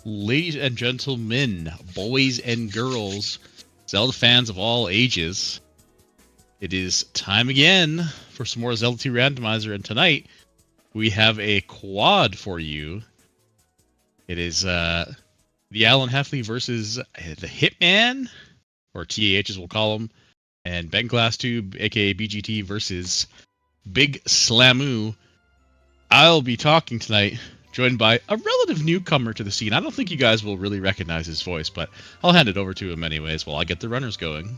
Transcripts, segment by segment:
Ladies and gentlemen, boys and girls, Zelda fans of all ages, it is time again for some more Zelda 2 Randomizer, and tonight we have a quad for you. It is the Alan Heffley versus the Hitman, or TAH as we'll call him, and Bentglasstube, aka BGT, versus Big Slammu. I'll be talking tonight, joined by a relative newcomer to the scene. I don't think you guys will really recognize his voice, but I'll hand it over to him anyways while I get the runners going.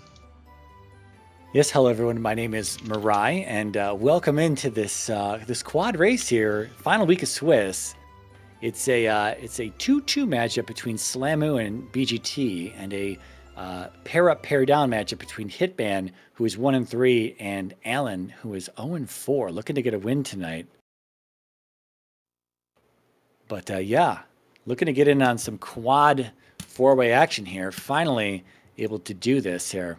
Yes, hello everyone. My name is Mirai, and welcome into this this quad race here. Final week of Swiss. It's a 2-2 matchup between Slammu and BGT, and a pair up, pair down matchup between Hitman, who is 1-3, and Alan, who is 0-4, looking to get a win tonight. But yeah, looking to get in on some quad four-way action here. Finally able to do this here.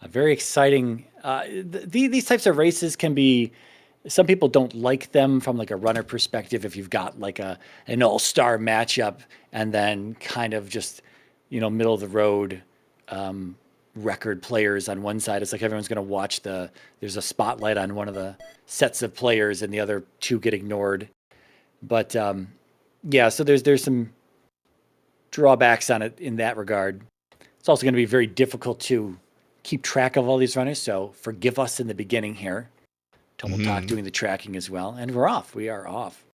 Very exciting. These types of races can be, some people don't like them from like a runner perspective. If you've got like an all-star matchup and then kind of just, you know, middle of the road record players on one side, it's like everyone's going to watch there's a spotlight on one of the sets of players and the other two get ignored. But yeah, so there's some drawbacks on it in that regard. It's also going to be very difficult to keep track of all these runners, so forgive us in the beginning here. Tumble Talk doing the tracking as well, and we're off. We are off.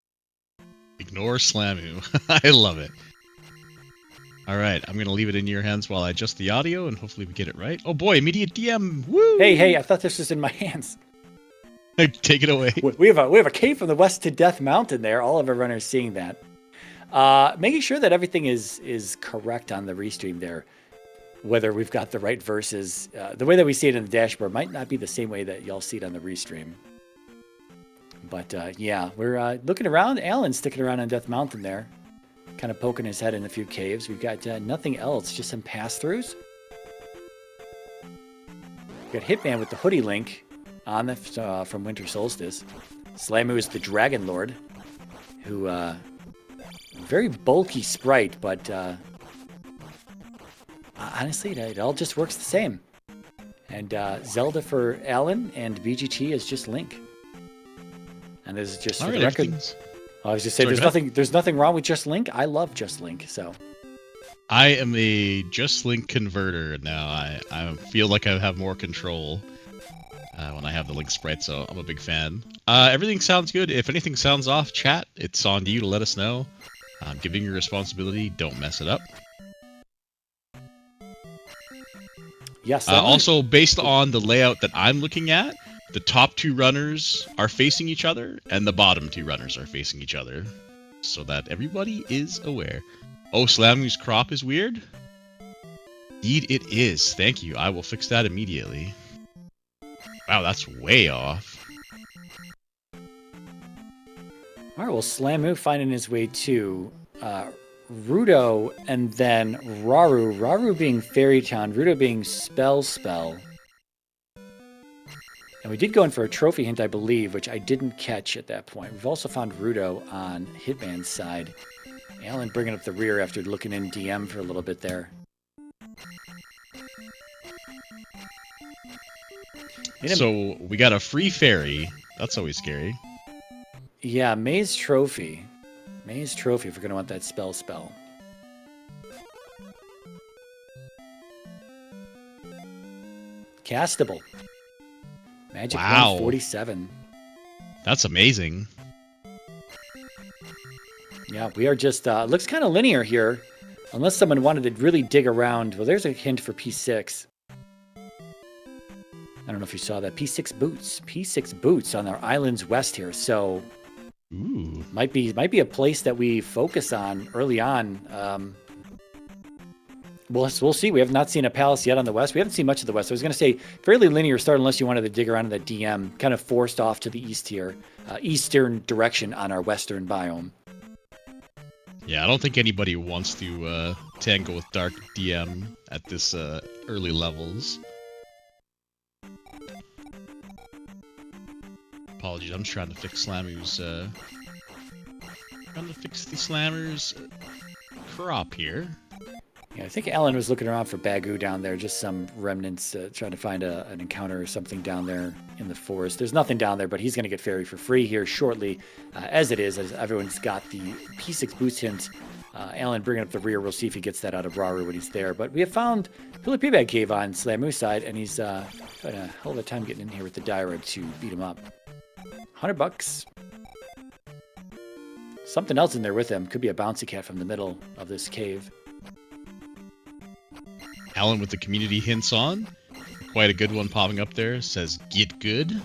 Ignore Slammu. I love it. All right, I'm going to leave it in your hands while I adjust the audio, and hopefully we get it right. Oh boy, immediate DM. Woo! Hey, I thought this was in my hands. Take it away. We have a cave from the west to Death Mountain there. All of our runners seeing that. Making sure that everything is correct on the restream there. Whether we've got the right verses. The way that we see it in the dashboard might not be the same way that y'all see it on the restream. But yeah, we're looking around. Alan's sticking around on Death Mountain there. Kind of poking his head in a few caves. We've got nothing else, just some pass-throughs. We've got Hitman with the hoodie link on the from Winter Solstice. Slammu is the Dragon Lord, who very bulky sprite, but honestly, it all just works the same. And Zelda for Alan, and BGT is just Link. And this is just for the record. I was just saying, there's nothing wrong with Just Link. I love Just Link, so. I am a Just Link converter now. I feel like I have more control when I have the Link sprite, so I'm a big fan. Everything sounds good. If anything sounds off, chat. It's on you to let us know. Giving you responsibility, don't mess it up. Yes. Also, based on the layout that I'm looking at, the top two runners are facing each other, and the bottom two runners are facing each other, so that everybody is aware. Oh, Slammu's crop is weird? Indeed it is. Thank you. I will fix that immediately. Wow, that's way off. All right, well, Slammu finding his way to Rudo, and then Raru. Raru being Fairy Town, Rudo being Spell. And we did go in for a trophy hint, I believe, which I didn't catch at that point. We've also found Rudo on Hitman's side. Alan bringing up the rear after looking in DM for a little bit there. So we got a free fairy. That's always scary. Yeah, Maze Trophy. Maze Trophy if we're going to want that spell. Castable. Magic 147. That's amazing. Yeah, we are just, looks kind of linear here. Unless someone wanted to really dig around. Well, there's a hint for P6. I don't know if you saw that. P6 boots. P6 boots on our islands west here. So, ooh, might be a place that we focus on early on. We'll see. We have not seen a palace yet on the west. We haven't seen much of the west. I was going to say fairly linear start unless you wanted to dig around in the DM. Kind of forced off to the east here. Eastern direction on our western biome. Yeah, I don't think anybody wants to tangle with Dark DM at this early levels. Apologies, I'm just trying to fix Slammu's trying to fix the Slammer's crop here. Yeah, I think Alan was looking around for Bagoo down there, just some remnants, trying to find an encounter or something down there in the forest. There's nothing down there, but he's going to get fairy for free here shortly, as everyone's got the P6 boost hint. Alan bringing up the rear. We'll see if he gets that out of Raru when he's there. But we have found Pillar P-Bag Cave on Slammu's side, and he's having a hell of a time getting in here with the Dyra to beat him up. $100. Something else in there with him. Could be a bouncy cat from the middle of this cave. Alan with the community hints on. Quite a good one popping up there. Says, get good.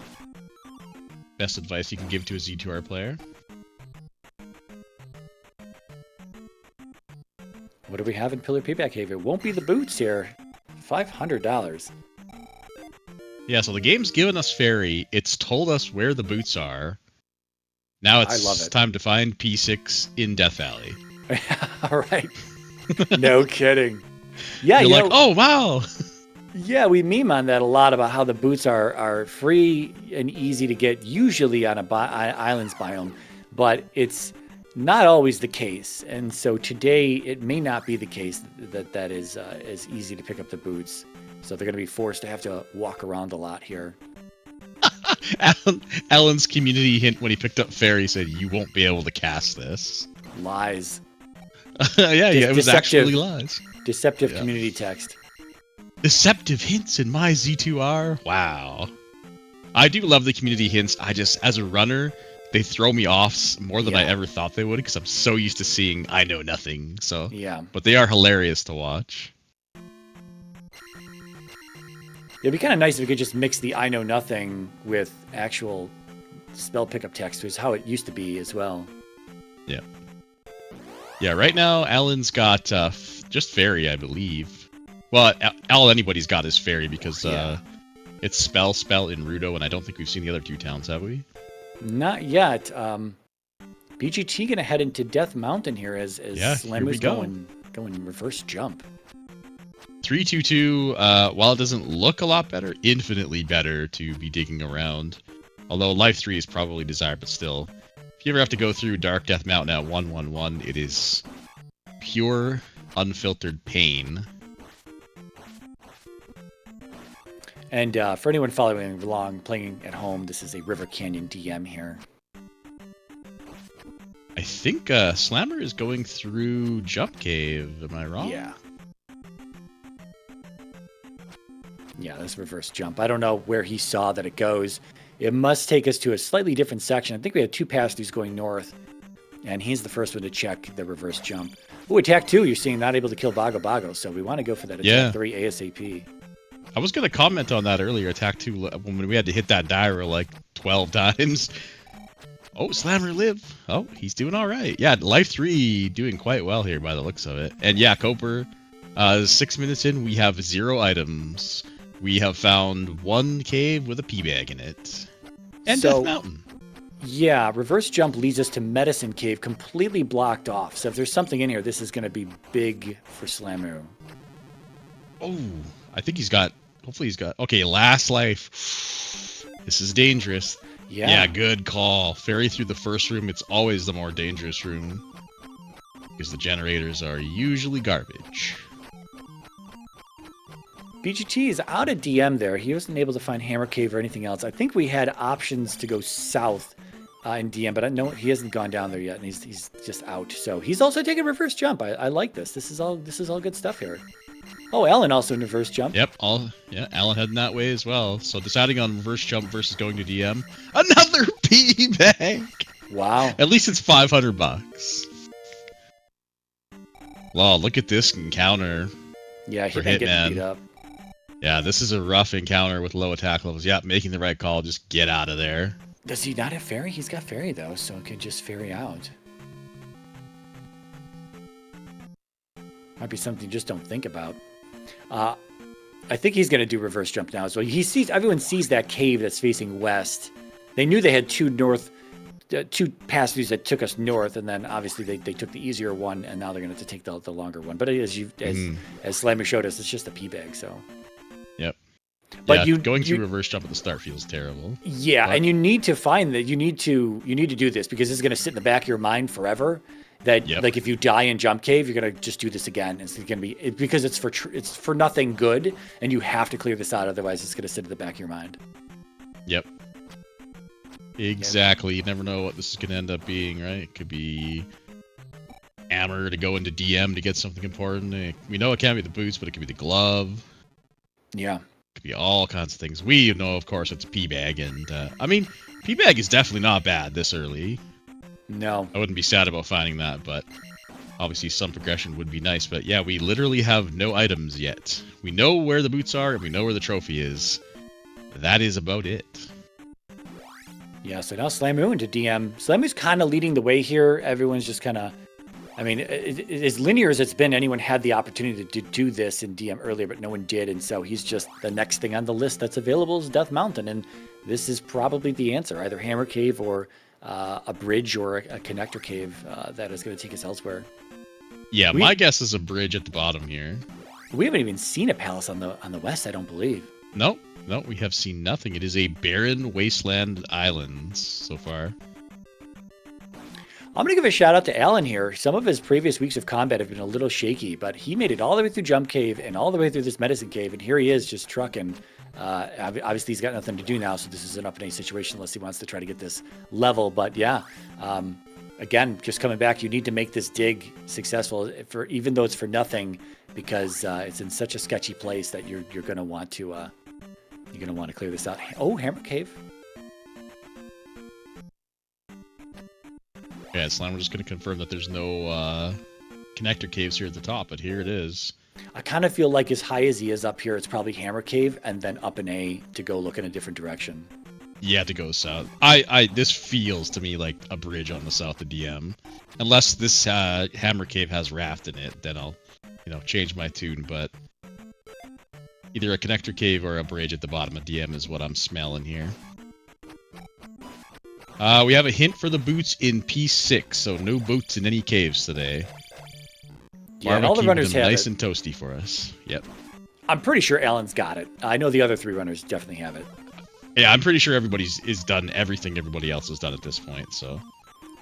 Best advice you can give to a Z2R player. What do we have in Pillar Payback Cave? It won't be the boots here. $500. Yeah, so the game's given us fairy. It's told us where the boots are. Now it's time to find P6 in Death Valley. All right. No kidding. Yeah, You're like, oh, wow. Yeah, we meme on that a lot about how the boots are free and easy to get, usually on a islands biome, but it's not always the case. And so today, it may not be the case that is as easy to pick up the boots. So they're going to be forced to have to walk around a lot here. Alan's community hint when he picked up fairy said, you won't be able to cast this. Lies. Yeah, it was actually lies. Deceptive community text. Deceptive hints in my Z2R. Wow. I do love the community hints. I just, as a runner, they throw me off more than I ever thought they would because I'm so used to seeing I know nothing. So yeah, but they are hilarious to watch. It'd be kind of nice if we could just mix the I know nothing with actual spell pickup text, which is how it used to be as well. Yeah. Yeah, right now, Alan's got just fairy, I believe. Well, all anybody's got is fairy because it's spell in Rudo, and I don't think we've seen the other two towns, have we? Not yet. BGT gonna head into Death Mountain here as Slammu's going reverse jump. 322, while it doesn't look a lot better, infinitely better to be digging around. Although Life 3 is probably desired, but still. If you ever have to go through Dark Death Mountain at 111, it is pure, unfiltered pain. And for anyone following along, playing at home, this is a River Canyon DM here. I think Slammer is going through Jump Cave, am I wrong? Yeah. Yeah, this reverse jump. I don't know where he saw that it goes. It must take us to a slightly different section. I think we had two pass-throughs going north, and he's the first one to check the reverse jump. Ooh, attack 2, you're seeing not able to kill Bago Bago, so we want to go for that attack 3 ASAP. I was going to comment on that earlier, attack 2, when we had to hit that Dyra like 12 times. Oh, Slammer lived. Oh, he's doing all right. Yeah, Life 3 doing quite well here by the looks of it. And yeah, Coper, 6 minutes in, we have 0 items. We have found 1 cave with a P-bag in it. And Death Mountain. Yeah, reverse jump leads us to Medicine Cave, completely blocked off. So if there's something in here, this is going to be big for Slammu. Oh, I think he's got... Hopefully he's got... Okay, last life. This is dangerous. Yeah, good call. Ferry through the first room. It's always the more dangerous room. Because the generators are usually garbage. BGT is out of DM there. He wasn't able to find Hammer Cave or anything else. I think we had options to go south in DM, but I know he hasn't gone down there yet, and he's just out. So he's also taking reverse jump. I like this. This is all good stuff here. Oh, Alan also in reverse jump. Yep, Alan heading that way as well. So deciding on reverse jump versus going to DM. Another P-bag! Wow. At least it's $500. Wow, look at this encounter. Yeah, Hitman getting beat up. Yeah, this is a rough encounter with low attack levels. Yeah, making the right call. Just get out of there. Does he not have fairy? He's got fairy, though, so it could just fairy out. Might be something you just don't think about. I think he's going to do reverse jump now as well. Everyone sees that cave that's facing west. They knew they had two pass-throughs that took us north, and then obviously they took the easier one, and now they're going to have to take the longer one. But as Slammu showed us, it's just a P-bag, so... Yep. But going through reverse jump at the start feels terrible. Yeah, and you need to find that you need to do this because it's going to sit in the back of your mind forever. that Yep. like if you die in jump cave, you're gonna just do this again. It's gonna be because it's for nothing good, and you have to clear this out, otherwise it's gonna sit at the back of your mind. Yep. Exactly. You never know what this is gonna end up being, right? It could be hammer to go into DM to get something important. We know it can't be the boots, but it could be the glove. Yeah. It could be all kinds of things. We know, of course, it's P-bag, and I mean, P-bag is definitely not bad this early. No. I wouldn't be sad about finding that, but obviously some progression would be nice. But yeah, we literally have no items yet. We know where the boots are, and we know where the trophy is. That is about it. Yeah, so now Slammu into DM. Slammu's kind of leading the way here. Everyone's just kind of, I mean, as linear as it's been, anyone had the opportunity to do this in DM earlier, but no one did. And so he's just the next thing on the list that's available is Death Mountain. And this is probably the answer, either Hammer Cave or a bridge or a connector cave that is going to take us elsewhere. Yeah, my guess is a bridge at the bottom here. We haven't even seen a palace on the west, I don't believe. Nope. No, we have seen nothing. It is a barren wasteland island so far. I'm going to give a shout out to Alan here. Some of his previous weeks of combat have been a little shaky, but he made it all the way through Jump Cave and all the way through this Medicine Cave, and here he is just trucking. Obviously, he's got nothing to do now, so this is an up-and-A situation unless he wants to try to get this level. But yeah, again, just coming back, you need to make this dig successful, even though it's for nothing, because it's in such a sketchy place that you're going to want to... You're going to want to clear this out. Oh, Hammer Cave. Yeah, Slam, we're just going to confirm that there's no connector caves here at the top, but here it is. I kind of feel like as high as he is up here, it's probably Hammer Cave, and then up an A to go look in a different direction. Yeah, to go south. This feels to me like a bridge on the south of DM. Unless this Hammer Cave has raft in it, then I'll, change my tune, but... Either a connector cave or a bridge at the bottom of DM is what I'm smelling here. We have a hint for the boots in P6, so no boots in any caves today. Yeah, and all the runners have nice and toasty for us. Yep. I'm pretty sure Alan's got it. I know the other three runners definitely have it. Yeah, I'm pretty sure everybody's done everything everybody else has done at this point, so.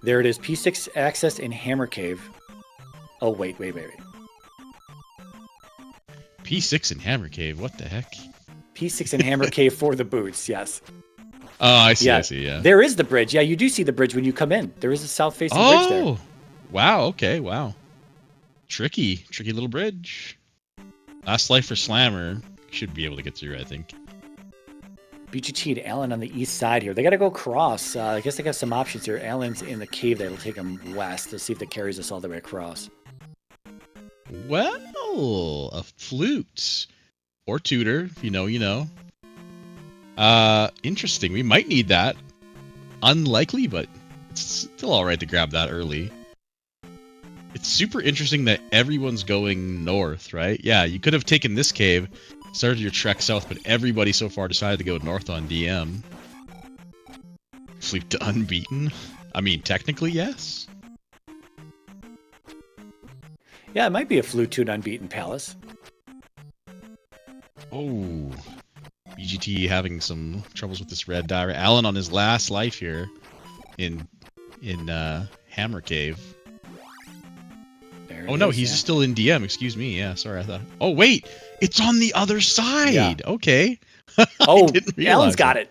There it is, P6 access in Hammer Cave. Oh, wait. P6 in Hammer Cave, what the heck? P6 in Hammer Cave for the boots, yes. Oh, I see, yeah. There is the bridge. Yeah, you do see the bridge when you come in. There is a south-facing bridge there. Oh, wow, okay, wow. Tricky little bridge. Last life for Slammer. Should be able to get through, I think. BGT and Alan on the east side here. They got to go across. I guess they got some options here. Alan's in the cave that'll take them west. Let's see if that carries us all the way across. Well, a flute. Or tutor, if you know, you know. Interesting. We might need that. Unlikely, but it's still alright to grab that early. It's super interesting that everyone's going north, right? Yeah, you could have taken this cave, started your trek south, but everybody so far decided to go north on DM. Flute to unbeaten? I mean, technically, yes. Yeah, it might be a flute to an unbeaten palace. Oh, BGT having some troubles with this red die. Alan on his last life here in Hammer Cave. Oh no, he's still in DM. Excuse me. Yeah, sorry. I thought. Oh wait, it's on the other side. Yeah. Okay. Oh, Alan's got it.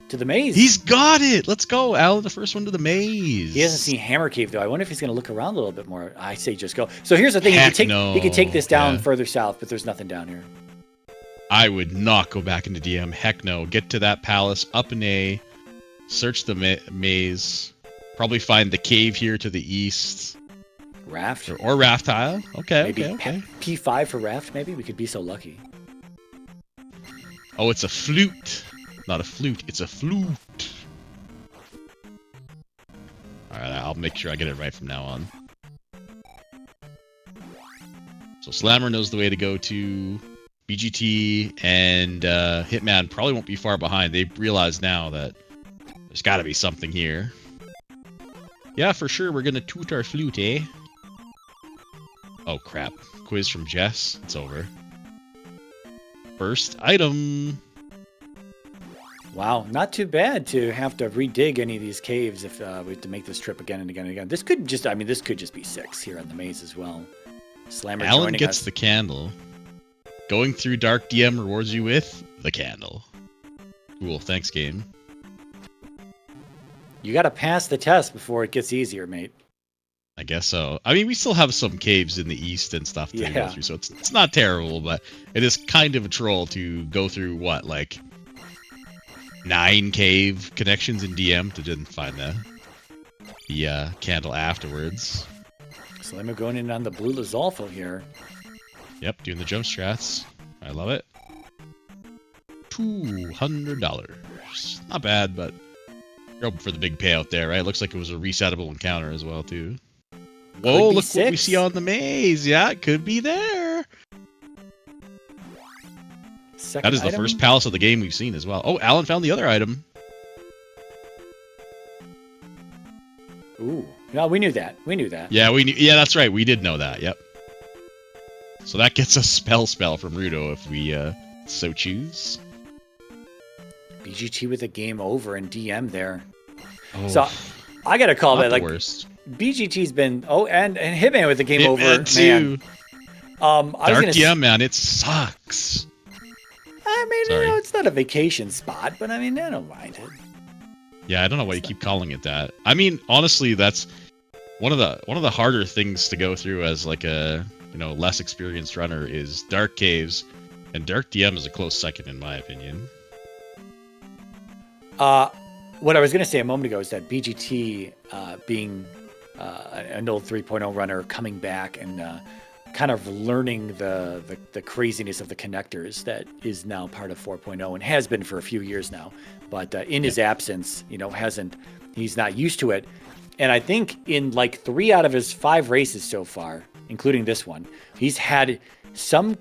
To the maze. He's got it. Let's go, Alan. The first one to the maze. He hasn't seen Hammer Cave though. I wonder if he's going to look around a little bit more. I say just go. So here's the thing: he could take this down further south, but there's nothing down here. I would not go back into DM. Heck no. Get to that palace, up an A, search the maze, probably find the cave here to the east. Raft? Or raft tile. Okay, maybe okay. P5 for raft, maybe? We could be so lucky. Oh, it's a flute. Not a flute, it's a flute. Alright, I'll make sure I get it right from now on. So Slammer knows the way to go to BGT, and Hitman probably won't be far behind. They realize now that there's got to be something here. Yeah, for sure, we're going to toot our flute, eh? Oh, crap. Quiz from Jess. It's over. First item. Wow, not too bad to have to redig any of these caves if we have to make this trip again and again and again. This could just, I mean, this could just be 6 here on the maze as well. Slammer Alan joining gets us. the candle. Going through Dark DM rewards you with the candle. Cool, thanks, game. You got to pass the test before it gets easier, mate. I guess so. I mean, we still have some caves in the east and stuff to go through, so it's not terrible, but it is kind of a troll to go through, what, like 9 cave connections in DM to didn't find the candle afterwards. Slammu going in on the blue Lizolfo here. Yep, doing the jump strats. I love it. $200. Not bad, but you're hoping for the big payout there, right? Looks like it was a resettable encounter as well, too. Whoa, look 6. what we see on the maze. Yeah, it could be there. Second that is the item? first palace of the game we've seen as well. Oh, Alan found the other item. Ooh. No, we knew that. We knew that. Yeah, yeah, that's right. We did know that. Yep. So that gets a spell from Rudo if we so choose. BGT with a game over in DM there. Oh, So I got to call not that the like worst. BGT's been and Hitman with the game over, Hitman man. 2. I was Dark gonna DM, man, it sucks. I mean, Sorry. you know, it's not a vacation spot, but I mean, I don't mind it. Yeah, I don't know why you keep calling it that. I mean, honestly, that's one of the harder things to go through as like a less experienced runner is dark caves, and Dark DM is a close second in my opinion. What I was going to say a moment ago is that BGT being an old 3.0 runner coming back and kind of learning the craziness of the connectors that is now part of 4.0 and has been for a few years now. But in his absence, he's not used to it. And I think in like 3 out of his 5 races so far, including this one, he's had some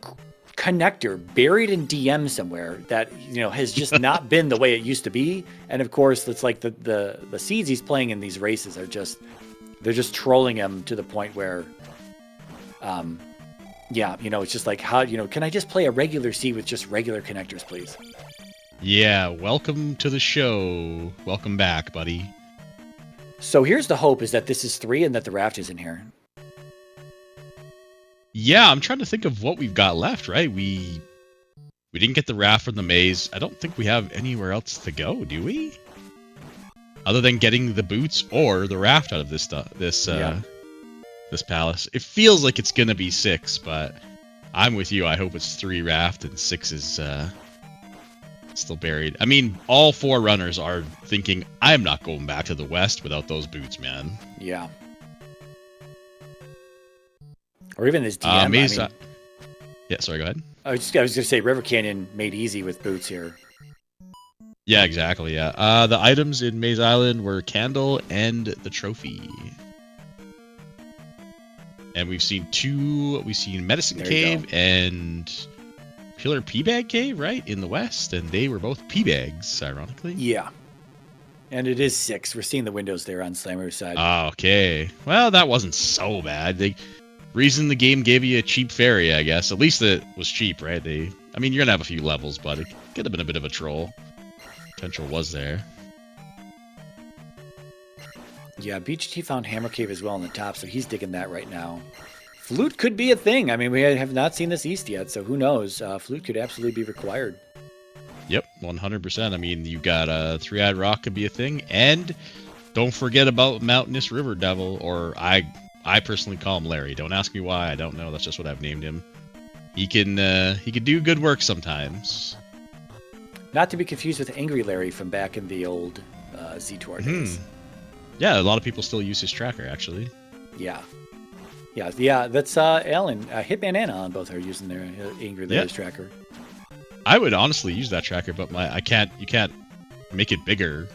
connector buried in DM somewhere that has just not been the way it used to be. And of course, it's like the seeds he's playing in these races are they're just trolling him to the point where it's just like, how can I just play a regular seed with just regular connectors, please? Yeah, welcome to the show. Welcome back, buddy. So here's the hope, is that this is 3 and that the raft is in here. Yeah, I'm trying to think of what we've got left, right? We didn't get the raft from the maze. I don't think we have anywhere else to go, do we? Other than getting the boots or the raft out of this palace. It feels like it's gonna be 6, but I'm with you. I hope it's 3 raft and 6 is still buried. I mean, all 4 runners are thinking, I'm not going back to the west without those boots, man. Yeah. Or even this DM. Yeah, sorry, go ahead. I was going to say River Canyon made easy with boots here. Yeah, exactly, yeah. The items in Maze Island were candle and the trophy. And we've seen Medicine Cave and Pillar P-Bag Cave, right, in the west, and they were both P-Bags, ironically. Yeah. And it is 6. We're seeing the windows there on Slammu's side. Okay. Well, that wasn't so bad. Reason the game gave you a cheap ferry, I guess. At least it was cheap, right? I mean, you're gonna have a few levels, but it could have been a bit of a troll. Potential was there. Yeah, BGT found Hammer Cave as well on the top, so he's digging that right now. Flute could be a thing. I mean, we have not seen this east yet, so who knows? Flute could absolutely be required. Yep, 100%. I mean, you got a 3-eyed rock could be a thing, and don't forget about Mountainous River Devil, or I personally call him Larry. Don't ask me why. I don't know. That's just what I've named him. He can do good work sometimes. Not to be confused with Angry Larry from back in the old Z2R days. Yeah, a lot of people still use his tracker, actually. Yeah. That's Alan, Hitman and Alan both are using their Angry Larry's tracker. I would honestly use that tracker, but you can't make it bigger,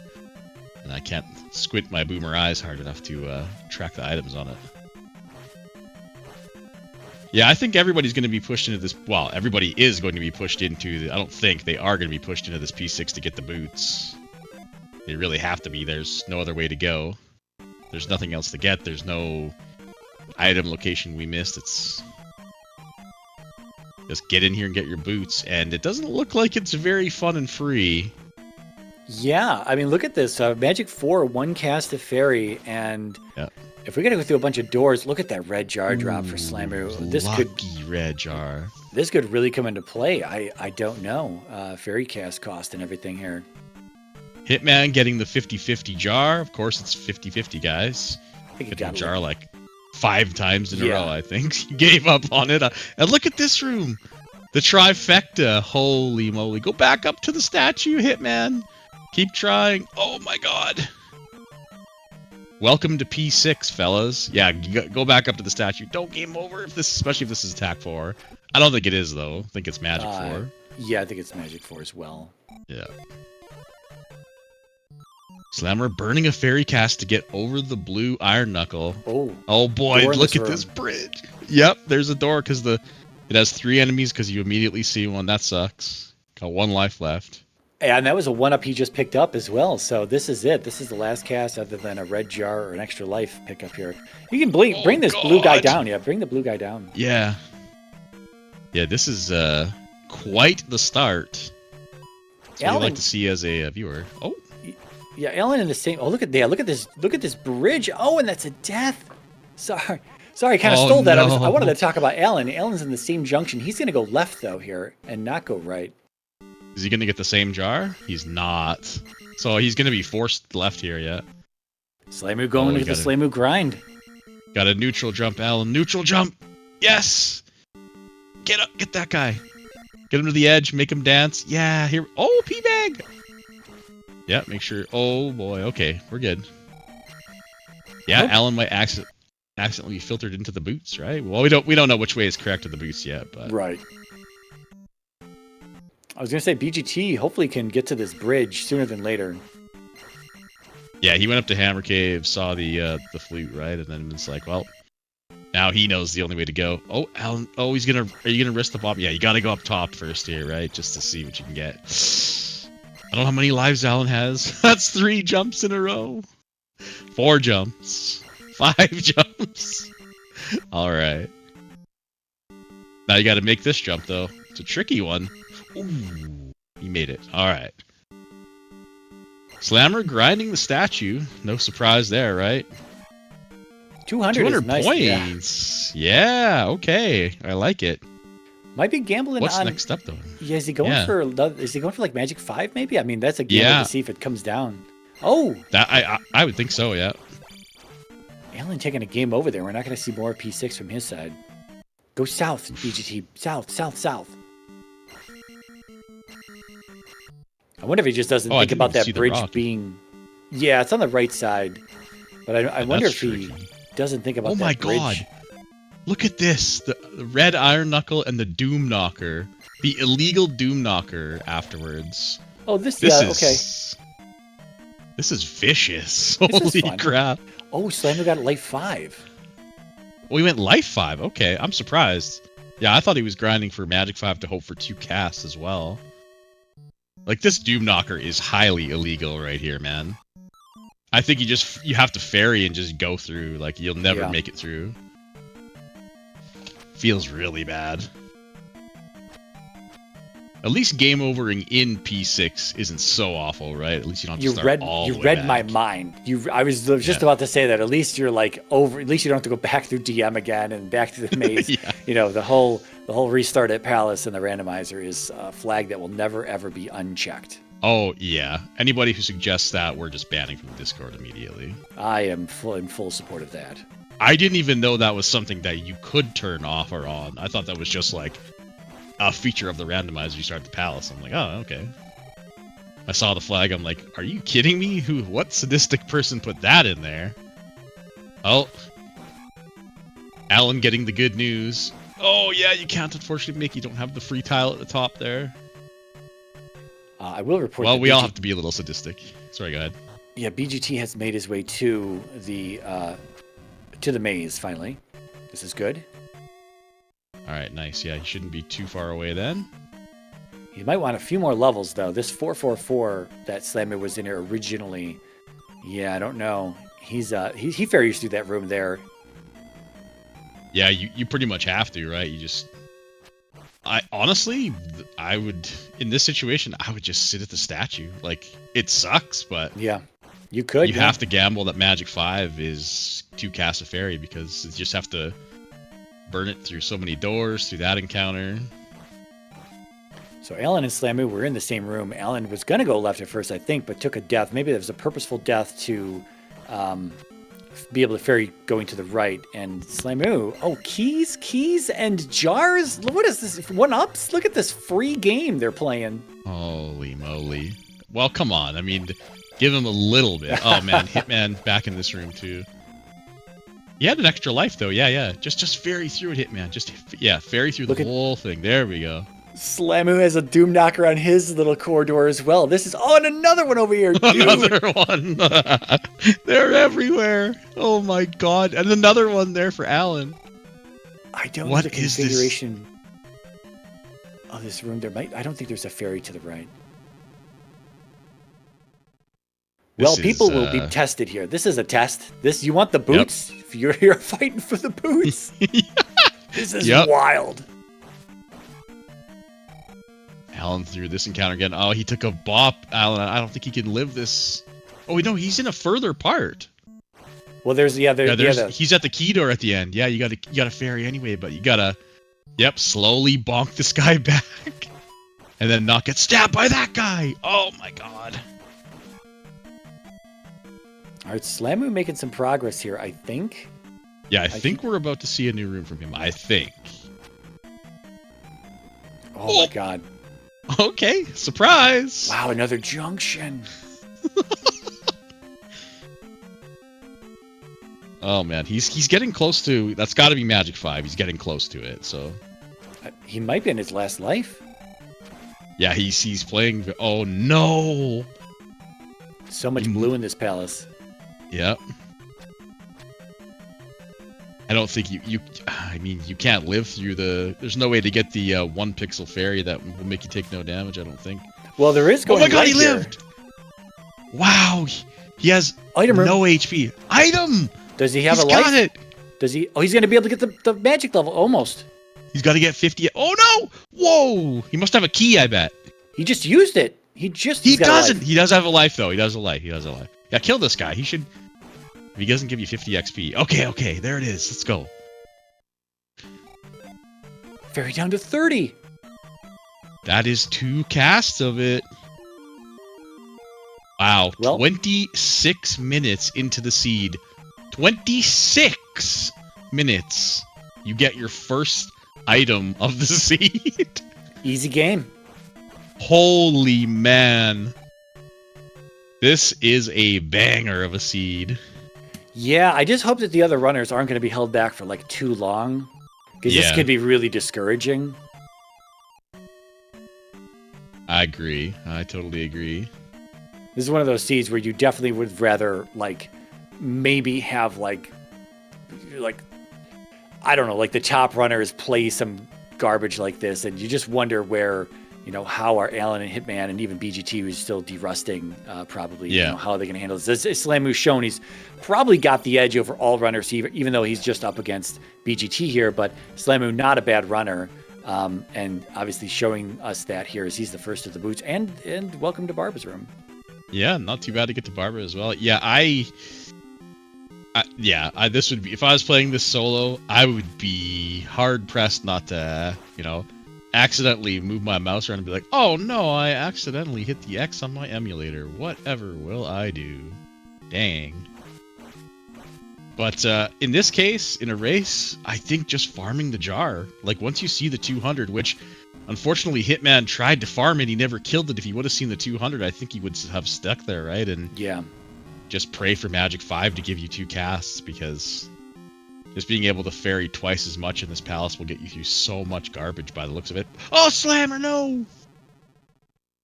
and I can't squint my boomer eyes hard enough to track the items on it. Yeah, I think everybody's going to be pushed into this. Well, everybody is going to be pushed into. I don't think they are going to be pushed into this P6 to get the boots. They really have to be. There's no other way to go. There's nothing else to get. There's no item location we missed. It's just get in here and get your boots. And it doesn't look like it's very fun and free. Yeah, I mean, look at this. Magic 4, one cast of fairy, and Yeah. if we got to go through a bunch of doors, look at that red jar drop for Slammu. Lucky red jar. This could really come into play. I don't know. Fairy cast cost and everything here. Hitman getting the 50-50 jar. Of course, it's 50-50, guys. I think he Getting got the jar like 5 times in a Yeah. row, I think. He gave up on it. And look at this room. The trifecta. Holy moly. Go back up to the statue, Hitman. Keep trying. Oh my god. Welcome to P6, fellas. Yeah, go back up to the statue. Don't game over, especially if this is attack 4. I don't think it is, though. I think it's magic 4. Yeah, I think it's magic 4 as well. Yeah. Slammer burning a fairy cast to get over the blue iron knuckle. Oh boy, look at this bridge. Yep, there's a door because it has 3 enemies because you immediately see one. That sucks. Got 1 life left. And that was a 1-up he just picked up as well. So this is it. This is the last cast other than a red jar or an extra life pickup here. You can bring this blue guy down. Yeah, bring the blue guy down. Yeah. Yeah, this is quite the start. That's what I like to see as a viewer. Oh. Yeah, Alan in the same. Oh, look at this bridge. Oh, and that's a death. Sorry, kind of stole that. No. I wanted to talk about Alan. Alan's in the same junction. He's gonna go left though here and not go right. Is he gonna get the same jar? He's not. So he's gonna be forced left here. Yeah. Slammu going to the Slammu grind. Got a neutral jump, Alan. Neutral jump. Yes. Get up. Get that guy. Get him to the edge. Make him dance. Yeah. Here. Oh, P-bag. Yeah. Make sure. Oh boy. Okay. We're good. Yeah. Nope. Alan might accidentally be filtered into the boots, right? Well, we don't know which way is correct to the boots yet, but right. I was gonna say BGT hopefully can get to this bridge sooner than later. Yeah, he went up to Hammer Cave, saw the flute, right, and then it's like, well, now he knows the only way to go. Oh, Alan! Oh, are you gonna risk the bomb? Yeah, you gotta go up top first here, right, just to see what you can get. I don't know how many lives Alan has. That's 3 jumps in a row. 4 jumps. 5 jumps. All right. Now you got to make this jump though. It's a tricky one. Ooh, he made it. All right. Slammer grinding the statue. No surprise there, right? 200 nice, points. Yeah. Okay. I like it. Might be gambling. What's next up though? Yeah, is he going for like Magic 5 maybe? I mean, that's a gamble to see if it comes down. Oh, that I would think so. Yeah. Alan taking a game over there. We're not going to see more P6 from his side. Go south, BGT. South. I wonder if he just doesn't think about that bridge being... Yeah, it's on the right side. But I wonder if he doesn't think about that bridge. Oh my god. Look at this. The red iron knuckle and the doom knocker. The illegal doom knocker afterwards. Oh, this is... okay. This is vicious. Holy crap. Oh, Slammu got life 5. Oh, he went life 5. Okay, I'm surprised. Yeah, I thought he was grinding for Magic 5 to hope for 2 casts as well. Like, this Doom Knocker is highly illegal right here, man. I think you have to fairy and just go through. Like, you'll never make it through. Feels really bad. At least game overing in P6 isn't so awful, right? At least you don't have to start all the way You read back. my mind. I was just about to say that. At least you're like over. At least you don't have to go back through DM again and back to the maze. You know, the whole restart at Palace and the randomizer is a flag that will never ever be unchecked. Oh yeah. Anybody who suggests that, we're just banning from the Discord immediately. I am in full support of that. I didn't even know that was something that you could turn off or on. I thought that was just like a feature of the randomizer. You start the Palace. I'm like, oh, okay. I saw the flag. I'm like, are you kidding me? What sadistic person put that in there? Oh. Alan getting the good news. Oh, yeah, you can't, unfortunately, Mick. You don't have the free tile at the top there. I will report. Well, we all have to be a little sadistic. Sorry, go ahead. Yeah, BGT has made his way to the maze, finally. This is good. Alright, nice. Yeah, he shouldn't be too far away then. He might want a few more levels, though. This 444 that Slammu was in here originally, yeah, I don't know. He fairies through that room there. Yeah, you pretty much have to, right? You just... I honestly, I would, in this situation, I would just sit at the statue. Like, it sucks, but Yeah, you could. you have to gamble that Magic 5 is to cast a fairy, because you just have to burn it through so many doors, through that encounter. So Alan and Slammu were in the same room. Alan was going to go left at first, I think, but took a death. Maybe there was a purposeful death to be able to fairy going to the right. And Slammu, oh, keys and jars? What is this? 1-ups? Look at this free game they're playing. Holy moly. Well, come on. I mean, give him a little bit. Oh, man. Hitman back in this room, too. He had an extra life, though. Yeah. Just fairy through it, Hitman. Just, fairy through the whole thing. There we go. Slammu has a Doom Knocker on his little corridor as well. This is... Oh, and another one over here. Dude. Another one. They're everywhere. Oh, my God. And another one there for Alan. I don't know the configuration of this room. I don't think there's a fairy to the right. Well, people will be tested here. This is a test. You want the boots? Yep. You're fighting for the boots. This is wild. Alan through this encounter again. Oh, he took a bop, Alan. I don't think he can live this. Oh, no, he's in a further part. Well, he's at the key door at the end. Yeah, you gotta fairy anyway, but you gotta, slowly bonk this guy back, and then not get stabbed by that guy. Oh my God. All right, Slammu making some progress here, I think. Yeah, I think we're about to see a new room from him. I think. Oh my God. Okay, surprise! Wow, another junction. Oh man, he's getting close to. That's got to be Magic 5. He's getting close to it. So he might be in his last life. Yeah, he's playing. Oh no! So much blue in this palace. Yep. I don't think you. I mean, you can't live through the. There's no way to get the 1-pixel fairy that will make you take no damage. I don't think. Well, there is going. Oh my God, right he lived! Wow, he has no HP. Item. Does he have a life? He's got it. Does he? Oh, he's gonna be able to get the magic level almost. He's got to get 50. Oh no! Whoa! He must have a key. I bet. He just used it. He doesn't. He does have a life though. He does a life. Yeah, kill this guy. He should. If he doesn't give you 50 XP. Okay, there it is. Let's go. Fairy down to 30. That is 2 casts of it. Wow, well, 26 minutes into the seed. 26 minutes. You get your first item of the seed. Easy game. Holy man. This is a banger of a seed. Yeah, I just hope that the other runners aren't going to be held back for like too long, because this could be really discouraging. I agree. I totally agree. This is one of those seeds where you definitely would rather like maybe have like I don't know, like the top runners play some garbage like this, and you just wonder where, how are Alan and Hitman and even BGT, who's still derusting, probably, how are they going to handle this? As Slammu's shown, he's probably got the edge over all runners, even though he's just up against BGT here, but Slammu, not a bad runner, and obviously showing us that here as he's the first of the boots, and welcome to Barbara's room. Yeah, not too bad to get to Barbara as well. Yeah, this would be, if I was playing this solo, I would be hard pressed not to, accidentally move my mouse around and be like, oh no, I accidentally hit the X on my emulator. Whatever will I do? Dang. But in this case, in a race, I think just farming the jar. Like, once you see the 200, which unfortunately Hitman tried to farm it, he never killed it. If he would have seen the 200, I think he would have stuck there, right? And just pray for Magic 5 to give you 2 casts, because just being able to fairy twice as much in this palace will get you through so much garbage by the looks of it. Oh, Slammer, no!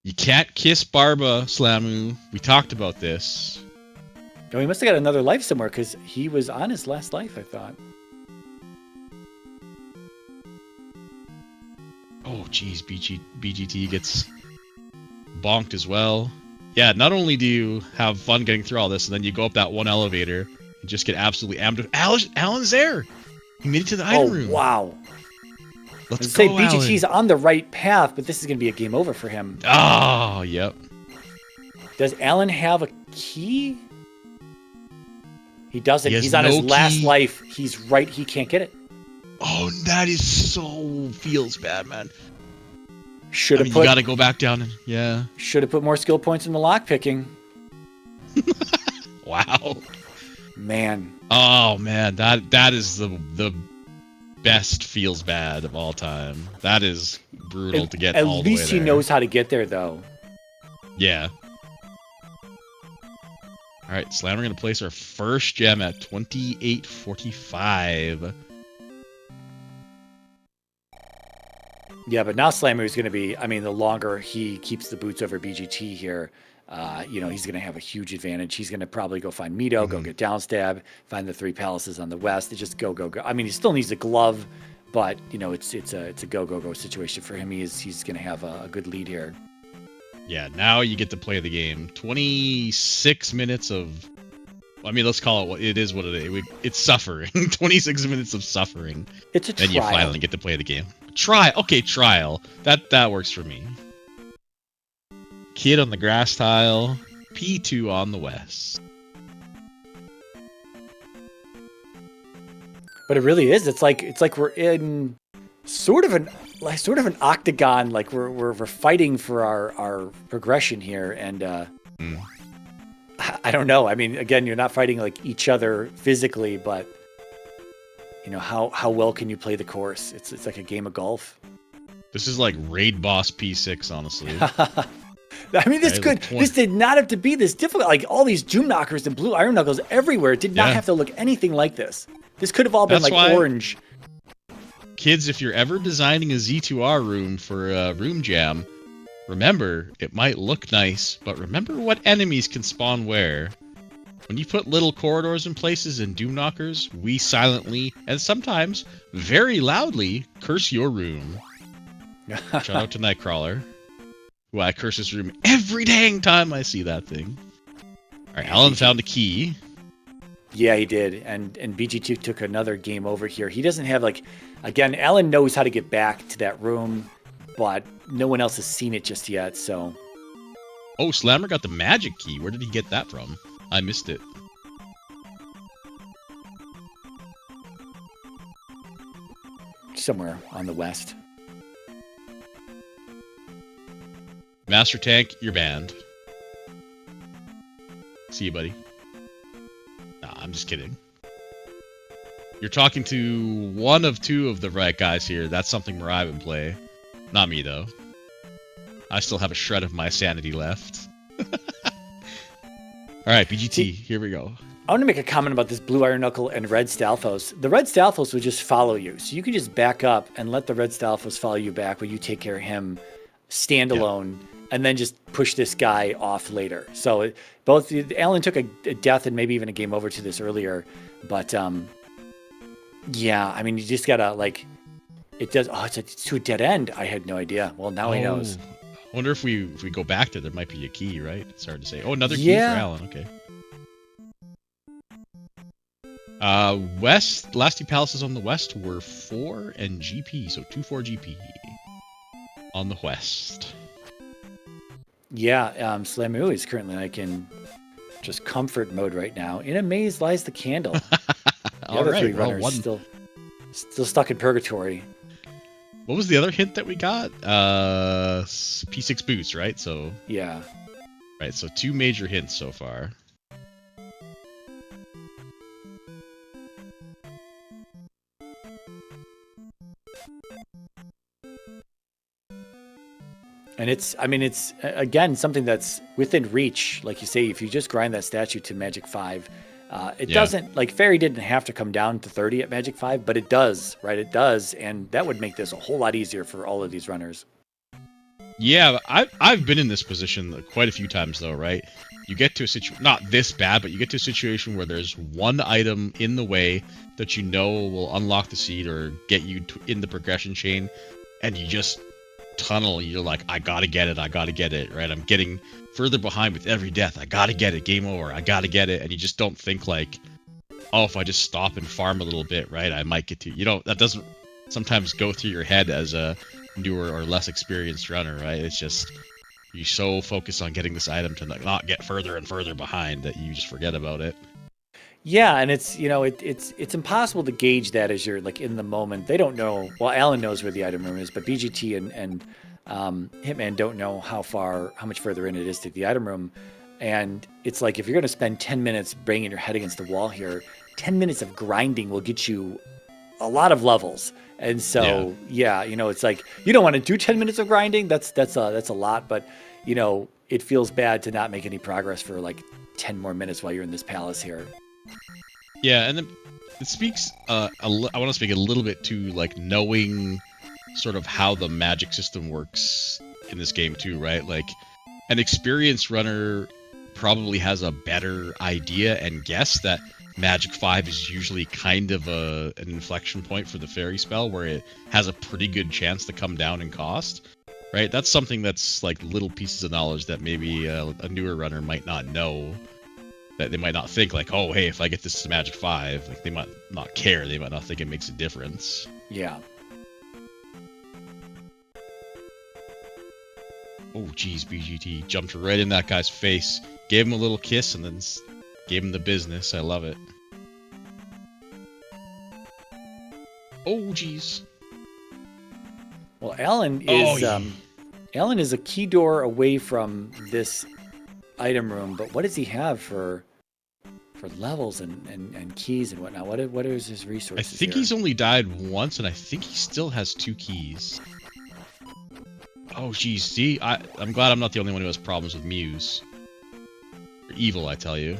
You can't kiss Barba, Slammu. We talked about this. Oh, he must have got another life somewhere, because he was on his last life, I thought. Oh, geez, BGT gets bonked as well. Yeah, not only do you have fun getting through all this, and then you go up that one elevator and just get absolutely amped. Alan's there! He made it to the item room. Oh, wow. Let's say go, BGT's Alan. on the right path, but this is going to be a game over for him. Oh, yep. Does Alan have a key? He doesn't. He has He's on his no last key. life. He's right. He can't get it. Oh, that is so feels bad, man. Should have You put. gotta go back down and yeah. Should have put more skill points in the lock picking. Wow. Man. Oh man, that is the best feels bad of all time. That is brutal to get At all the way least he there. knows how to get there, though. Yeah. All right, Slammer gonna place our first gem at 2845. Yeah, but now Slammu is going to be. I mean, the longer he keeps the boots over BGT here, he's going to have a huge advantage. He's going to probably go find Mito, go get downstab, find the 3 palaces on the west. It just go. I mean, he still needs a glove, but it's a go situation for him. He's going to have a good lead here. Yeah, now you get to play the game. 26 minutes of. I mean, let's call it what it is. What it is. It's suffering. 26 minutes of suffering. It's a trial. Then you finally get to play the game. Trial. That works for me. Kid on the grass tile. P2 on the west. But it really is. It's like we're in sort of an octagon. Like we're fighting for our progression here, and I don't know. I mean, again, you're not fighting like each other physically, but how well can you play the course? It's like a game of golf. This is like raid boss P6, honestly. I mean, this did not have to be this difficult. Like all these Doom Knockers and blue Iron Knuckles everywhere. It did not have to look anything like this. This could have all been orange. Kids, if you're ever designing a Z2R room for a room jam, remember, it might look nice, but remember what enemies can spawn where. When you put little corridors in places in Doom Knockers, we silently, and sometimes very loudly, curse your room. Shout out to Nightcrawler, who I curse his room every dang time I see that thing. Alright, Alan found a key. Yeah, he did, and BG2 took another game over here. He doesn't have, again, Alan knows how to get back to that room, but no one else has seen it just yet, so... Oh, Slammer got the magic key. Where did he get that from? I missed it. Somewhere on the west. Master Tank, you're banned. See you, buddy. Nah, I'm just kidding. You're talking to one of 2 of the right guys here. That's something Mariah would play. Not me, though. I still have a shred of my sanity left. Alright, BGT, here we go. I want to make a comment about this Blue Iron Knuckle and Red Stalfos. The Red Stalfos would just follow you. So you can just back up and let the Red Stalfos follow you back while you take care of him standalone, and then just push this guy off later. So both Alan took a death and maybe even a game over to this earlier. But yeah, I mean, you just got to it does. Oh, it's to a dead end. I had no idea. Well, now he knows. I wonder if we go back there might be a key, right? It's hard to say. Oh, another key for Alan. Okay. West, last 2 palaces on the west were 4 and GP, so 2-4 GP on the west. Yeah, Slammu is currently in just comfort mode right now. In a maze lies the candle. The other 3 runners still stuck in purgatory. What was the other hint that we got? P6 boots, right? So yeah. Right, so 2 major hints so far. And it's again something that's within reach. Like you say, if you just grind that statue to Magic 5, it doesn't, Fairy didn't have to come down to 30 at Magic 5, but it does, right? It does, and that would make this a whole lot easier for all of these runners. Yeah, I've been in this position quite a few times though, right? You get to a situation, not this bad, but you get to a situation where there's one item in the way that you know will unlock the seed or get you in the progression chain, and you just tunnel. You're like, I gotta get it, right? I'm getting further behind with every death. I gotta get it, game over, I gotta get it, and you just don't think oh, if I just stop and farm a little bit, right, I might get to, that doesn't sometimes go through your head as a newer or less experienced runner, right? It's just you're so focused on getting this item to not get further and further behind that you just forget about it. Yeah, and it's it's impossible to gauge that as you're like in the moment. They don't know. Well, Alan knows where the item room is, but BGT and Hitman don't know how much further in it is to the item room. And it's like if you're going to spend 10 minutes banging your head against the wall here, 10 minutes of grinding will get you a lot of levels. And so yeah, it's like you don't want to do 10 minutes of grinding. That's a lot, but it feels bad to not make any progress for like 10 more minutes while you're in this palace here. Yeah, and then it speaks. I want to speak a little bit to like knowing sort of how the magic system works in this game too, right? Like an experienced runner probably has a better idea and guess that Magic 5 is usually kind of an inflection point for the fairy spell where it has a pretty good chance to come down in cost, right? That's something that's like little pieces of knowledge that maybe a newer runner might not know. That they might not think like, oh, hey, if I get this to Magic 5, like they might not care. They might not think it makes a difference. Yeah. Oh, geez, BGT jumped right in that guy's face, gave him a little kiss, and then gave him the business. I love it. Oh, geez. Well, Alan is a key door away from this item room, but what does he have for levels and keys and whatnot? What is his resources? I think he's only died once, and I think he still has 2 keys. Oh, geez. See, I'm glad I'm not the only one who has problems with Muse. They're evil, I tell you.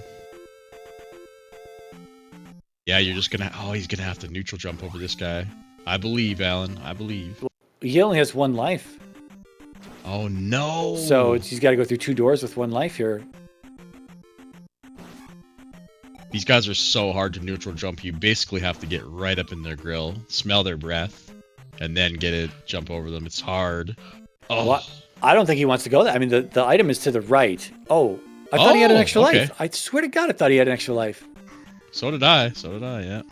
Yeah, you're just gonna... Oh, he's gonna have to neutral jump over this guy. I believe, Alan. I believe. He only has 1 life. Oh, no! So he's got to go through 2 doors with 1 life here. These guys are so hard to neutral jump. You basically have to get right up in their grill, smell their breath, and then get it, jump over them. It's hard. Oh, well, I don't think he wants to go there. I mean, the item is to the right. Oh, I thought he had an extra life. I swear to God, I thought he had an extra life. So did I. Yeah.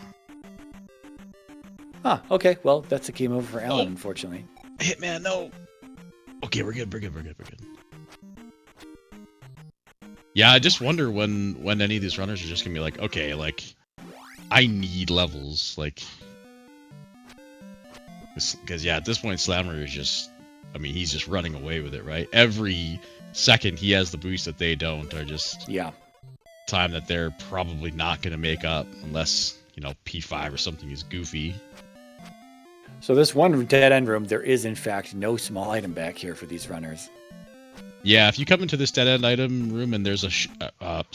Huh, okay. Well, that's a game over for Alan, unfortunately. Hitman, no. Okay, we're good. Yeah, I just wonder when any of these runners are just gonna be like, okay, like, I need levels, like, because yeah, at this point, Slammu is just, I mean, he's just running away with it, right? Every second he has the boost that they don't are just time that they're probably not gonna make up unless P5 or something is goofy. So this one dead end room, there is in fact no small item back here for these runners. Yeah, if you come into this dead end item room and there's a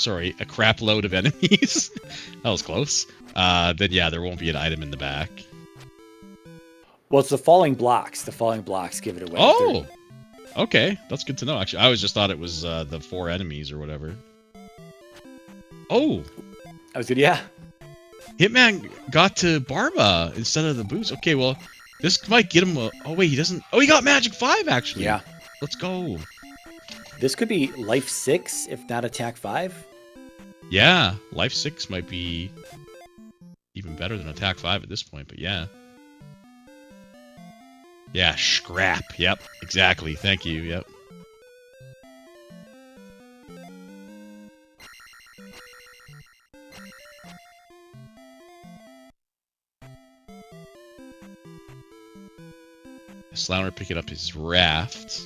crap load of enemies, that was close. Then yeah, there won't be an item in the back. Well, it's the falling blocks. The falling blocks give it away. Oh, okay, that's good to know. Actually, I always just thought it was the 4 enemies or whatever. Oh, I was good. Yeah, Hitman got to Barba instead of the boost. Okay, well, this might get him a... Oh wait, he doesn't... Oh, he got Magic 5 actually. Yeah, let's go. This could be Life 6, if not Attack 5. Yeah, Life 6 might be even better than Attack 5 at this point, but yeah. Yeah, scrap. Yep, exactly. Thank you. Yep. Slammu picking up his raft.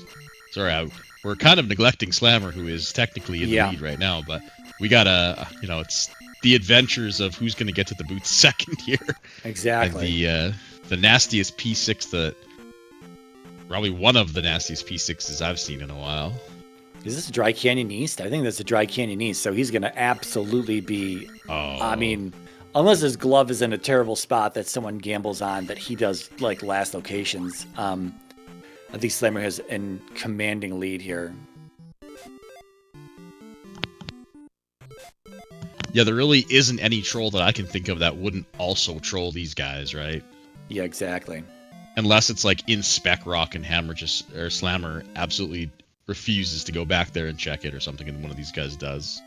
Sorry, we're kind of neglecting Slammu, who is technically in the lead right now, but we gotta, it's the adventures of who's gonna get to the boots second here. Exactly. And the nastiest P6 that, probably one of the nastiest P6s I've seen in a while. Is this a Dry Canyon East? I think that's a Dry Canyon East, so he's gonna absolutely be, I mean, unless his glove is in a terrible spot that someone gambles on that he does like last locations. I think Slammu has a commanding lead here. Yeah, there really isn't any troll that I can think of that wouldn't also troll these guys, right? Yeah, exactly. Unless it's like in Spec Rock and Slammu absolutely refuses to go back there and check it or something, and one of these guys does.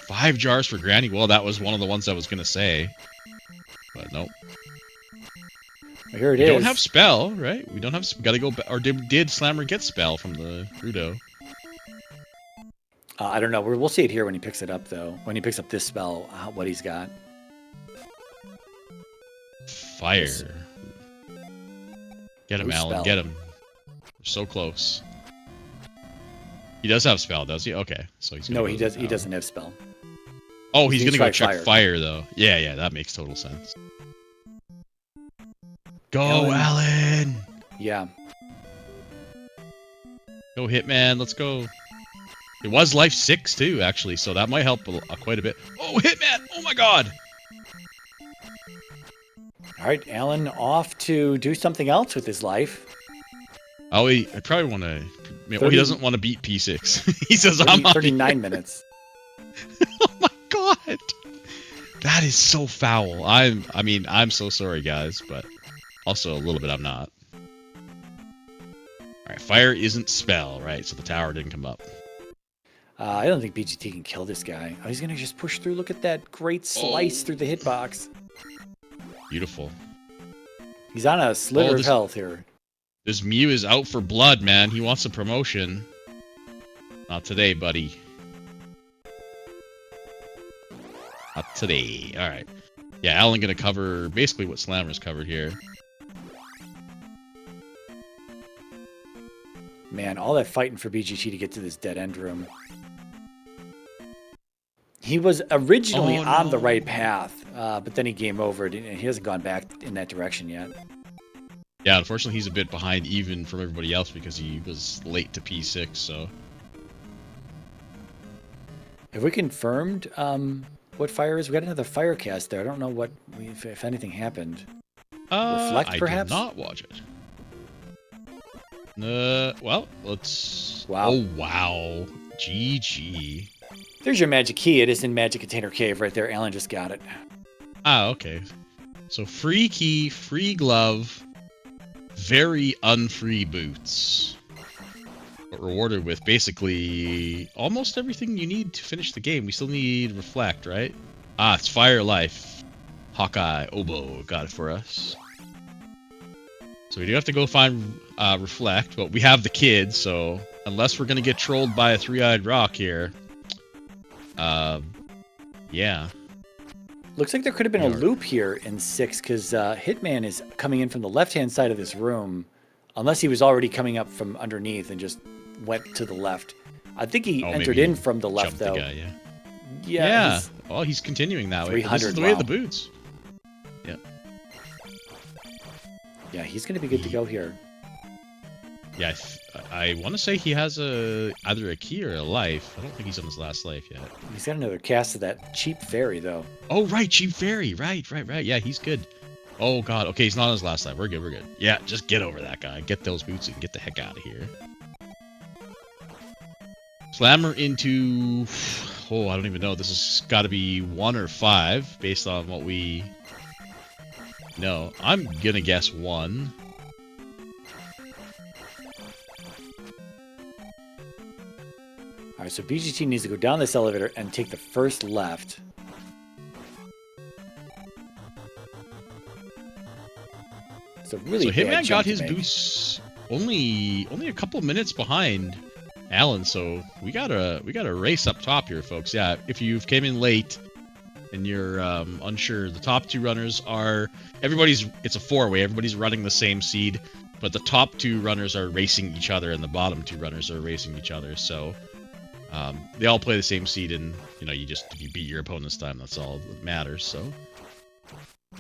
5 jars for Granny. Well, that was one of the ones I was gonna say, but nope. Here it we is. don't have spell, right? We don't have. Gotta go. Or did Slammer get spell from the Rudo? I don't know. We'll see it here when he picks it up, though. When he picks up this spell, what he's got. Fire. Get him, Alan. Spell. Get him. We're so close. He does have spell, does he? Okay, so he's No, he does. He doesn't have spell. Oh, he's gonna go try check fire, though. Yeah, that makes total sense. Go, Alan! Yeah. Go, Hitman. Let's go. It was life 6 too, actually, so that might help quite a bit. Oh, Hitman! Oh my God! All right, Alan off to do something else with his life. Oh, I probably want to. Well, he doesn't want to beat P6. He says, 30, "I'm on 39 minutes." Oh my God, that is so foul. I mean, I'm so sorry, guys, but also a little bit I'm not. All right, fire isn't spell, right? So the tower didn't come up. I don't think BGT can kill this guy. Oh, he's gonna just push through. Look at that great slice through the hitbox. Beautiful. He's on a sliver of health here. This Mew is out for blood, man. He wants a promotion. Not today, buddy. Not today. All right. Yeah, Alan gonna cover basically what Slammer's covered here. Man, all that fighting for BGT to get to this dead end room. He was originally on the right path, but then he game overed, and he hasn't gone back in that direction yet. Yeah, unfortunately, he's a bit behind even from everybody else because he was late to P6, so... Have we confirmed what fire is? We got another fire cast there. I don't know what if anything happened. Reflect, perhaps? I did not watch it. Well, let's... Wow. Oh, wow. GG. There's your magic key. It is in Magic Container Cave right there. Alan just got it. Ah, okay. So free key, free glove, very unfree boots. But rewarded with basically almost everything you need to finish the game. We still need reflect, right? Ah, it's fire life. Hawkeye, Oboe got it for us. So we do have to go find reflect, but we have the kid, so unless we're gonna get trolled by a three-eyed rock here, yeah. Looks like there could have been a loop here in 6 because Hitman is coming in from the left-hand side of this room, unless he was already coming up from underneath and just went to the left. I think he entered in from the left, though. The guy, yeah. Yeah. Well, he's continuing that way. 300, This is the way of the boots. Yeah. Yeah, he's going to be good to go here. Yeah, I want to say he has either a key or a life. I don't think he's on his last life yet. He's got another cast of that cheap fairy, though. Oh, right, cheap fairy. Right. Yeah, he's good. Oh, God. Okay, he's not on his last life. We're good. Yeah, just get over that guy. Get those boots and get the heck out of here. Slammer into... Oh, I don't even know. This has got to be 1 or 5 based on what we know. I'm going to guess 1. All right, so BGT needs to go down this elevator and take the first left. It's a really so bad Hitman jump got his to make. boost only a couple minutes behind Alan, so we gotta race up top here, folks. Yeah, if you've came in late and you're unsure, the top 2 runners are it's a 4-way. Everybody's running the same seed, but the top 2 runners are racing each other, and the bottom 2 runners are racing each other. So they all play the same seed, and if you beat your opponent this time, that's all that matters. So,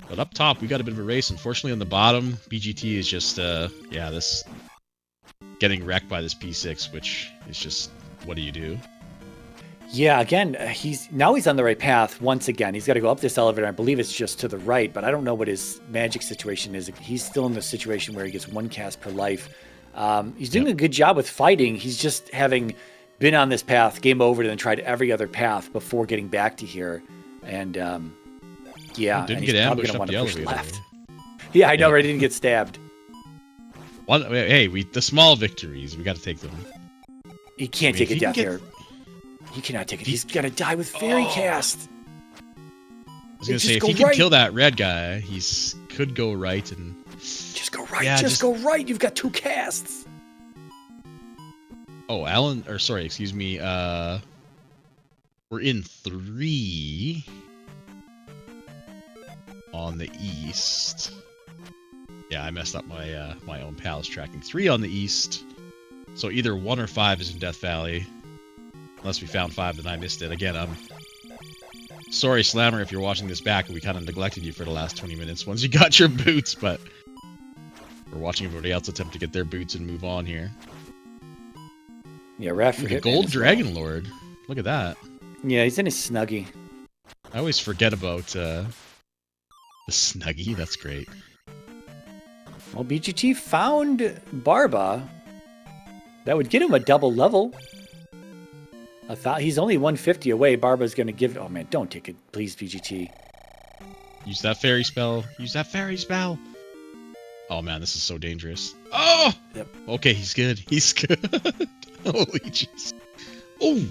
but up top, we got a bit of a race. Unfortunately, on the bottom, BGT is just this getting wrecked by this P6, which is just, what do you do? Yeah, again, he's on the right path once again. He's got to go up this elevator. I believe it's just to the right, but I don't know what his magic situation is. He's still in the situation where he gets 1 cast per life. He's doing a good job with fighting. He's just having been on this path, game over, and then tried every other path before getting back to here. And didn't and get ambushed up the elevator. Left. Yeah, I know, right? He didn't get stabbed. Hey, the small victories, we got to take them. He can't take a death here. He cannot take it. He's gonna die with fairy cast. I was gonna say, if he can kill that red guy, could go right, and Just go right. Yeah, just go right. You've got 2 casts. Oh, Alan, or sorry, excuse me. We're in 3 on the east. Yeah, I messed up my my own pals tracking. 3 on the east. So either 1 or 5 is in Death Valley. Unless we found 5, then I missed it. Again, I'm sorry, Slammer, if you're watching this back. We kind of neglected you for the last 20 minutes once you got your boots, but we're watching everybody else attempt to get their boots and move on here. Yeah, Raph. The Gold Dragon Lord. Look at that. Yeah, he's in his Snuggie. I always forget about the Snuggie. That's great. Well, BGT found Barba. That would get him a double level. I thought he's only 150 away. Barba's going to give... Oh, man, don't take it. Please, BGT. Use that fairy spell. Use that fairy spell. Oh, man, this is so dangerous. Oh! Yep. Okay, he's good. He's good. Holy jeez. Oh!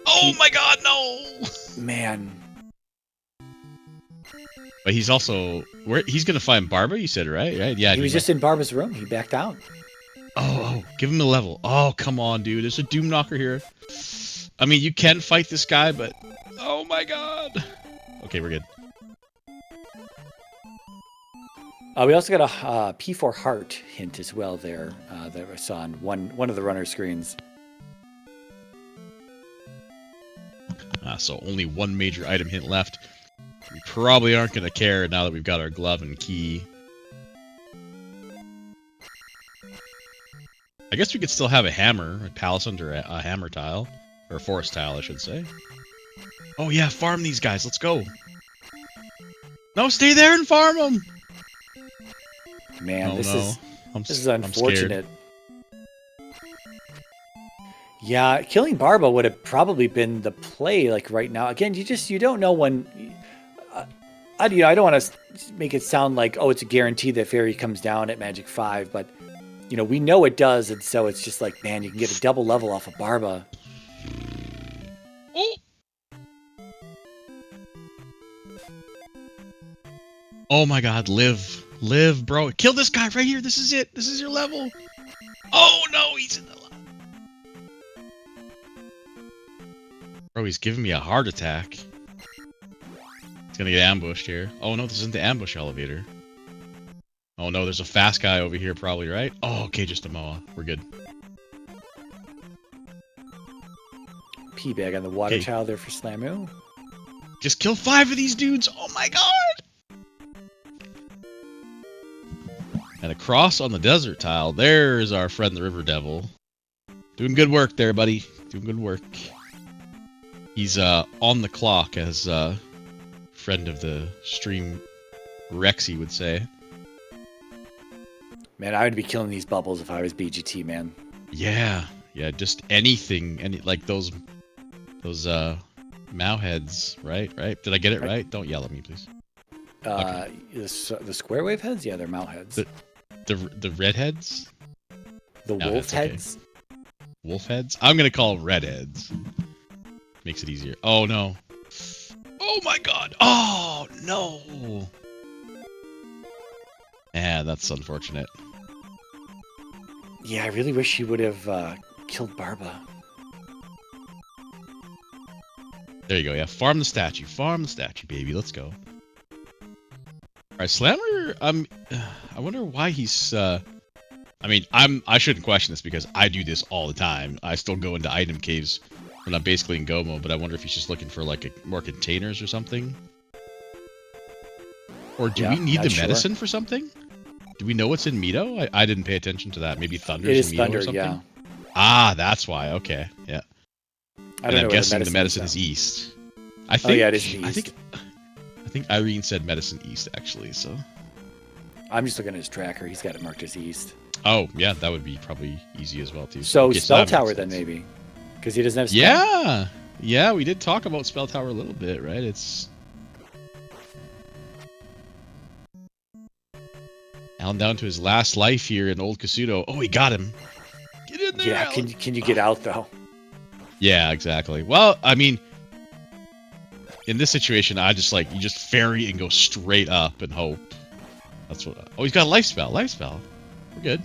Oh, my God, no! Man. But he's also... He's going to find Barba, you said, right? Yeah. He was just in Barba's room. He backed out. Oh, give him a level. Oh, come on, dude. There's a Doom Knocker here. I mean, you can fight this guy, but... Oh, my God. Okay, we're good. We also got a P4 Heart hint as well there that I saw on one of the runner screens. So only 1 major item hint left. We probably aren't going to care now that we've got our glove and key. I guess we could still have a hammer, a palace under a hammer tile. Or a forest tile, I should say. Oh yeah, farm these guys, let's go. No, stay there and farm them! Man, oh, this no. is unfortunate. Yeah, killing Barba would have probably been the play, like right now. Again, you don't know when. I don't want to make it sound like, oh, it's a guarantee that Fairy comes down at Magic 5, but we know it does, and so it's just like, man, you can get a double level off of Barba. Oh! Oh my God, live, bro! Kill this guy right here. This is it. This is your level. Oh no, he's in the. Bro, he's giving me a heart attack. He's gonna get ambushed here. Oh no, this isn't the ambush elevator. Oh no, there's a fast guy over here probably, right? Oh, okay, just a Moa. We're good. P-bag on the water tile there for Slammu. Just kill 5 of these dudes! Oh my God! And across on the desert tile, there's our friend the River Devil. Doing good work there, buddy. Doing good work. He's on the clock, as friend of the stream Rexy would say. Man, I would be killing these bubbles if I was BGT, man. Yeah, just anything, like those Mao heads, right? Did I get it right? Don't yell at me, please. Okay. The square wave heads? Yeah, they're Mao heads. The red heads? The wolf heads? Okay. Wolf heads? I'm gonna call them red heads. Makes it easier. Oh no. Oh my God. Oh no. Yeah, that's unfortunate. Yeah, I really wish he would have killed Barba. There you go. Yeah, farm the statue. Farm the statue, baby. Let's go. All right, Slammer. I wonder why he's. I mean, I shouldn't question this because I do this all the time. I still go into item caves when I'm basically in go mode, but I wonder if he's just looking for like more containers or something. Or do we need the medicine for something? Do we know what's in Mito? I didn't pay attention to that. Maybe Thunder's in Mito or something? Yeah. Ah, that's why. Okay, yeah. I don't know. I'm guessing the medicine is east. I think. Oh yeah, it is east. I think Irene said medicine east actually. So. I'm just looking at his tracker. He's got it marked as east. Oh yeah, that would be probably easy as well too. So okay, Spell Tower then maybe, because he doesn't have. Spell. Yeah, we did talk about Spell Tower a little bit, right? It's. Alan down to his last life here in Old Kasuto. Oh, he got him. Get in there, yeah, Alan. can you get out though? Yeah, exactly. Well, I mean, in this situation, I just you just ferry and go straight up and hope. That's what. Oh, he's got a life spell. Life spell. We're good.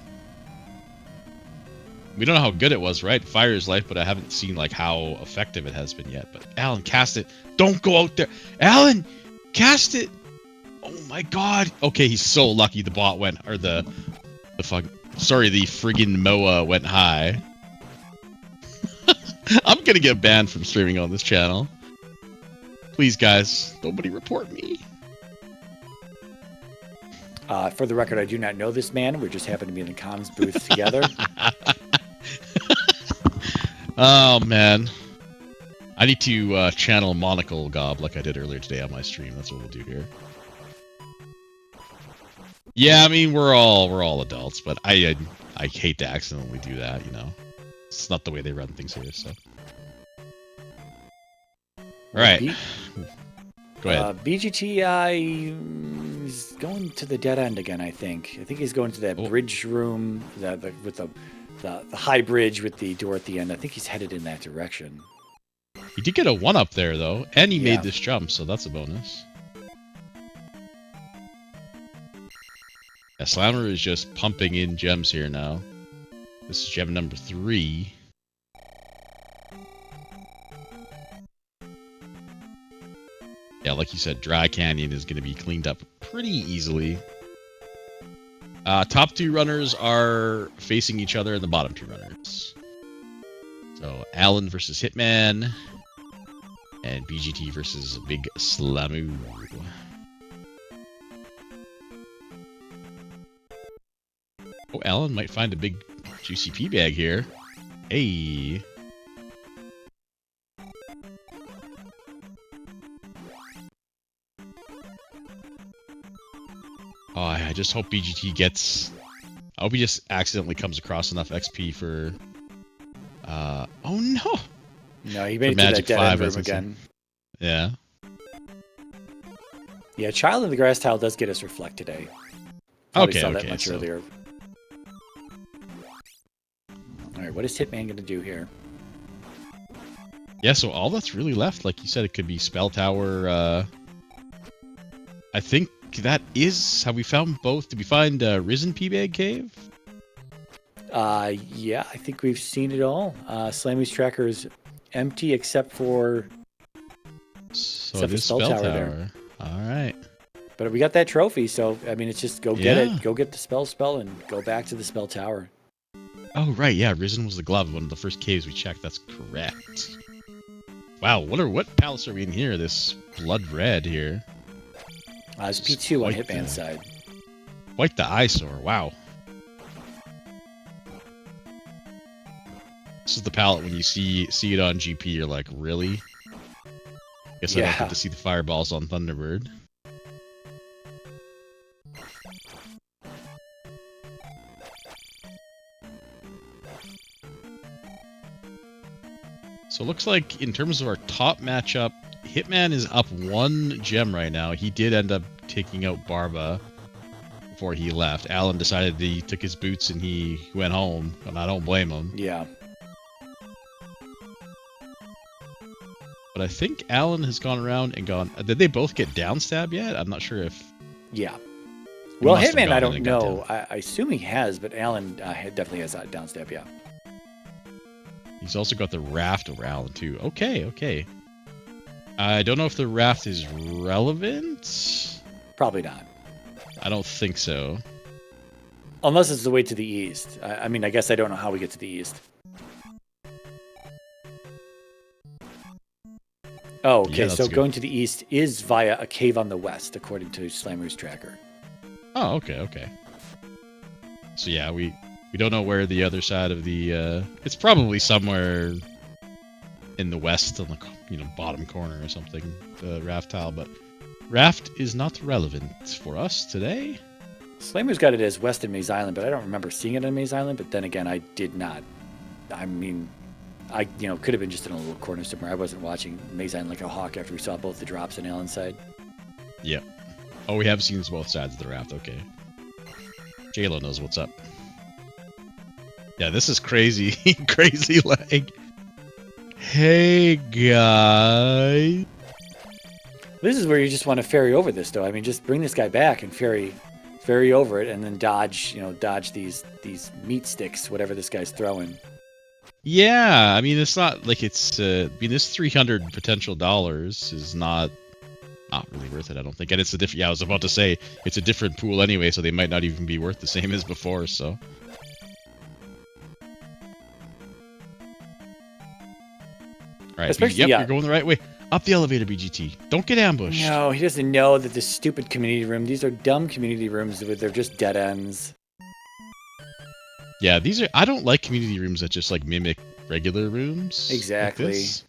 We don't know how good it was, right? Fire is life, but I haven't seen like how effective it has been yet. But Alan, cast it. Don't go out there. Alan, cast it. Oh my god. Okay, he's so lucky the bot went, or the friggin' Moa went high. I'm gonna get banned from streaming on this channel. Please, guys, nobody report me. For the record, I do not know this man. We just happen to be in the comms booth together. Oh, man. I need to channel Monocle Gob like I did earlier today on my stream. That's what we'll do here. Yeah, I mean, we're all adults, but I hate to accidentally do that, you know. It's not the way they run things here, so. All right. Go ahead. BGT is going to the dead end again, I think. I think he's going to that bridge room with the high bridge with the door at the end. I think he's headed in that direction. He did get a 1-up there, though, and he made this jump, so that's a bonus. Yeah, Slammu is just pumping in gems here now. This is gem number 3. Yeah, like you said, Dry Canyon is going to be cleaned up pretty easily. Top 2 runners are facing each other, and the bottom 2 runners. So, Alan versus Hitman, and BGT versus Big Slammu. Oh, Alan might find a big juicy pea bag here. Hey. Oh, I just hope BGT gets... I hope he just accidentally comes across enough XP for... Oh no! No, he made it to that dead end room again. Yeah. Yeah, Child in the Grass Tile does get us Reflect today. Probably saw that much earlier. Alright, what is Hitman going to do here? Yeah, so all that's really left, like you said, it could be Spell Tower. I think that is how we found both. Did we find Risen P-Bag Cave? Yeah, I think we've seen it all. Slammu's tracker is empty except for... So it is Spell Tower there. Alright. But we got that trophy, so, I mean, it's just go get it. Go get the spell, and go back to the Spell Tower. Oh, right, yeah, Risen was the glove, one of the first caves we checked. That's correct. Wow, what palace are we in here? This blood red here. It's P2 on Hitman's side. Quite the eyesore, wow. This is the palette when you see it on GP, you're like, really? Guess I don't get to see the fireballs on Thunderbird. So it looks like in terms of our top matchup, Hitman is up 1 gem right now. He did end up taking out Barba before he left. Alan decided he took his boots and he went home, and I don't blame him. Yeah. But I think Alan has gone around and gone... Did they both get downstab yet? I'm not sure if... Yeah. Well, Hitman, I don't know. I assume he has, but Alan definitely has that downstab, yeah. He's also got the raft over Alan, too. Okay. I don't know if the raft is relevant. Probably not. I don't think so. Unless it's the way to the east. I mean, I guess I don't know how we get to the east. Oh, okay. So going to the east is via a cave on the west, according to Slammu's tracker. Oh, okay. So yeah, we don't know where the other side of the... it's probably somewhere in the west on the bottom corner or something, the raft tile, but raft is not relevant for us today. Slammu's got it as west in Maze Island, but I don't remember seeing it on Maze Island, but then again, I did not. I mean, I could have been just in a little corner somewhere. I wasn't watching Maze Island like a hawk after we saw both the drops on Alan's side. Yep. Oh, we have seen both sides of the raft, okay. JLo knows what's up. Yeah, this is crazy. Crazy lag. Hey, guys. This is where you just want to ferry over this, though. I mean, just bring this guy back and ferry very over it, and then dodge these meat sticks, whatever this guy's throwing. Yeah, I mean, it's not like it's. I mean, this $300 potential is not really worth it. I don't think, and it's a different. Yeah, I was about to say it's a different pool anyway, so they might not even be worth the same as before. So. All right, yep, you're going the right way. Up the elevator, BGT. Don't get ambushed. No, he doesn't know that this stupid community room. These are dumb community rooms. They're just dead ends. Yeah, these are. I don't like community rooms that just like mimic regular rooms. Exactly. Like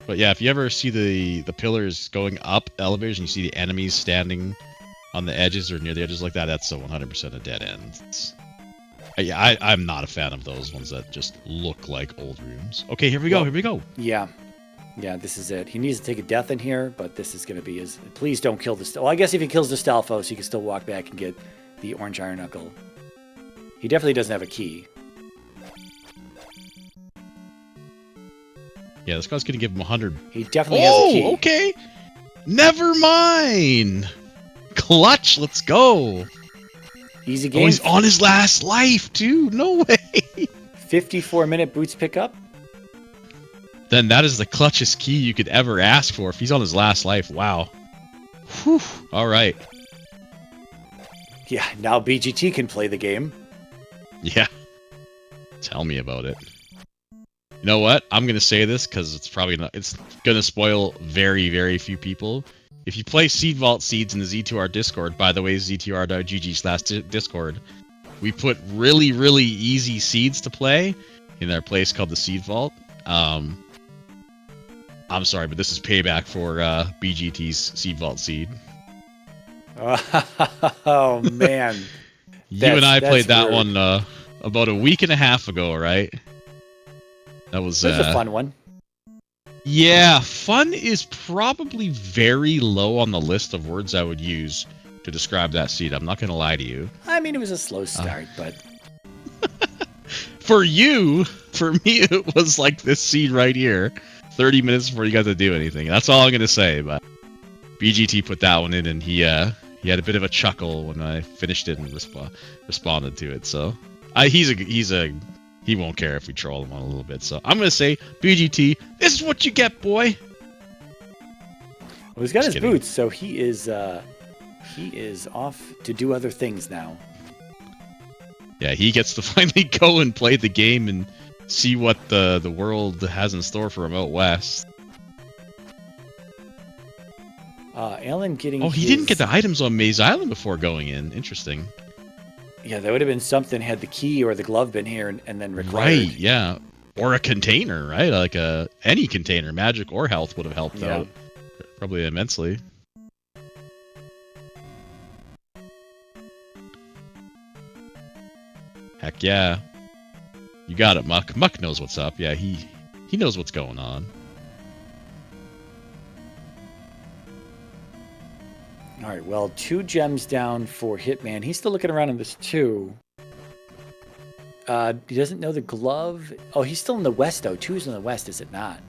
but yeah, if you ever see the pillars going up elevators and you see the enemies standing on the edges or near the edges like that, that's a 100% a dead end. Yeah, I'm not a fan of those ones that just look like old rooms. Okay, here we go. Here we go. Yeah. Yeah, this is it. He needs to take a death in here, but this is going to be his... Please don't kill the... Well, I guess if he kills the Stalfos, he can still walk back and get the orange iron knuckle. He definitely doesn't have a key. Yeah, this guy's going to give him 100. He definitely has a key. Oh, okay. Never mind. Clutch, let's go. Easy game. Oh, he's on his last life, too. No way. 54-minute boots pickup. Then that is the clutchest key you could ever ask for. If he's on his last life, wow. Whew. All right. Yeah, now BGT can play the game. Yeah. Tell me about it. You know what? I'm going to say this because it's probably not... It's going to spoil very, very few people. If you play Seed Vault Seeds in the Z2R Discord, by the way, z2r.gg/Discord, we put really, really easy seeds to play in our place called the Seed Vault. I'm sorry, but this is payback for BGT's Seed Vault Seed. Oh, man. You and I played that one about a week and a half ago, right? That was a fun one. Yeah, fun is probably very low on the list of words I would use to describe that seed. I'm not going to lie to you. I mean, it was a slow start, but... For you, for me, it was like this seed right here. 30 minutes before you got to do anything. That's all I'm going to say, but BGT put that one in, and he had a bit of a chuckle when I finished it and responded to it. So he won't care if we troll him on a little bit. So I'm going to say, BGT, this is what you get, boy. Well, he's got his boots, so he is off to do other things now. Yeah, he gets to finally go and play the game and see what the world has in store for him out west. Alan getting... Oh, he didn't get the items on Maze Island before going in. Interesting. Yeah, that would have been something had the key or the glove been here and then required. Right, yeah. Or a container, right? Like any container, magic or health would have helped out. Probably immensely. Heck yeah. You got it, Muck. Muck knows what's up. Yeah, he knows what's going on. All right, well, 2 gems down for Hitman. He's still looking around in this too. He doesn't know the glove. Oh, he's still in the west, though. 2's in the west, is it not?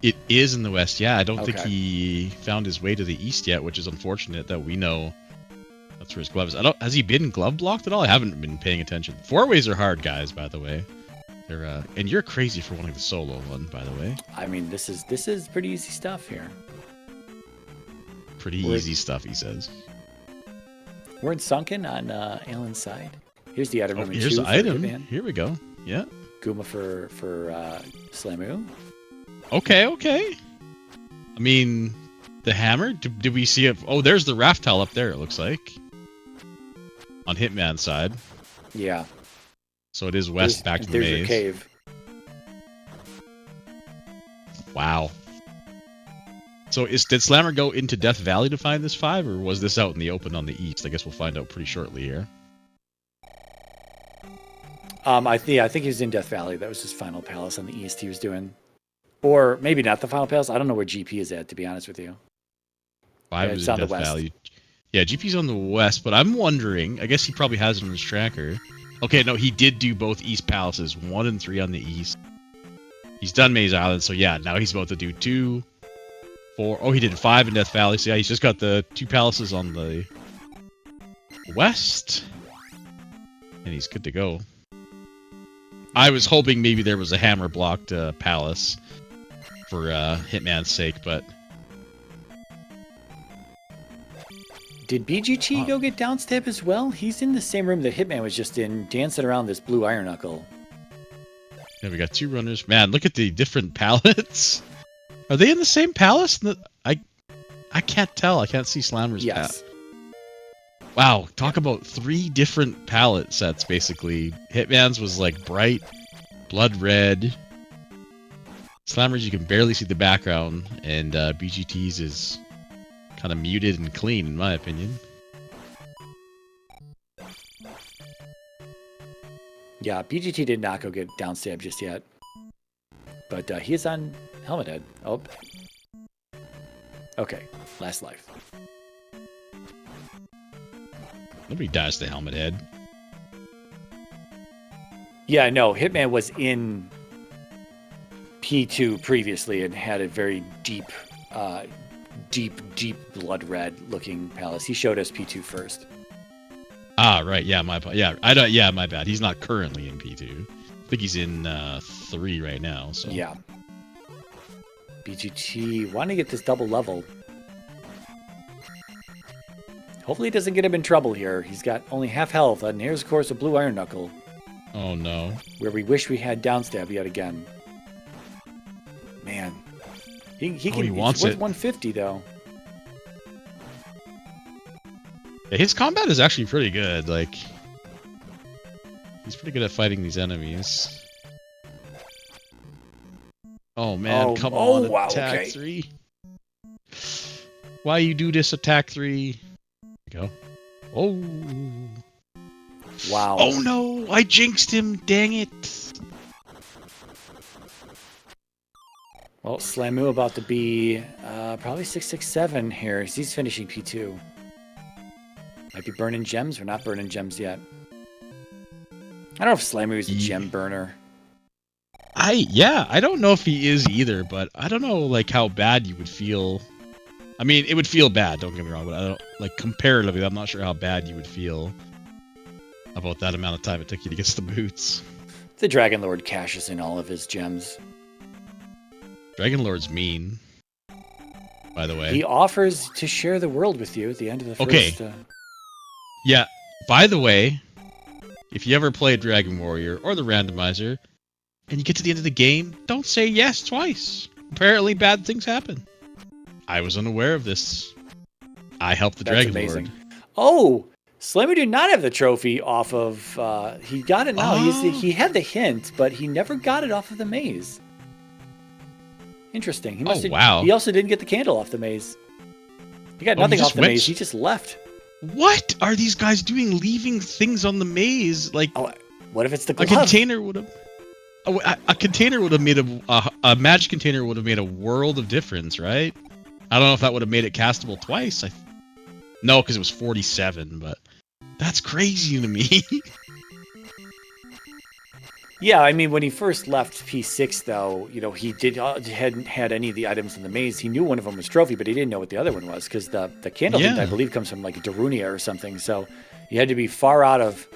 It is in the west, yeah. I don't think he found his way to the east yet, which is unfortunate that we know that's where his glove is. Has he been glove blocked at all? I haven't been paying attention. 4-ways are hard, guys, by the way. They're and you're crazy for wanting the solo one, by the way. I mean, this is pretty easy stuff here. Pretty easy stuff, he says. We're in Sunken on Alan's side. Here's the item. Here's the item. Here we go. Yeah. Guma for Slammu. Okay. I mean, the hammer. Did we see it? Oh, there's the raft towel up there. It looks like on Hitman's side. Yeah. So it is west back to the maze. There's your cave. Wow. So did Slammer go into Death Valley to find this 5, or was this out in the open on the east? I guess we'll find out pretty shortly here. I think he was in Death Valley. That was his final palace on the east he was doing. Or maybe not the final palace. I don't know where GP is at, to be honest with you. 5 is in Death Valley. Yeah, GP's on the west, but I'm wondering, I guess he probably has it on his tracker. Okay, no, he did do both east palaces, 1 and 3 on the east. He's done Maze Island, so yeah, now he's about to do 2, 4. Oh, he did 5 in Death Valley, so yeah, he's just got the 2 palaces on the west. And he's good to go. I was hoping maybe there was a hammer-blocked palace for Hitman's sake, but... Did BGT go get downstab as well? He's in the same room that Hitman was just in, dancing around this blue iron knuckle. Yeah, we got 2 runners. Man, look at the different palettes. Are they in the same palace? I can't tell. I can't see Slammer's Yes. Wow, talk about 3 different palette sets, basically. Hitman's was like bright, blood red. Slammer's, you can barely see the background, and BGT's is kind of muted and clean, in my opinion. Yeah, BGT did not go get downstab just yet. But he is on Helmet Head. Oh. Okay, last life. Nobody dies to Helmet Head. Yeah, no, Hitman was in P2 previously and had a very deep blood red looking palace. He showed us P2 first. Ah, right. Yeah, my bad. He's not currently in P2. I think he's in 3 right now. So yeah. BGT wanting to get this double level. Hopefully it doesn't get him in trouble here. He's got only half health, and here's of course a blue iron knuckle. Oh no. Where we wish we had downstab yet again. Man. He wants it. 150 though. Yeah, his combat is actually pretty good. Like, he's pretty good at fighting these enemies. Oh man, come on, wow, attack okay. 3. Why you do this, attack 3? Go. Oh. Wow. Oh no, I jinxed him, dang it. Well, Slammu about to be probably 667 here. He's finishing P2. Might be burning gems. We're not burning gems yet. I don't know if Slammu is a gem burner. I don't know if he is either, but I don't know like how bad you would feel. I mean, it would feel bad, don't get me wrong, but I don't like comparatively, I'm not sure how bad you would feel about that amount of time it took you to get the boots. The Dragon Lord cashes in all of his gems. Dragon Lord's mean, by the way. He offers to share the world with you at the end of the first... Okay. Yeah, by the way, if you ever play Dragon Warrior or the Randomizer, and you get to the end of the game, don't say yes twice. Apparently bad things happen. I was unaware of this. I helped the Dragon Lord. Oh, Slammu did not have the trophy off of... he got it now. Oh. He had the hint, but he never got it off of the maze. Interesting. Wow. He also didn't get the candle off the maze. He got nothing off the maze. He just left. What are these guys doing, leaving things on the maze? Like, what if it's the glove? A container would have... A container would have made a magic container would have made a world of difference, right? I don't know if that would have made it castable twice. No, because it was 47, but that's crazy to me. Yeah, I mean, when he first left P6, though, you know, he hadn't had any of the items in the maze. He knew one of them was trophy, but he didn't know what the other one was, because the candle hint, I believe, comes from like Darunia or something. So you had to be far out of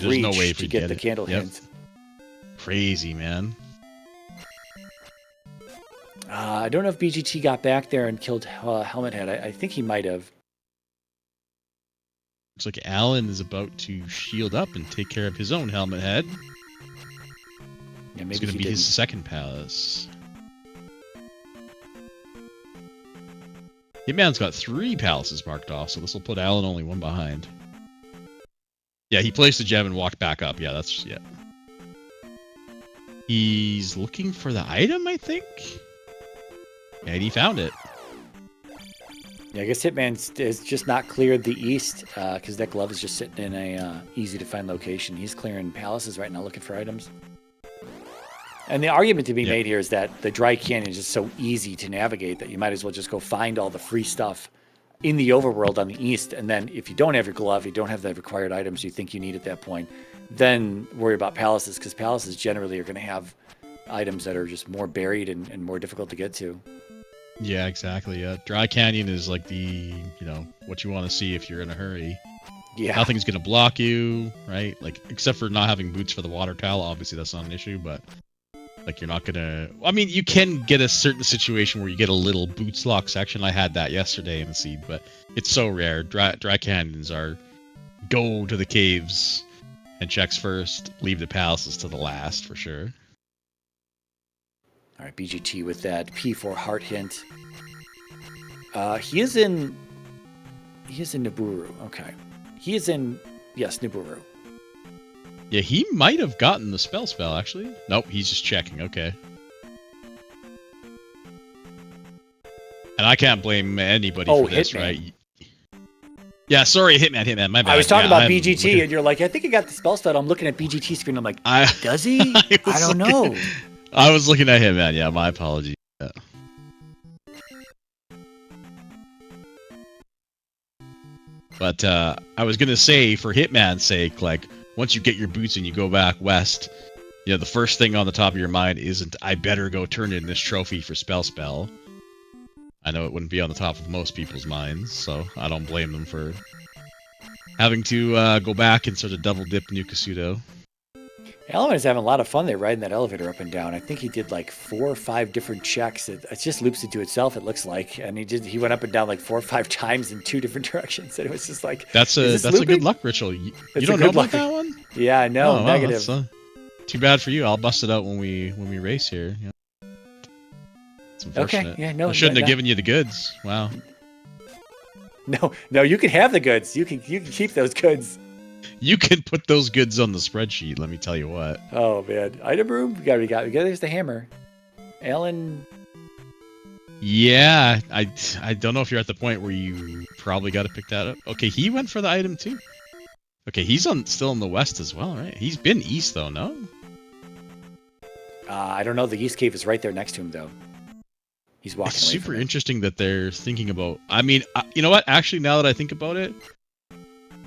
reach to get the candle hint. Crazy, man. I don't know if BGT got back there and killed Helmet Head. I think he might have. Looks like Alan is about to shield up and take care of his own Helmet Head. Yeah, maybe it's going to be his second palace. Hitman's got 3 palaces marked off, so this will put Alan only 1 behind. Yeah, he placed the gem and walked back up. Yeah, that's... yeah. He's looking for the item, I think? And he found it. Yeah, I guess Hitman has just not cleared the east, because that glove is just sitting in a easy-to-find location. He's clearing palaces right now, looking for items. And the argument to be made here is that the Dry Canyon is just so easy to navigate that you might as well just go find all the free stuff in the overworld on the east, and then if you don't have your glove, you don't have the required items you think you need at that point, then worry about palaces, because palaces generally are going to have items that are just more buried and more difficult to get to. Yeah, exactly. Yeah, Dry Canyon is like the, you know, what you want to see if you're in a hurry. Yeah. Nothing's gonna block you, right? Like, except for not having boots for the water towel. Obviously, that's not an issue, but like, you're not gonna. I mean, you can get a certain situation where you get a little boots lock section. I had that yesterday in the seed, but it's so rare. Dry canyons are go to the caves and checks first, leave the palaces to the last for sure. All right, BGT with that P4 heart hint. He is in Nibiru. Okay. He is in, yes, Nibiru. Yeah, he might have gotten the spell, actually. Nope, he's just checking. Okay. And I can't blame anybody for this, Hitman. right? Yeah, sorry, Hitman, my bad. I was talking about BGT, and you're like, I think he got the spell. I'm looking at BGT screen. I'm like, does he? I don't know. I was looking at Hitman. Yeah, my apologies. Yeah. But I was gonna say, for Hitman's sake, like, once you get your boots and you go back west, you know, the first thing on the top of your mind isn't, I better go turn in this trophy for spell. I know it wouldn't be on the top of most people's minds, so I don't blame them for having to go back and sort of double dip New Kasuto. Alan is having a lot of fun there riding that elevator up and down. I think he did like 4 or 5 different checks. It just loops into itself, it looks like. And he went up and down like 4 or 5 times in 2 different directions. And it was just like, that's a good luck ritual. You don't know about that one? Yeah, I know. Oh, negative. Wow, too bad for you. I'll bust it out when we race here. Yeah. It's unfortunate. Okay, yeah, no. I shouldn't have given you the goods. Wow. No, you can have the goods. You can keep those goods. You can put those goods on the spreadsheet, let me tell you what. Oh, man. Item room? We got there's the hammer. Alan. Yeah, I don't know if you're at the point where you probably got to pick that up. Okay, he went for the item too. Okay, he's still in the west as well, right? He's been east though, no? I don't know. The east cave is right there next to him, though. He's walking. It's super interesting that they're thinking about. I mean, you know what? Actually, now that I think about it,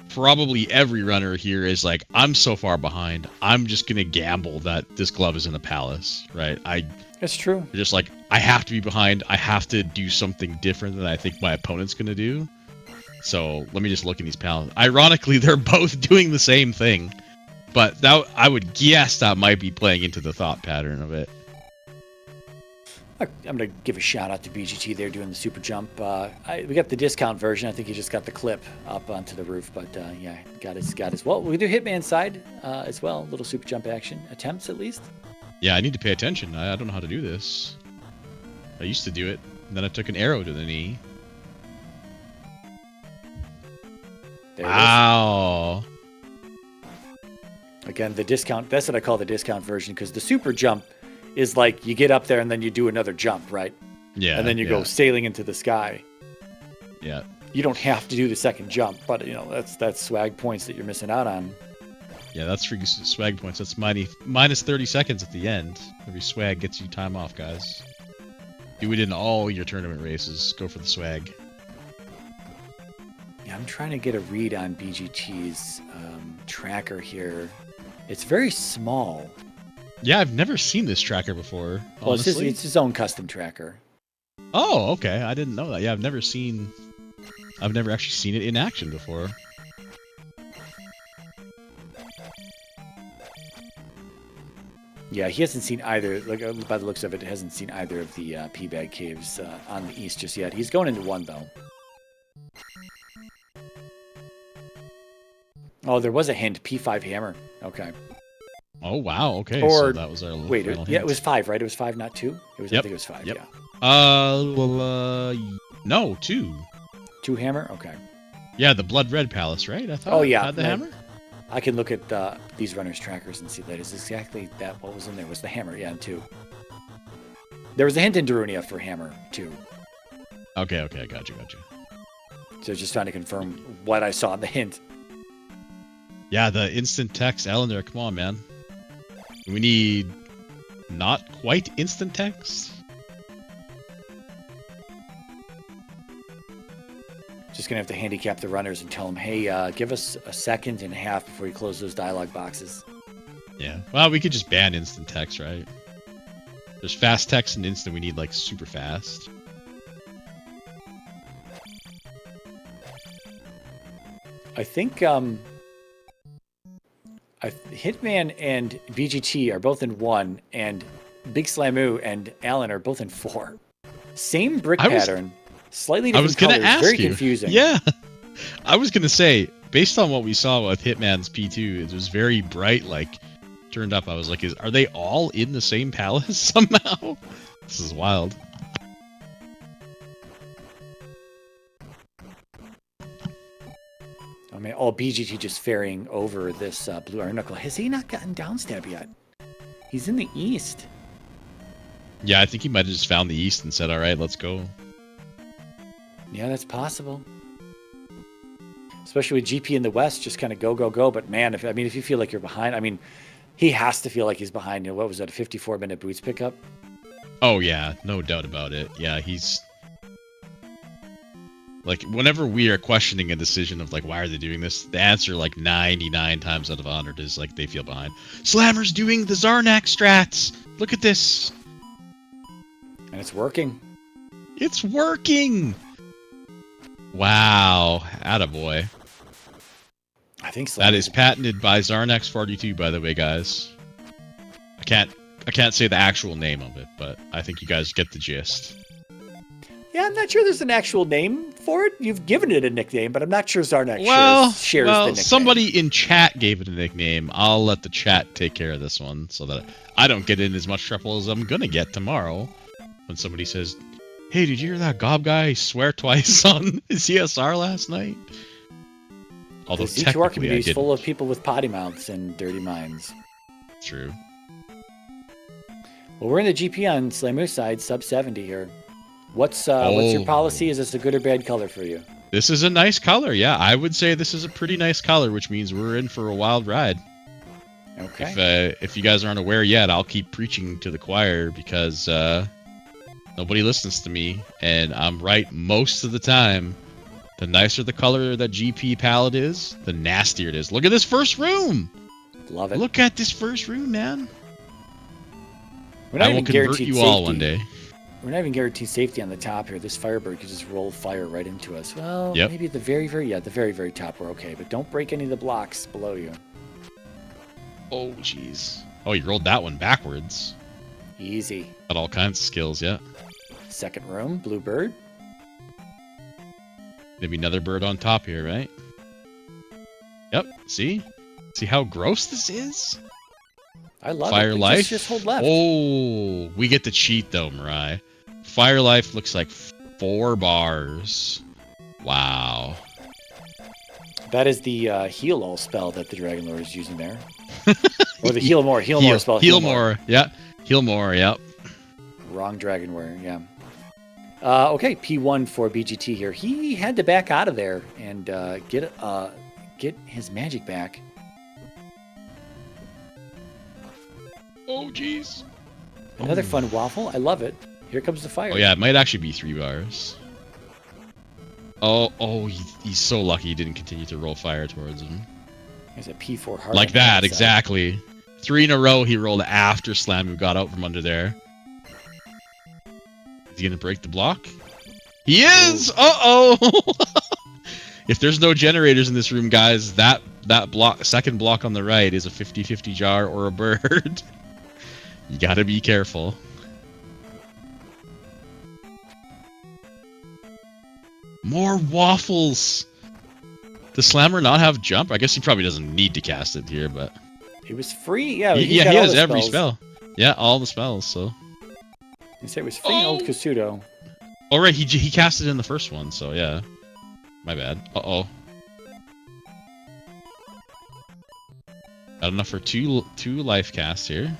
probably every runner here is like, I'm so far behind. I'm just gonna gamble that this glove is in the palace, right? That's true. They're just like, I have to be behind. I have to do something different than I think my opponent's gonna do. So let me just look in these palaces. Ironically, they're both doing the same thing, but that I would guess that might be playing into the thought pattern of it. I'm going to give a shout out to BGT there doing the super jump. We got the discount version. I think he just got the clip up onto the roof, but yeah, got his. Well, we do Hitman's side as well. Little super jump action attempts at least. Yeah, I need to pay attention. I don't know how to do this. I used to do it, and then I took an arrow to the knee. There wow. Again, the discount. That's what I call the discount version, because the super jump is like you get up there and then you do another jump, right? Yeah. And then you go sailing into the sky. Yeah. You don't have to do the second jump, but that's swag points that you're missing out on. Yeah, that's free swag points. That's minus 30 seconds at the end. Every swag gets you time off, guys. Do it in all your tournament races. Go for the swag. Yeah, I'm trying to get a read on BGT's tracker here. It's very small. Yeah, I've never seen this tracker before. Well, it's his own custom tracker. Oh, okay. I didn't know that. Yeah, I've never actually seen it in action before. Yeah, he hasn't seen either. Like, by the looks of it, hasn't seen either of the P-bag caves on the east just yet. He's going into one though. Oh, there was a hint. P5 hammer. Okay. Oh wow. Okay. Or, so that was our wait. final hint. Yeah, it was 5, right? It was 5, not 2. It was. Yep. I think it was 5. Yep. Yeah. No, 2. 2 hammer. Okay. Yeah, the blood red palace, right? I thought. Oh yeah. Had the hammer. I can look at these runners' trackers and see that is exactly that. What was in there was the hammer. Yeah, and 2. There was a hint in Darunia for hammer 2. Okay. I got you. So just trying to confirm what I saw in the hint. Yeah, the instant text, Ellender. Come on, man. We need not quite instant text. Just gonna have to handicap the runners and tell them, hey, give us a second and a half before you close those dialogue boxes. Yeah. Well, we could just ban instant text, right? There's fast text and instant. We need like super fast. I think Hitman and BGT are both in 1, and Big Slammu and Alan are both in 4. Same brick pattern, slightly different colors. Very confusing. Yeah, I was gonna say, based on what we saw with Hitman's P2, it was very bright. Like, turned up, I was like, are they all in the same palace somehow? This is wild. I mean, BGT just ferrying over this blue iron knuckle. Has he not gotten downstab yet? He's in the east. Yeah, I think he might have just found the east and said, all right, let's go. Yeah, that's possible. Especially with GP in the west, just kind of go, go, go. But man, if you feel like you're behind, I mean, he has to feel like he's behind. You know, what was that, a 54-minute boots pickup? Oh, yeah, no doubt about it. Yeah, he's... Like, whenever we are questioning a decision of, like, why are they doing this, the answer, like, 99 times out of 100 is, like, they feel behind. Slammer's doing the Zarnak strats! Look at this! And it's working. It's working! Wow. Attaboy. I think so. That is patented by Zarnax42, by the way, guys. I can't say the actual name of it, but I think you guys get the gist. Yeah, I'm not sure there's an actual name for it. You've given it a nickname, but I'm not sure Zarnak shares the nickname. Somebody in chat gave it a nickname. I'll let the chat take care of this one so that I don't get in as much trouble as I'm gonna get tomorrow when somebody says, hey, did you hear that gob guy swear twice on CSR last night? Although the Z2R community is full of people with potty mouths and dirty minds. True. Well, we're in the GP on Slammu's side, sub 70 here. What's your policy? Is this a good or bad color for you? This is a nice color, yeah. I would say this is a pretty nice color, which means we're in for a wild ride. Okay. If you guys aren't aware yet, I'll keep preaching to the choir because nobody listens to me, and I'm right most of the time. The nicer the color that GP palette is, the nastier it is. Look at this first room! Love it. Look at this first room, man. I will convert you all one day. We're not even guaranteed safety on the top here. This Firebird could just roll fire right into us. Well, maybe at the very, very top we're okay. But don't break any of the blocks below you. Oh, jeez. Oh, you rolled that one backwards. Easy. Got all kinds of skills, yeah. Second room, blue bird. Maybe another bird on top here, right? Yep, see? See how gross this is? I love Fire it. life. Just hold left. Oh, we get to cheat though, Mirai. Fire life looks like 4 bars. Wow. That is the heal all spell that the Dragon Lord is using there. Or the heal more spell. Heal more, yeah. Heal more, yep. Wrong Dragon Warrior, yeah. Okay, P1 for BGT here. He had to back out of there and get his magic back. Oh, jeez. Another fun waffle. I love it. Here comes the fire. Oh, yeah, it might actually be 3 bars. Oh, he's so lucky he didn't continue to roll fire towards him. There's a P4 hard. Like that, exactly. 3 in a row he rolled after Slammu got out from under there. Is he going to break the block? He is! Uh-oh! If there's no generators in this room, guys, that second block on the right is a 50-50 jar or a bird. You gotta be careful. More waffles! Does Slammer not have jump? I guess he probably doesn't need to cast it here, but... It was free? Yeah, he has every spell. Yeah, all the spells, so... You say it was free old Kasuto. Oh, right, he cast it in the first one, so yeah. My bad. Uh-oh. Got enough for two life casts here.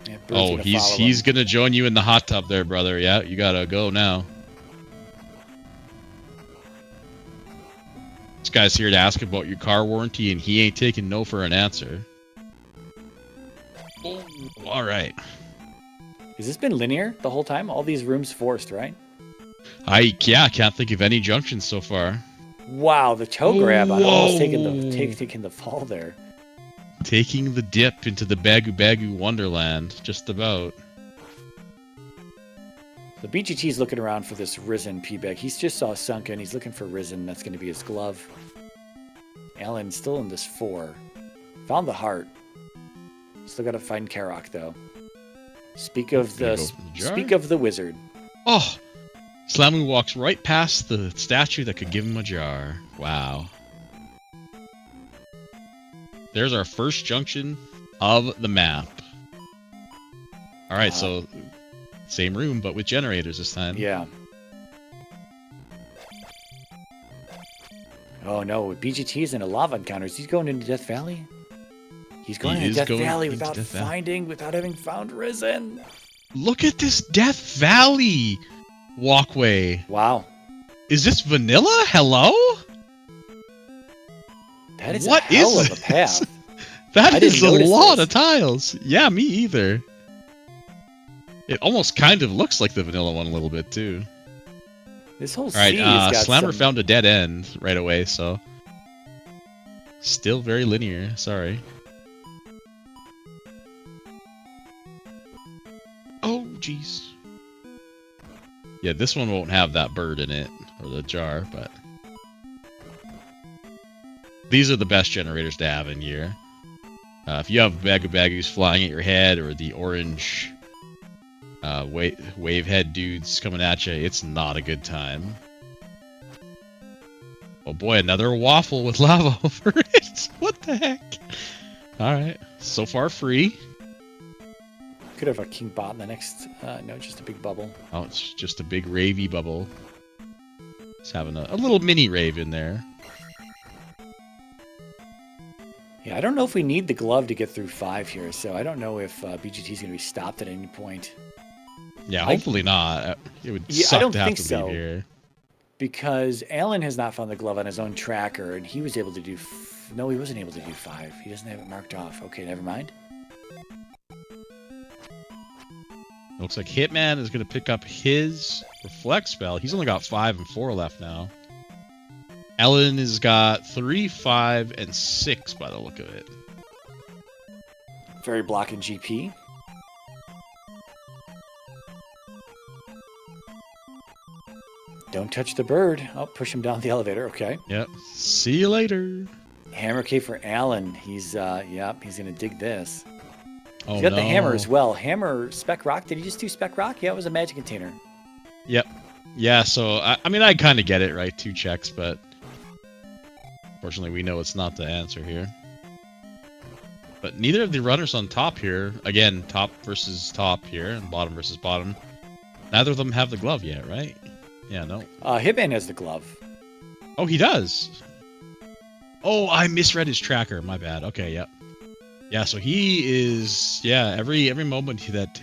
Yeah, oh, he's gonna join you in the hot tub there, brother. Yeah, you gotta go now. This guy's here to ask about your car warranty, and he ain't taking no for an answer. Oh, all right. Has this been linear the whole time? All these rooms forced, right? I can't think of any junctions so far. Wow, the toe grab. I'm almost taking the fall there. Taking the dip into the Bagu Wonderland, just about. The BGT's looking around for this Risen P-Bag. He's just saw Sunken. He's looking for Risen. That's going to be his glove. Alan still in this 4. Found the heart. Still gotta find Karok though. Speak of the wizard. Oh, Slammu walks right past the statue that could give him a jar. Wow. There's our first junction of the map. All right, so same room, but with generators this time. Yeah. Oh no, BGT's in a lava encounters. He's going into Death Valley? He's going into Death Valley without having found Risen. Look at this Death Valley walkway. Wow. Is this vanilla? Hello? That is a hell of a path. That is a lot of tiles. Yeah, me either. It almost kind of looks like the vanilla one a little bit, too. This whole sea has got Slammer found a dead end right away, so... Still very linear, sorry. Oh, jeez. Yeah, this one won't have that bird in it, or the jar, but... These are the best generators to have in here. If you have Bagus flying at your head, or the orange... wave head dudes coming at you, it's not a good time. Oh boy, another waffle with lava over it. What the heck? Alright, so far free. Could have a king bot in the next... no, just a big bubble. Oh, it's just a big ravey bubble. It's having a little mini rave in there. Yeah, I don't know if we need the glove to get through 5 here, so I don't know if BGT is going to be stopped at any point. Yeah, hopefully not. It would suck to have to be here. Because Alan has not found the glove on his own tracker, and he was able to do... No, he wasn't able to do 5. He doesn't have it marked off. Okay, never mind. Looks like Hitman is going to pick up his Reflect spell. He's only got 5 and 4 left now. Alan has got 3, 5, and 6 by the look of it. Very blocking GP. Don't touch the bird. Oh, push him down the elevator. Okay. Yep. See you later. Hammer K for Alan. He's he's gonna dig this. Oh, he's got the hammer as well. Hammer Spec Rock. Did he just do Spec Rock? Yeah, it was a magic container. Yep. Yeah, so I mean I kinda get it, right? 2 checks, but unfortunately we know it's not the answer here. But neither of the runners on top here, again, top versus top here, and bottom versus bottom, neither of them have the glove yet, right? Yeah, no. Hitman has the glove. Oh, he does. Oh, I misread his tracker. My bad. Okay, yep. Yeah, so he is... Yeah, every moment that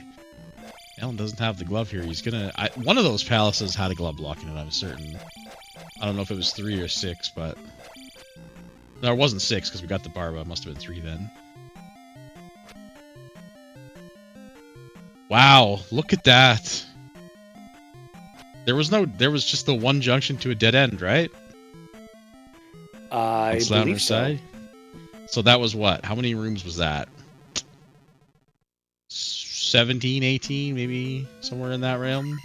Alan doesn't have the glove here, he's gonna... one of those palaces had a glove blocking it, I'm certain. I don't know if it was 3 or 6, but... No, it wasn't 6, because we got the Barba. It must have been 3 then. Wow, look at that. There was just the one junction to a dead end, right? I believe so. So that was what? How many rooms was that? 17, 18, maybe somewhere in that realm?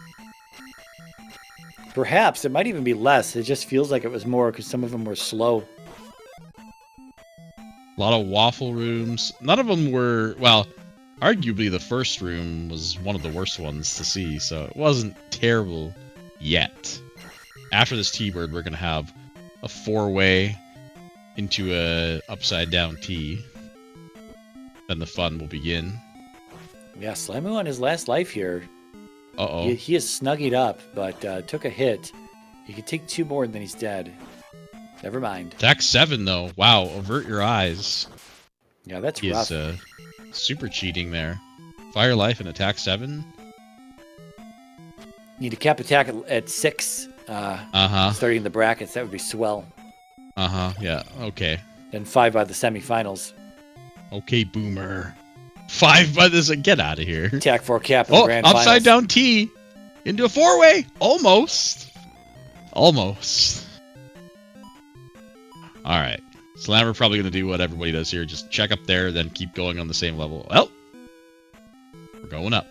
Perhaps. It might even be less. It just feels like it was more because some of them were slow. A lot of waffle rooms. None of them were... Well, arguably the first room was one of the worst ones to see, so it wasn't terrible yet. After this T-bird, we're going to have a 4-way into a upside-down T. Then the fun will begin. Yeah, Slammu on his last life here. Uh-oh. He is snuggied up, but took a hit. He could take 2 more and then he's dead. Never mind. Attack 7, though. Wow, avert your eyes. Yeah, that's rough. He's super cheating there. Fire life and attack 7. Need a cap attack at 6. Starting the brackets, that would be swell. Yeah, okay. Then 5 by the semifinals. Okay, boomer. 5 by this. Get out of here. Attack 4 cap in the grand finals. Upside down T into a 4-way. Almost. Almost. All right. Slammer probably going to do what everybody does here. Just check up there, then keep going on the same level. Well, we're going up.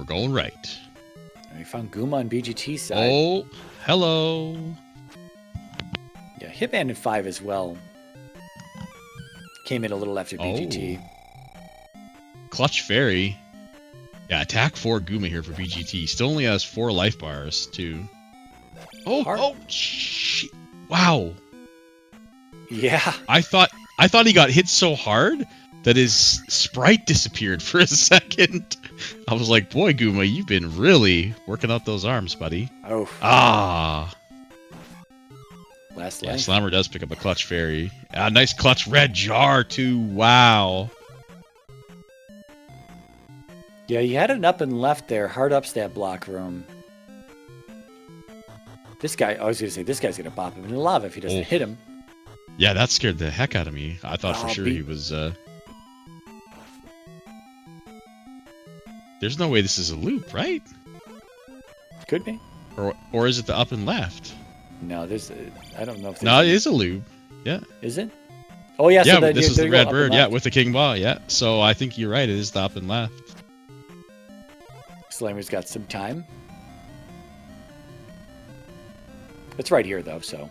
We're going right. And we found Guma on BGT side. Oh, hello. Yeah, Hitman in 5 as well. Came in a little after BGT. Clutch Fairy. Yeah, attack 4 Guma here for BGT. Still only has 4 life bars, too. Oh, shit. Wow. Yeah. I thought he got hit so hard that his sprite disappeared for a second. I was like, boy, Guma, you've been really working out those arms, buddy. Oh. Ah. Last Yeah, life. Slammer does pick up a Clutch Fairy. Nice Clutch Red Jar, too. Wow. Yeah, you had an up and left there. Hard upstab block room. This guy, I was going to say, this guy's going to bop him in the lava if he doesn't hit him. Yeah, that scared the heck out of me. I thought for sure he was... There's no way this is a loop, right? Could be. Or is it the up and left? No, there's... I don't know if there's... No, it is a loop. Yeah. Is it? Oh, yeah. Yeah, So this is the red bird. Yeah, with the king ball. Yeah. So I think you're right. It is the up and left. Slammer's got some time. It's right here, though, so...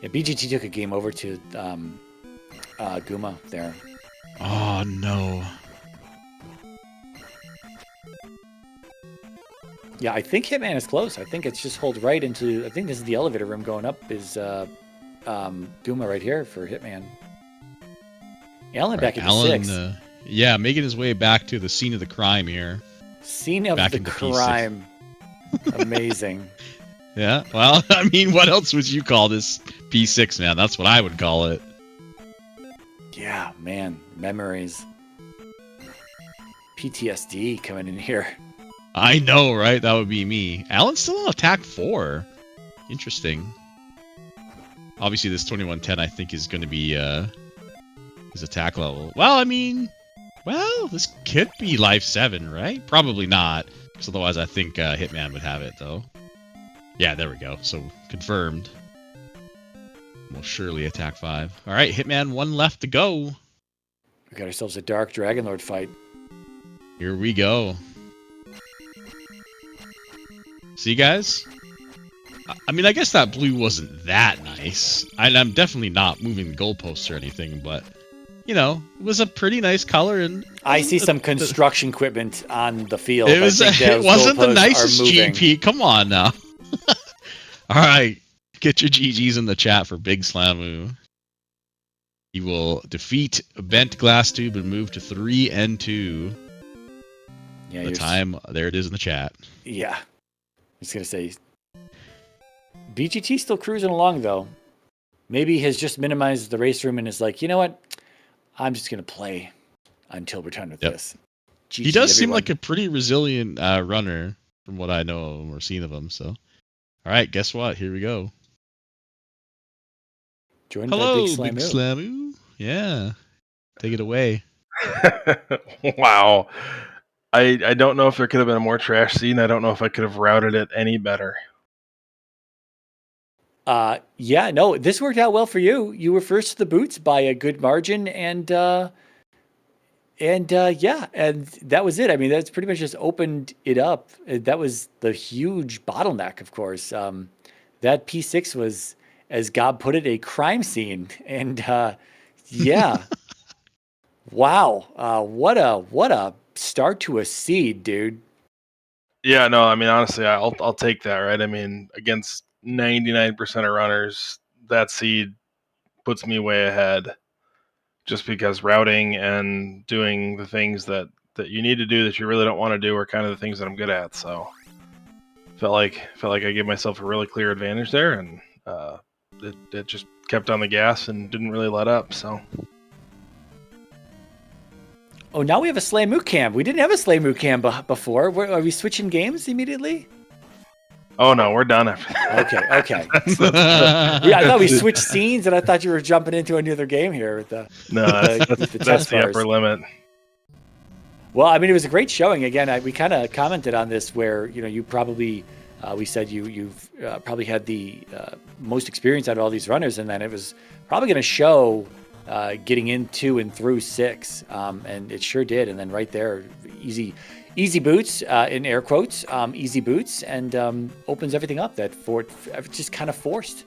Yeah, BGT took a game over to Guma there. Oh, no. Yeah, I think Hitman is close. I think it's just hold right into... I think this is the elevator room going up is Guma right here for Hitman. Alan back at Alan, 6. Yeah, making his way back to the scene of the crime here. Scene of back the into crime. Amazing. Yeah, well, I mean, what else would you call this P6, man? That's what I would call it. Yeah, man. Memories. PTSD coming in here. I know, right? That would be me. Alan's still on attack 4. Interesting. Obviously, this 2110, I think, is going to be his attack level. Well, I mean, this could be life 7, right? Probably not, because otherwise I think Hitman would have it, though. Yeah, there we go. So, confirmed. Most surely attack 5. All right, Hitman 1 left to go. We got ourselves a Dark Dragon Lord fight. Here we go. See, guys? I mean, I guess that blue wasn't that nice. I'm definitely not moving the goalposts or anything, but, you know, it was a pretty nice color. And I see some construction equipment on the field. It wasn't the nicest GP. Come on now. All right. Get your GGs in the chat for Big Slammu. He will defeat Bentglasstube and move to 3-2. Yeah, the time, there it is in the chat. Yeah. I was going to say, BGT still cruising along, though. Maybe he has just minimized the race room and is like, you know what? I'm just going to play until we're done with this. GG, he does seem like a pretty resilient runner from what I know of him or seen of him. So, all right, guess what? Here we go. Joined Hello, by Big Slammu. Yeah. Take it away. Wow. I don't know if there could have been a more trash scene. I don't know if I could have routed it any better. Yeah, no, this worked out well for you. You were first to the boots by a good margin, and yeah, and that was it. I mean, that's pretty much just opened it up. That was the huge bottleneck, of course. That P6 was, as Gob put it, a crime scene, and yeah, wow, what a start to a seed, dude. Yeah, no, I mean, honestly, I'll take that, right? I mean, against 99% of runners, that seed puts me way ahead, just because routing and doing the things that you need to do that you really don't want to do are kind of the things that I'm good at. So felt like I gave myself a really clear advantage there, and it just kept on the gas and didn't really let up. So. Oh, now we have a Slammu cam. We didn't have a Slammu cam before. Are we switching games immediately? Oh no, we're done after that. Okay. Yeah, I thought we switched scenes, and I thought you were jumping into another game here with the that's the upper limit. Well, I mean, it was a great showing. Again, we kind of commented on this, where you probably we said you've probably had the most experience out of all these runners, and then it was probably going to show getting into and through 6, and it sure did. And then right there, easy boots, in air quotes, easy boots, and opens everything up. That just kind of forced,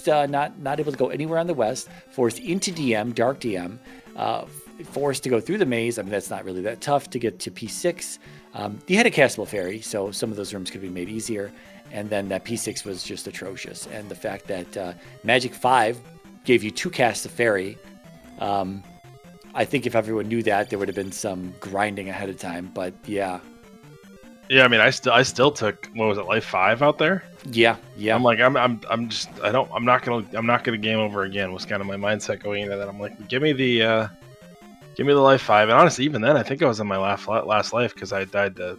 not able to go anywhere on the west, forced into DM, dark DM, forced to go through the maze. I mean, that's not really that tough to get to P6. You had a castable fairy, so some of those rooms could be made easier. And then that P6 was just atrocious. And the fact that Magic 5 gave you 2 casts of fairy, I think if everyone knew that, there would have been some grinding ahead of time. But yeah. Yeah, I mean, I still took, what was it, Life 5 out there? Yeah. I'm like, I'm not gonna game over again. Was kind of my mindset going into that. I'm like, give me the Life 5. And honestly, even then, I think I was in my last life because I died to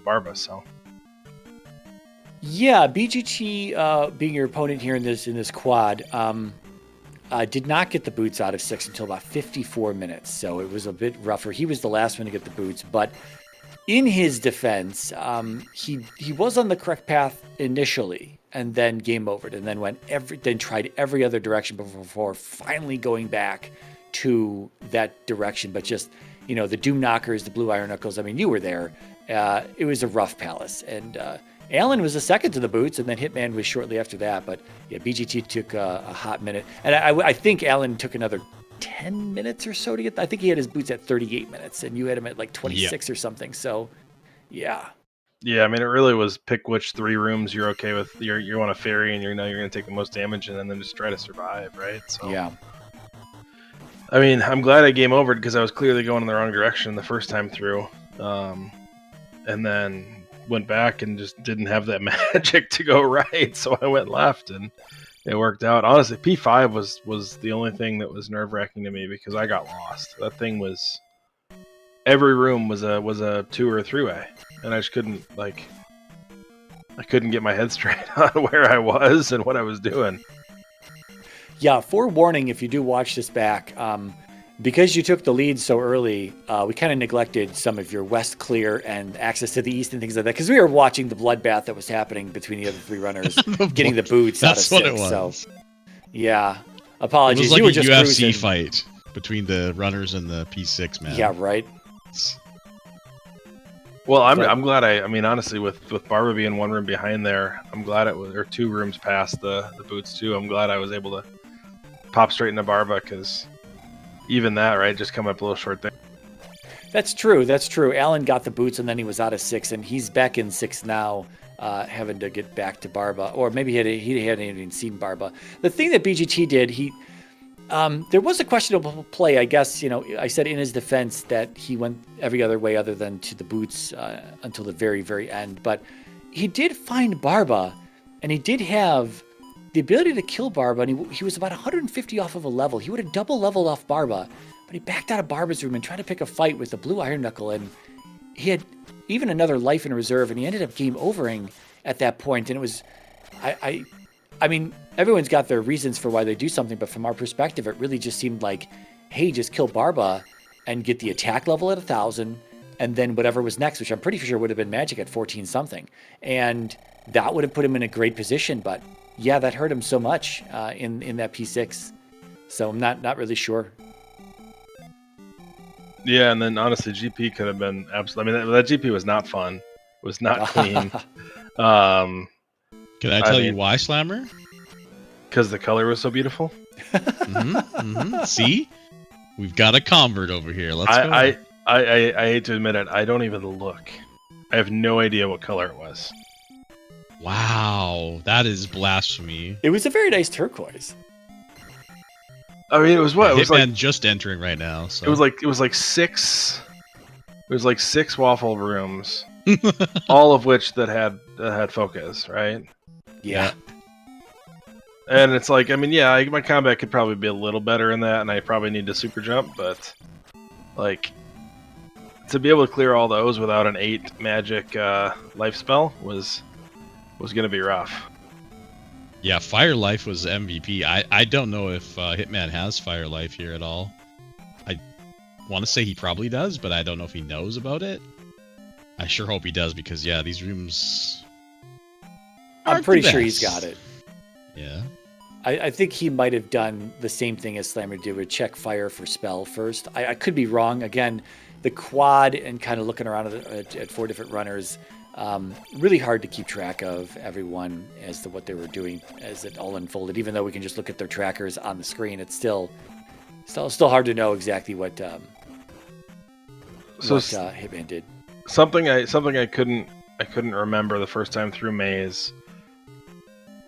Barba. So. Yeah, BGT being your opponent here in this quad, did not get the boots out of 6 until about 54 minutes, so it was a bit rougher. He was the last one to get the boots, but in his defense, he was on the correct path initially, and then game overed, and then tried every other direction before finally going back to that direction. But just, the Doom Knockers, the Blue Iron Knuckles, I mean, you were there. It was a rough palace, and Alan was the second to the boots, and then Hitman was shortly after that. But yeah, BGT took a hot minute, and I think Alan took another 10 minutes or so to get. I think he had his boots at 38 minutes, and you had him at like 26 or something. So, yeah. Yeah, I mean, it really was pick which 3 rooms you're okay with. You want a fairy, and you're going to take the most damage, and then just try to survive, right? So yeah. I mean, I'm glad I game overed because I was clearly going in the wrong direction the first time through, and then went back and just didn't have that magic to go right, so I went left and it worked out. Honestly, P5 was the only thing that was nerve-wracking to me because I got lost. That thing was, every room was a 2 or a 3-way, and I just couldn't get my head straight on where I was and what I was doing. Yeah, forewarning, if you do watch this back, because you took the lead so early, we kind of neglected some of your west clear and access to the east and things like that, because we were watching the bloodbath that was happening between the other 3 runners, getting the boots out of 6. That's what it was. So, yeah, apologies. It was like you were a just UFC cruising. fight between the runners and the P6, man. Yeah, right. Well, I'm glad I mean, honestly, with Barbara being 1 room behind there, I'm glad it was, or 2 rooms past the boots too. I'm glad I was able to pop straight into Barba, because even that, right, just coming up a little short there. That's true. Alan got the boots, and then he was out of 6, and he's back in 6 now, having to get back to Barba, or maybe he hadn't even seen Barba. The thing that BGT did, there was a questionable play, I guess. I said in his defense that he went every other way other than to the boots until the very, very end. But he did find Barba, and he did have the ability to kill Barba, and he was about 150 off of a level. He would have double leveled off Barba, but he backed out of Barba's room and tried to pick a fight with the Blue Iron Knuckle, and he had even another life in reserve, and he ended up game overing at that point. And it was, I mean, everyone's got their reasons for why they do something, but from our perspective, it really just seemed like, hey, just kill Barba and get the attack level at 1,000, and then whatever was next, which I'm pretty sure would have been magic at 14 something, and that would have put him in a great position. But yeah, that hurt him so much in that P6. So I'm not really sure. Yeah, and then honestly, GP could have been absolutely. I mean, that GP was not fun. It was not clean. Can I tell you why, Slammer? Because the color was so beautiful. See, we've got a convert over here. Let's go. I hate to admit it. I don't even look. I have no idea what color it was. Wow, that is blasphemy. It was a very nice turquoise. I mean, it was what? It was like just entering right now. So. It was like 6. It was like 6 waffle rooms, all of which that had focus, right? Yeah. And it's like, I mean, yeah, my combat could probably be a little better in that, and I probably need to super jump, but like to be able to clear all those without an 8 magic life spell was going to be rough. Yeah, Fire Life was MVP. I don't know if Hitman has Fire Life here at all. I want to say he probably does, but I don't know if he knows about it. I sure hope he does, because these rooms. I'm pretty sure he's got it. Yeah. I think he might have done the same thing as Slammu did, with check fire for spell first. I could be wrong. Again, the quad and kind of looking around at 4 different runners, really hard to keep track of everyone as to what they were doing as it all unfolded. Even though we can just look at their trackers on the screen, it's still hard to know exactly what Hitman did. Something I couldn't remember the first time through Maze.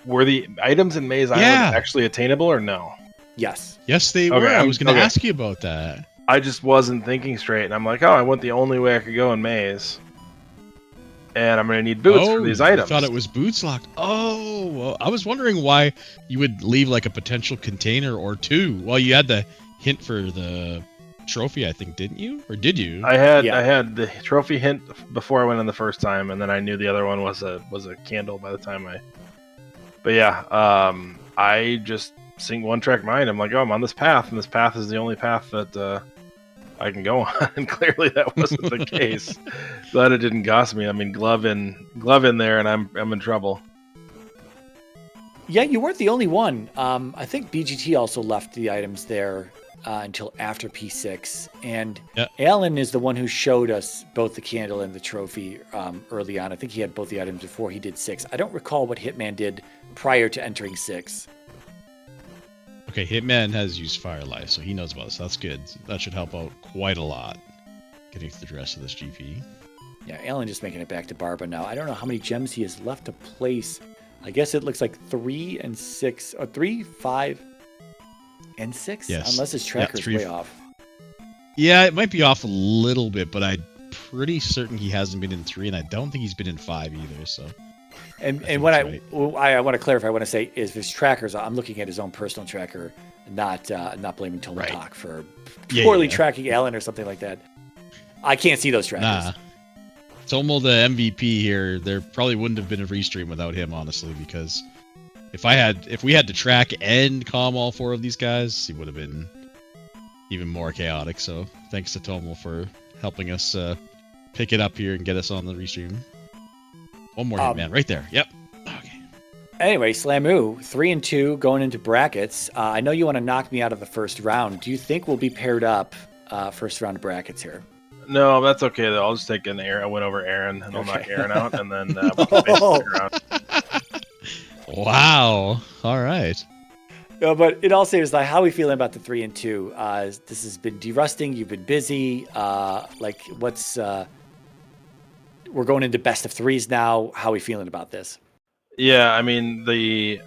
Were the items in Maze Island actually attainable or no? Yes. Yes, they were. I was going to ask you about that. I just wasn't thinking straight, and I'm like, I went the only way I could go in Maze. And I'm going to need boots for these items. I thought it was boots locked. Oh, well, I was wondering why you would leave like a potential container or 2. Well, you had the hint for the trophy, I think, didn't you? Or did you? I had the trophy hint before I went in the first time, and then I knew the other one was a candle by the time I... But yeah, I just sing one track mind. I'm like, I'm on this path, and this path is the only path that I can go on. And clearly that wasn't the case. Glad it didn't cost me. I mean, glove in there, and I'm in trouble. Yeah, you weren't the only one. I think BGT also left the items there until after P6, and Alan is the one who showed us both the candle and the trophy early on. I think he had both the items before he did 6. I don't recall what Hitman did prior to entering 6. Okay, Hitman has used Firelight, so he knows about this. That's good. That should help out quite a lot getting through the rest of this GP. Yeah, Alan just making it back to Barba now. I don't know how many gems he has left to place. I guess it looks like 3 and 6, or 3, 5, and 6? Yes. Unless his tracker's way off. Yeah, it might be off a little bit, but I'm pretty certain he hasn't been in 3, and I don't think he's been in 5 either, so... And what I want to clarify, I want to say is his trackers, I'm looking at his own personal tracker, not blaming Tomatalk for poorly tracking Alan or something like that. I can't see those trackers. Nah. Tomo, the MVP here, there probably wouldn't have been a restream without him, honestly, because if we had to track and calm all 4 of these guys, he would have been even more chaotic. So thanks to Tomo for helping us pick it up here and get us on the restream. One more Hitman right there. Yep. Okay. Anyway, Slammu, 3 and 2 going into brackets. I know you want to knock me out of the first round. Do you think we'll be paired up first round of brackets here? No, that's okay though. I'll just take an Aaron. I went over Aaron, and I'll knock Aaron out, and then we'll round. Wow. All right. No, but in all seriousness, how are we feeling about the 3 and 2? This has been derusting. You've been busy. What's we're going into best of 3s now. How are we feeling about this? Yeah, I mean the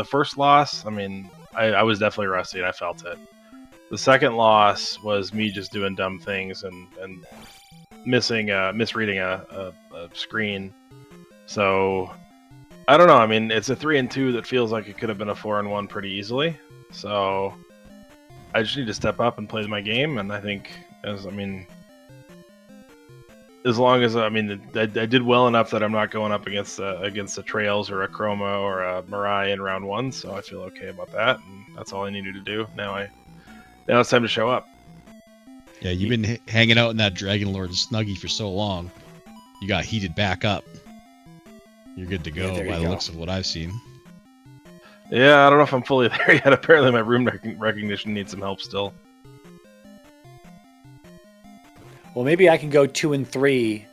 first loss. I mean, I was definitely rusty, and I felt it. The second loss was me just doing dumb things and misreading a screen. So I don't know. I mean, it's a 3 and 2 that feels like it could have been a 4 and 1 pretty easily. So I just need to step up and play my game, and I think as long as I did well enough that I'm not going up against a Trails or a Chroma or a Mirai in round 1, so I feel okay about that, and that's all I needed to do. Now it's time to show up. Yeah, you've been hanging out in that Dragon Lord Snuggie for so long. You got heated back up. You're good to go by the looks of what I've seen. Yeah, I don't know if I'm fully there yet. Apparently my room recognition needs some help still. Well, maybe I can go 2 and 3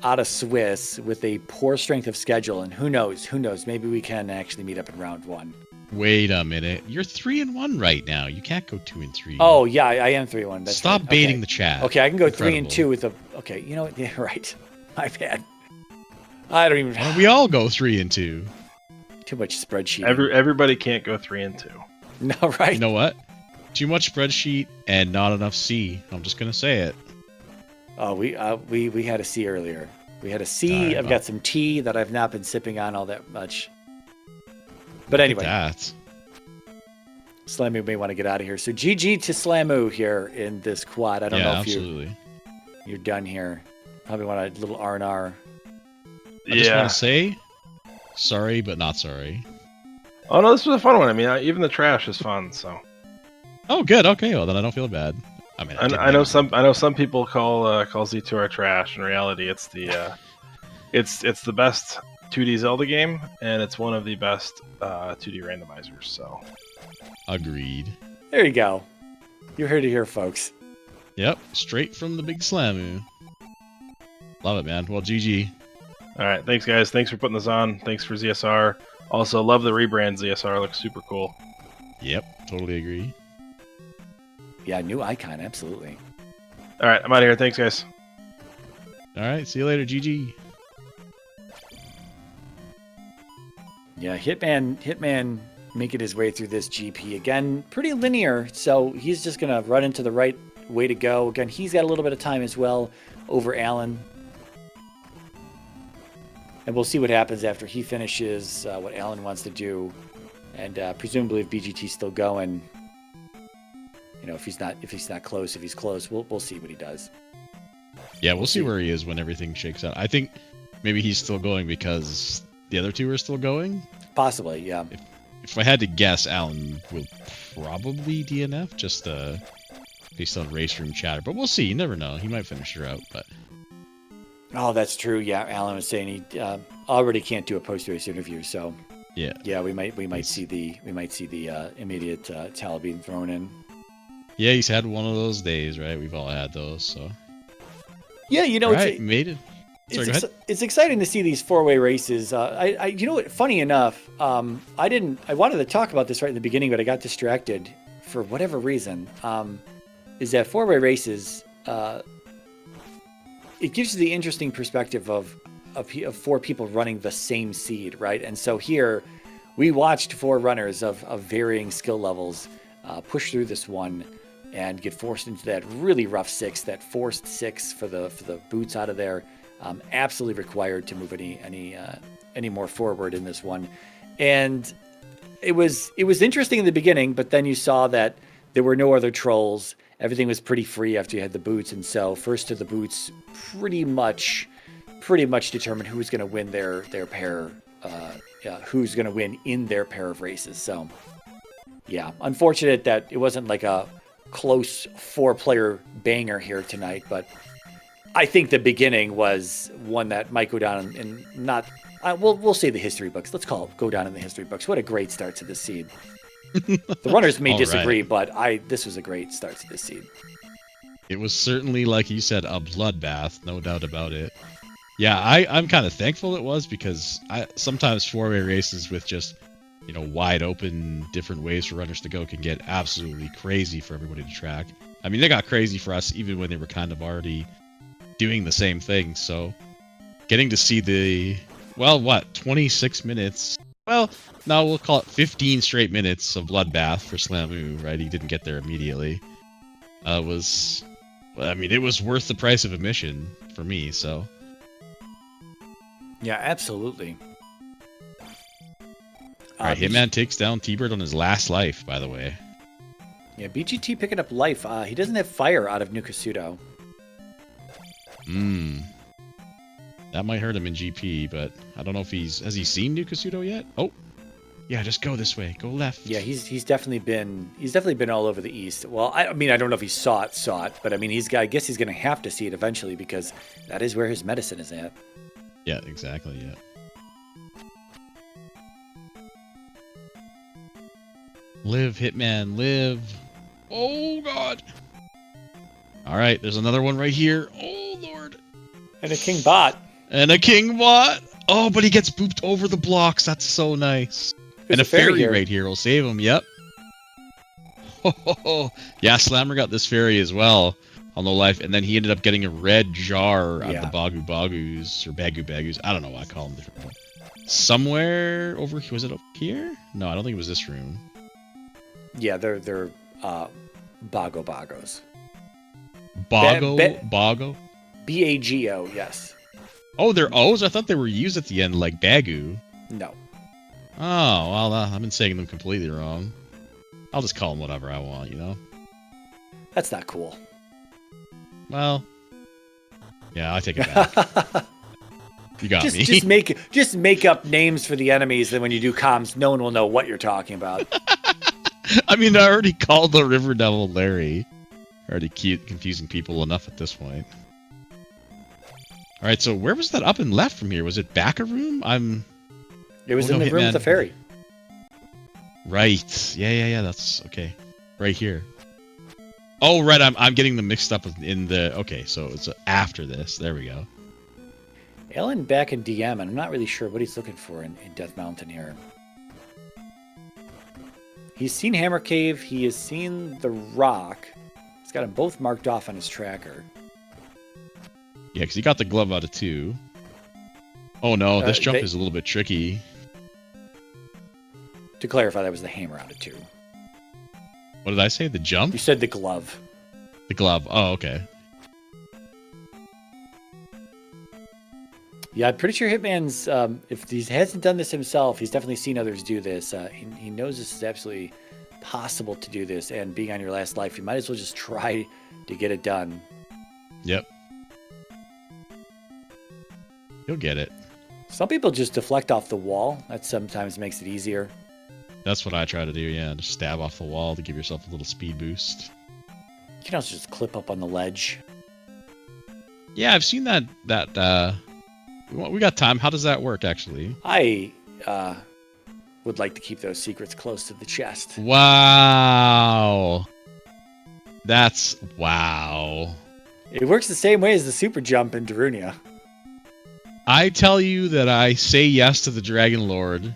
out of Swiss with a poor strength of schedule, and who knows? Maybe we can actually meet up in round 1. Wait a minute. You're 3 and 1 right now. You can't go 2 and 3. Oh, yeah, I am 3 and 1. That's Stop right. baiting the chat. Okay, I can go 3 and 2 with a... Okay, you know what? Yeah, right. My bad. I don't even... Why don't we all go 3 and 2? Too much spreadsheet. Everybody can't go 3 and 2. No, right? You know what? Too much spreadsheet and not enough C. I'm just going to say it. Oh, we had a C earlier. We had a C. I've got some tea that I've not been sipping on all that much. But anyway, Slammu may want to get out of here. So GG to Slammu here in this quad. I don't know if you're done here. Probably want a little R&R. I just want to say, sorry, but not sorry. Oh no, this was a fun one. I mean, even the trash is fun. So. Oh, good. Okay, well then I don't feel bad. I mean, I know some people call Z2R trash. In reality, it's the it's the best 2D Zelda game, and it's one of the best 2D randomizers. So, Agreed. There you go. You heard it here, folks. Yep, straight from the big Slammu. Love it, man. Well, GG. all right, thanks guys. Thanks for putting this on. Thanks for ZSR. Also, love the rebrand. ZSR looks super cool. Yep, totally agree. Yeah, new icon, absolutely. All right, I'm out of here. Thanks, guys. All right, see you later, GG. Yeah, Hitman making his way through this GP. Again, pretty linear, so he's just going to run into the right way to go. Again, he's got a little bit of time as well over Alan. And we'll see what happens after he finishes what Alan wants to do. And presumably if BGT's still going, you know, if he's not close, if he's close, we'll see what he does. Yeah, we'll see where he is when everything shakes out. I think maybe he's still going because the other two are still going. Possibly, yeah. If I had to guess, Alan will probably DNF just based on race room chatter. But we'll see. You never know. He might finish her out. But Oh, that's true. Yeah, Alan was saying he already can't do a post-race interview, so yeah, we might see the immediate towel being thrown in. yeah, he's had one of those days, right? We've all had those. So Yeah, you know, all right, made it. Sorry, go ahead. It's exciting to see these four-way races. You know what? Funny enough, I wanted to talk about this right in the beginning, but I got distracted for whatever reason. Is that four-way races? It gives you the interesting perspective of four people running the same seed, right? And so here, we watched four runners of varying skill levels push through this one and get forced into that really rough six, that forced six for the boots out of there. Absolutely required to move any more forward in this one. And it was interesting in the beginning, but then you saw that there were no other trolls. Everything was pretty free after you had the boots, and so first to the boots pretty much determined who was going to win their pair, who's going to win in their pair of races. So yeah, unfortunate that it wasn't like a close 4-player banger here tonight, but I think the beginning was one that might go down in not. We'll say the history books. Let's call it go down in the history books. What a great start to the seed. The runners may disagree, but this was a great start to this seed. It was certainly, like you said, a bloodbath, no doubt about it. Yeah, I'm kind of thankful it was, because sometimes four-way races with just, you know, wide open different ways for runners to go can get absolutely crazy for everybody to track. I mean, they got crazy for us even when they were kind of already doing the same thing. So getting to see 26 minutes. Well, no, we'll call it 15 straight minutes of bloodbath for Slammu, right? He didn't get there immediately. It was worth the price of admission for me, so. Yeah, absolutely. All right, Hitman takes down T-Bird on his last life, by the way. Yeah, BGT picking up life. He doesn't have fire out of Nukasudo. That might hurt him in GP, but I don't know if has he seen Nukasudo yet? Oh, yeah, just go this way, go left. Yeah, he's definitely been all over the East. Well, I mean, I don't know if he saw it, but I mean, I guess he's going to have to see it eventually, because that is where his medicine is at. Yeah, exactly. Yeah. Live, Hitman, live. Oh God. All right, there's another one right here. Oh Lord. And a King Bot. And a King Bot. Oh, but he gets booped over the blocks. That's so nice. There's and a fairy here. right here will save him. Yep. Yeah, Slammer got this fairy as well on the life, and then he ended up getting a red jar out of the Bagu Bagus or Bagu Bagus. I don't know why I call them different. Somewhere over here. Was it over here? No, I don't think it was this room. Yeah, they're Bago Bagos. Bago? B-A-G-O, yes. Oh, they're O's? I thought they were U's at the end, like Bagu. No. Oh, well, I've been saying them completely wrong. I'll just call them whatever I want, you know? That's not cool. Well, yeah, I take it back. You got me. Just make up names for the enemies, and when you do comms, no one will know what you're talking about. I mean, I already called the River Devil Larry. Already confusing people enough at this point. All right, so where was that up and left from here? Was it back a room? It was Oh, in no, the room Hitman. with the fairy. Right. Yeah. That's okay. Right here. Oh, right. I'm getting them mixed up in the. Okay, so it's after this. There we go. Alan back in DM, and I'm not really sure what he's looking for in Death Mountain here. He's seen Hammer Cave. He has seen the rock. He's got them both marked off on his tracker. Yeah, because he got the glove out of 2. Oh no, this jump is a little bit tricky. To clarify, that was the hammer out of 2. What did I say? The jump? You said the glove. The glove. Oh, okay. Yeah, I'm pretty sure Hitman's, if he hasn't done this himself, he's definitely seen others do this. He knows this is absolutely possible to do this, and being on your last life, you might as well just try to get it done. Yep. You'll get it. Some people just deflect off the wall. That sometimes makes it easier. That's what I try to do, yeah. Just stab off the wall to give yourself a little speed boost. You can also just clip up on the ledge. Yeah, I've seen that we got time. How does that work, actually? I would like to keep those secrets close to the chest. Wow. That's... wow. It works the same way as the super jump in Darunia. I tell you that I say yes to the Dragon Lord,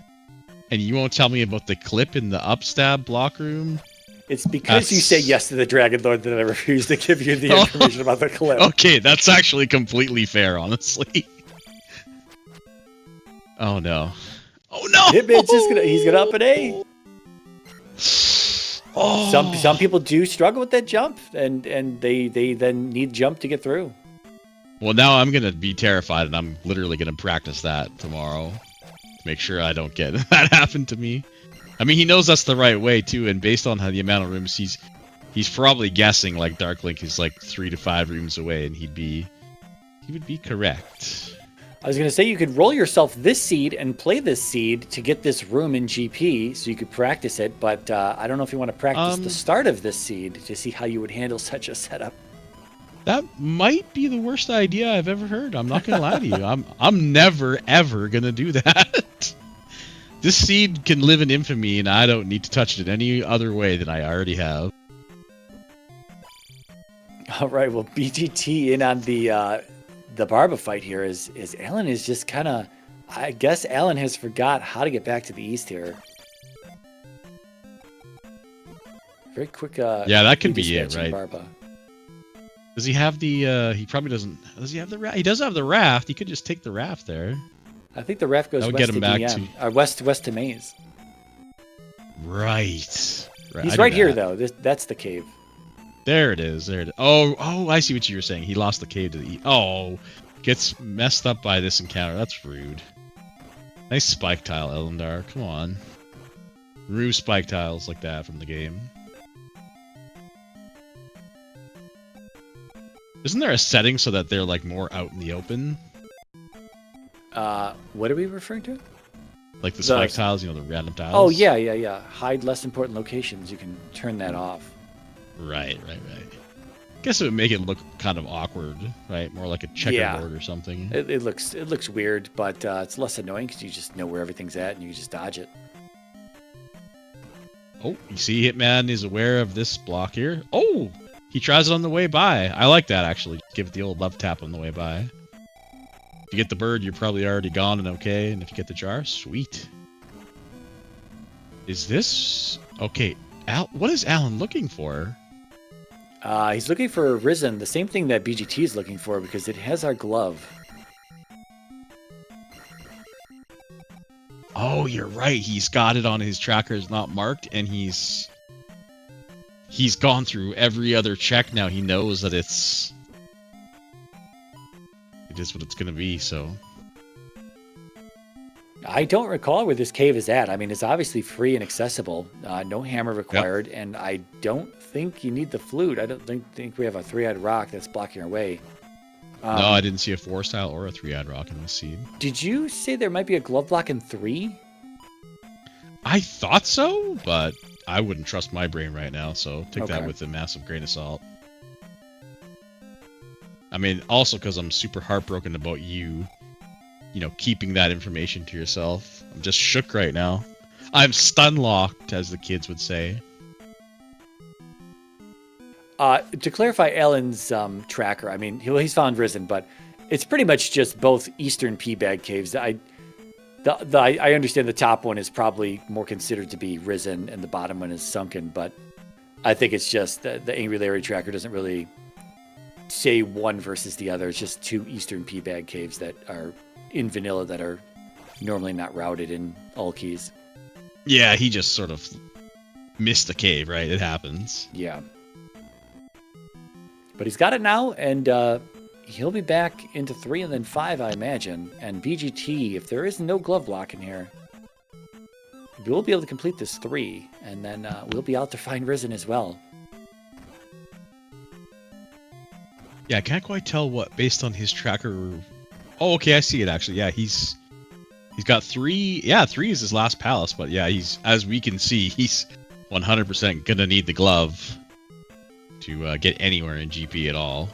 and you won't tell me about the clip in the upstab block room? It's because you say yes to the Dragon Lord that I refuse to give you the information about the clip. Okay, that's actually completely fair, honestly. Oh no. Oh no! Hitman's just he's gonna up an A. Oh. Some people do struggle with that jump, and they then need jump to get through. Well, now I'm gonna be terrified, and I'm literally gonna practice that tomorrow. Make sure I don't get that happen to me. I mean, he knows that's the right way too, and based on how the amount of rooms he's probably guessing like Dark Link is like 3 to 5 rooms away, and he would be correct. I was going to say you could roll yourself this seed and play this seed to get this room in GP so you could practice it, but I don't know if you want to practice the start of this seed to see how you would handle such a setup. That might be the worst idea I've ever heard. I'm not going to lie to you. I'm never, ever going to do that. This seed can live in infamy, and I don't need to touch it any other way than I already have. All right, well, BGT in on the Barba fight here is Alan is just kind of, I guess Alan has forgot how to get back to the east here. Very quick. Yeah, that could be it, right? Barba. Does he have the? He probably doesn't. Does he have the raft? He does have the raft. He could just take the raft there. I think the raft goes That would west get him to back DM, west to Maze. Right. He's right here though. That's the cave. There it is. There it is. Oh, I see what you were saying. He lost the cave to the east. Oh, gets messed up by this encounter. That's rude. Nice spike tile, Elendar. Come on. Remove spike tiles like that from the game. Isn't there a setting so that they're like more out in the open? What are we referring to? Like the spike tiles, the random tiles? Oh, yeah. Hide less important locations. You can turn that off. Right. Guess it would make it look kind of awkward, right? More like a checkerboard or something. It looks weird, but it's less annoying because you just know where everything's at and you can just dodge it. Oh, you see Hitman is aware of this block here. Oh, he tries it on the way by. I like that, actually. Give it the old love tap on the way by. If you get the bird, you're probably already gone and okay. And if you get the jar, sweet. Is this... Okay, what is Alan looking for? He's looking for Risen, the same thing that BGT is looking for because it has our glove. Oh, you're right. He's got it on his tracker. It's not marked, and he's gone through every other check now. He knows that it is what it's going to be, so... I don't recall where this cave is at. I mean, it's obviously free and accessible. No hammer required, and I don't think you need the flute. I don't think we have a 3-eyed rock that's blocking our way. No, I didn't see a 4-style or a 3-eyed rock in this seed. Did you say there might be a glove block in 3? I thought so, but I wouldn't trust my brain right now, so take that with a massive grain of salt. mean, also because I'm super heartbroken about you keeping that information to yourself. I'm just shook right now. I'm stun-locked, as the kids would say. To clarify Alan's tracker, I mean, he's found Risen, but it's pretty much just both eastern pea bag caves. I understand the top one is probably more considered to be Risen, and the bottom one is Sunken, but I think it's just the Angry Larry tracker doesn't really say one versus the other. It's just two eastern pea bag caves that are in vanilla that are normally not routed in all keys. Yeah, he just sort of missed a cave, right? It happens. Yeah. But he's got it now, and he'll be back into 3 and then 5, I imagine. And BGT, if there is no glove lock in here, we'll be able to complete this 3, and then we'll be out to find Risen as well. Yeah, I can't quite tell what, based on his tracker... Oh, okay, I see it, actually. Yeah, he's got 3... Yeah, 3 is his last palace, but yeah, as we can see, he's 100% gonna need the glove to get anywhere in GP at all,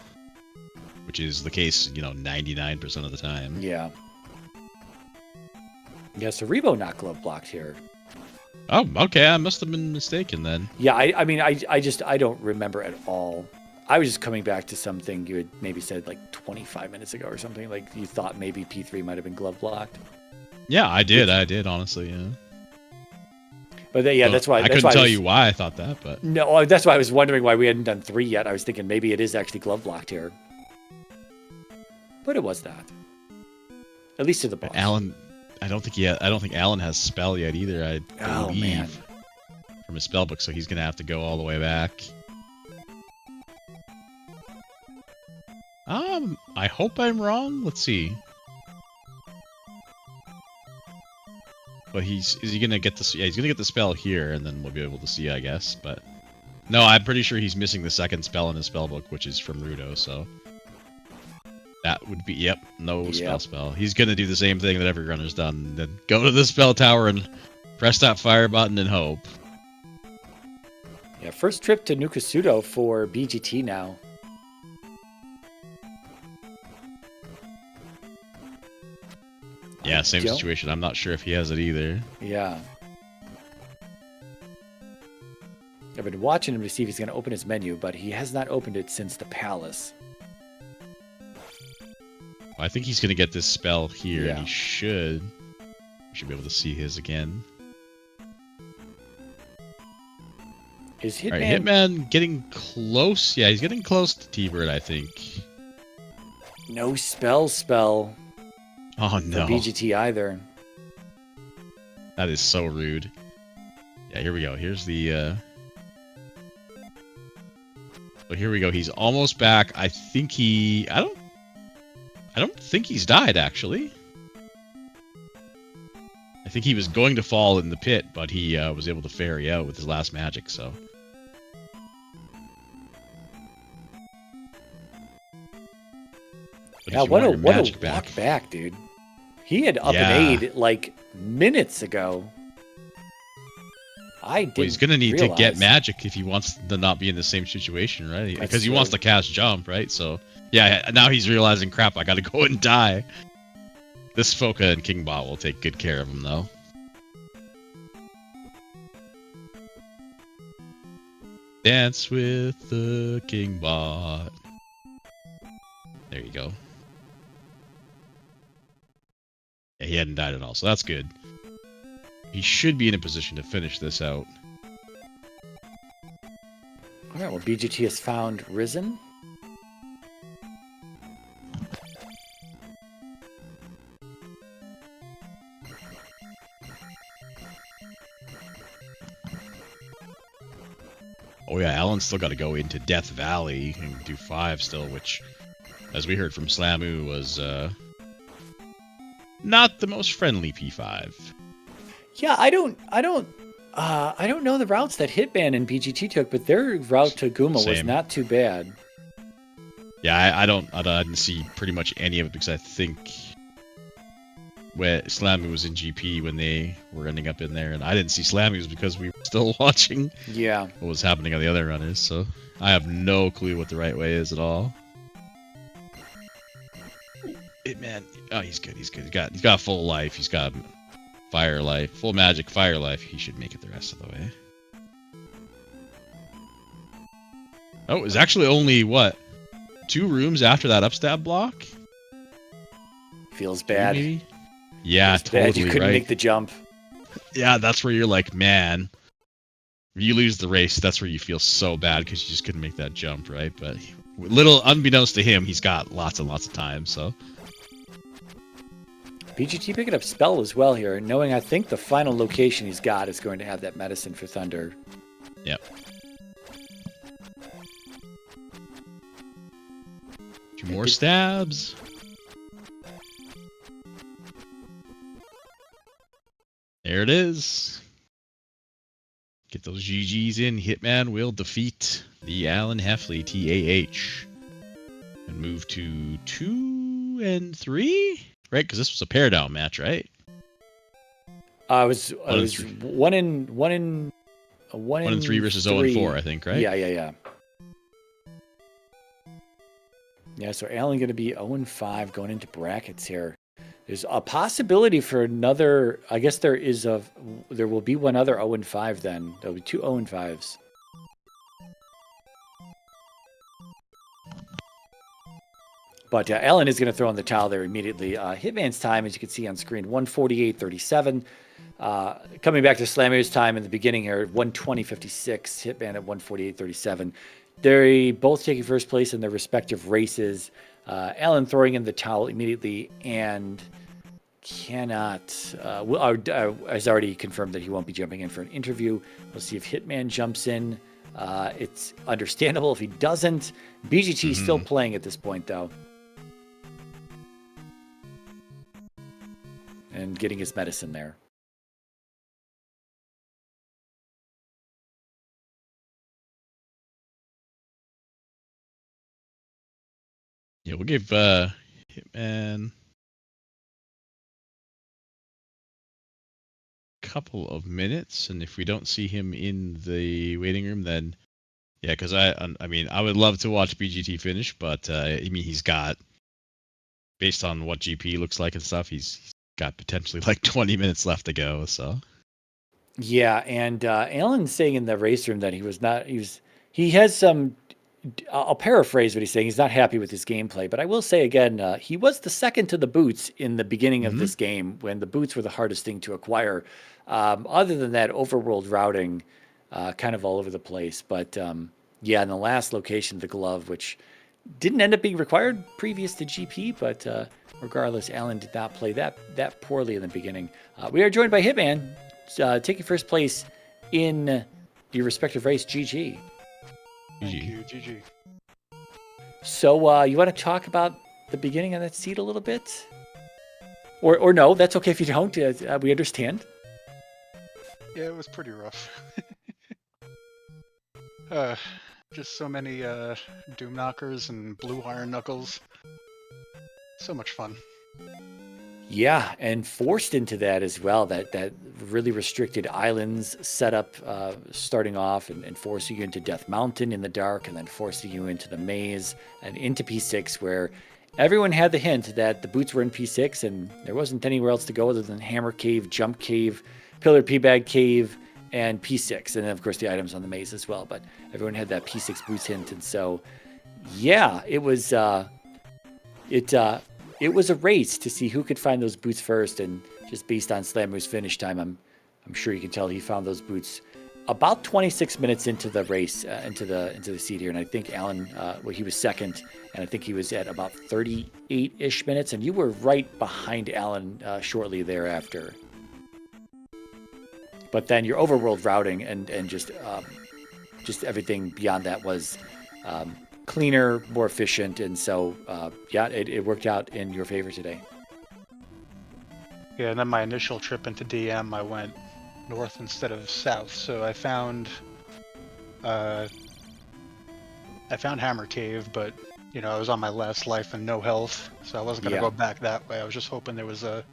which is the case, 99% of the time. Yeah. Yeah, so Rebo not glove blocked here. Oh, okay, I must have been mistaken then. Yeah, I mean, I don't remember at all. I was just coming back to something you had maybe said like 25 minutes ago or something. Like you thought maybe P3 might have been glove blocked. Yeah, I did, honestly, yeah. But that's why I couldn't tell you why I thought that, but no, that's why I was wondering why we hadn't done 3 yet. I was thinking maybe it is actually glove blocked here, but it was not. At least to the boss. Alan, I don't think Alan has spell yet either. I believe man. From his spell book, so he's gonna have to go all the way back. I hope I'm wrong. Let's see. But is he gonna get the? Yeah, he's gonna get the spell here, and then we'll be able to see, I guess. But no, I'm pretty sure he's missing the second spell in his spell book, which is from Rudo. So that would be no spell. He's gonna do the same thing that every runner's done. Then go to the spell tower and press that fire button and hope. Yeah, first trip to Nukasudo for BGT now. Yeah, same situation. I'm not sure if he has it either. Yeah. I've been watching him to see if he's going to open his menu, but he has not opened it since the palace. I think he's going to get this spell here, Yeah. and he should be able to see his again. Is Hitman... All right, Hitman getting close. Yeah, he's getting close to T-Bird, I think. No spell. Oh, no. For BGT either. That is so rude. Yeah, here we go. Here's the... So here we go. He's almost back. I think he... I don't think he's died, actually. I think he was going to fall in the pit, but he was able to ferry out with his last magic, so... But Yeah, what a walk back, dude. He had up and aid like minutes ago. He's gonna need to get magic if he wants to not be in the same situation, right? Because he wants to cast jump, right? So yeah, now he's realizing, crap, I gotta go and die. This Foka and Kingbot will take good care of him, though. Dance with the Kingbot. There you go. Yeah, he hadn't died at all, so that's good. He should be in a position to finish this out. Alright, well, BGT has found Risen. Oh yeah, Alan's still got to go into Death Valley and do 5 still, which, as we heard from Slammu, was not the most friendly P5. Yeah, I don't know the routes that Hitman and BGT took, but their route to Guma was not too bad. Yeah, I didn't see pretty much any of it because I think where Slammu was in GP when they were ending up in there, and I didn't see Slammu's because we were still watching what was happening on the other runners, so I have no clue what the right way is at all. Hitman. Oh, he's good. He's good. He's got full life. He's got fire life, full magic, fire life. He should make it the rest of the way. Oh, it's actually only what 2 rooms after that upstab block. Feels bad. Maybe? Yeah, Feels totally bad. You couldn't right. make the jump. Yeah, that's where you're like, man. If you lose the race, that's where you feel so bad because you just couldn't make that jump, right? But little unbeknownst to him, he's got lots and lots of time. So BGT picking up spell as well here, knowing I think the final location he's got is going to have that medicine for Thunder. Yep. 2 more stabs. There it is. Get those GGs in. Hitman will defeat the Alan Heffley TAH and move to 2 and 3, right? Because this was a pair down match, right? I was 1 and 3 versus 0 and 4, I think, right? Yeah. Yeah, so Alan going to be 0 and 5 going into brackets here. There's a possibility for another. I guess there will be one other 0 and 5 then. There'll be 2 0 and 5s. But Alan is going to throw in the towel there immediately. Hitman's time, as you can see on screen, 148.37. Coming back to Slammu's time in the beginning here, 120.56. Hitman at 148.37. They're both taking first place in their respective races. Alan throwing in the towel immediately and has already confirmed that he won't be jumping in for an interview. We'll see if Hitman jumps in. It's understandable if he doesn't. BGT is still playing at this point, though. And getting his medicine there. Yeah, we'll give Hitman a couple of minutes, and if we don't see him in the waiting room, then yeah, because I mean, I would love to watch BGT finish, but I mean, he's got, based on what GP looks like and stuff, he's got potentially like 20 minutes left to go. So yeah, and Alan's saying in the race room that he has some. I'll paraphrase what he's saying. He's not happy with his gameplay, but I will say again, he was the second to the boots in the beginning of this game when the boots were the hardest thing to acquire. Other than that, overworld routing, kind of all over the place. But yeah, in the last location, the glove, which didn't end up being required previous to GP, but regardless, Alan did not play that poorly in the beginning. We are joined by Hitman, taking first place in your respective race. GG. Thank you, GG. So you want to talk about the beginning of that seed a little bit? Or no, that's okay if you don't. We understand. Yeah, it was pretty rough. Just so many Doom Knockers and Blue Iron Knuckles. So much fun. Yeah, and forced into that as well, that really restricted islands setup starting off and forcing you into Death Mountain in the dark and then forcing you into the maze and into P6 where everyone had the hint that the boots were in P6 and there wasn't anywhere else to go other than Hammer Cave, Jump Cave, Pillar P-Bag Cave, and P6. And then, of course, the items on the maze as well. But everyone had that P6 boots hint. And so, yeah, it was it was a race to see who could find those boots first, and just based on Slammu's finish time, I'm sure you can tell he found those boots about 26 minutes into the race, into the seat here. And I think Alan, he was second, and I think he was at about 38-ish minutes, and you were right behind Alan shortly thereafter. But then your overworld routing and just everything beyond that was cleaner, more efficient, and so yeah, it worked out in your favor today. Yeah, and then my initial trip into DM, I went north instead of south, so I found Hammer Cave, but you know, I was on my last life and no health, so I wasn't gonna go back that way. I was just hoping there was a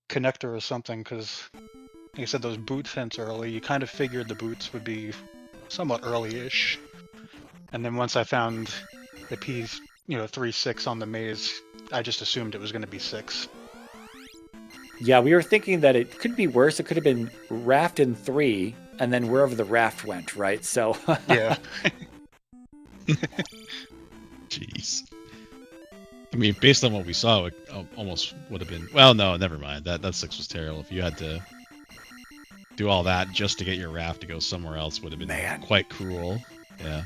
connector or something, because like I said, those boots hints early, you kind of figured the boots would be somewhat early-ish. And then once I found the P, 3-6 on the maze, I just assumed it was going to be 6. Yeah, we were thinking that it could be worse. It could have been raft in 3, and then wherever the raft went, right? So Yeah. Jeez. I mean, based on what we saw, it almost would have been. Well, no, never mind. That 6 was terrible. If you had to do all that just to get your raft to go somewhere else, would have been quite cruel. Yeah.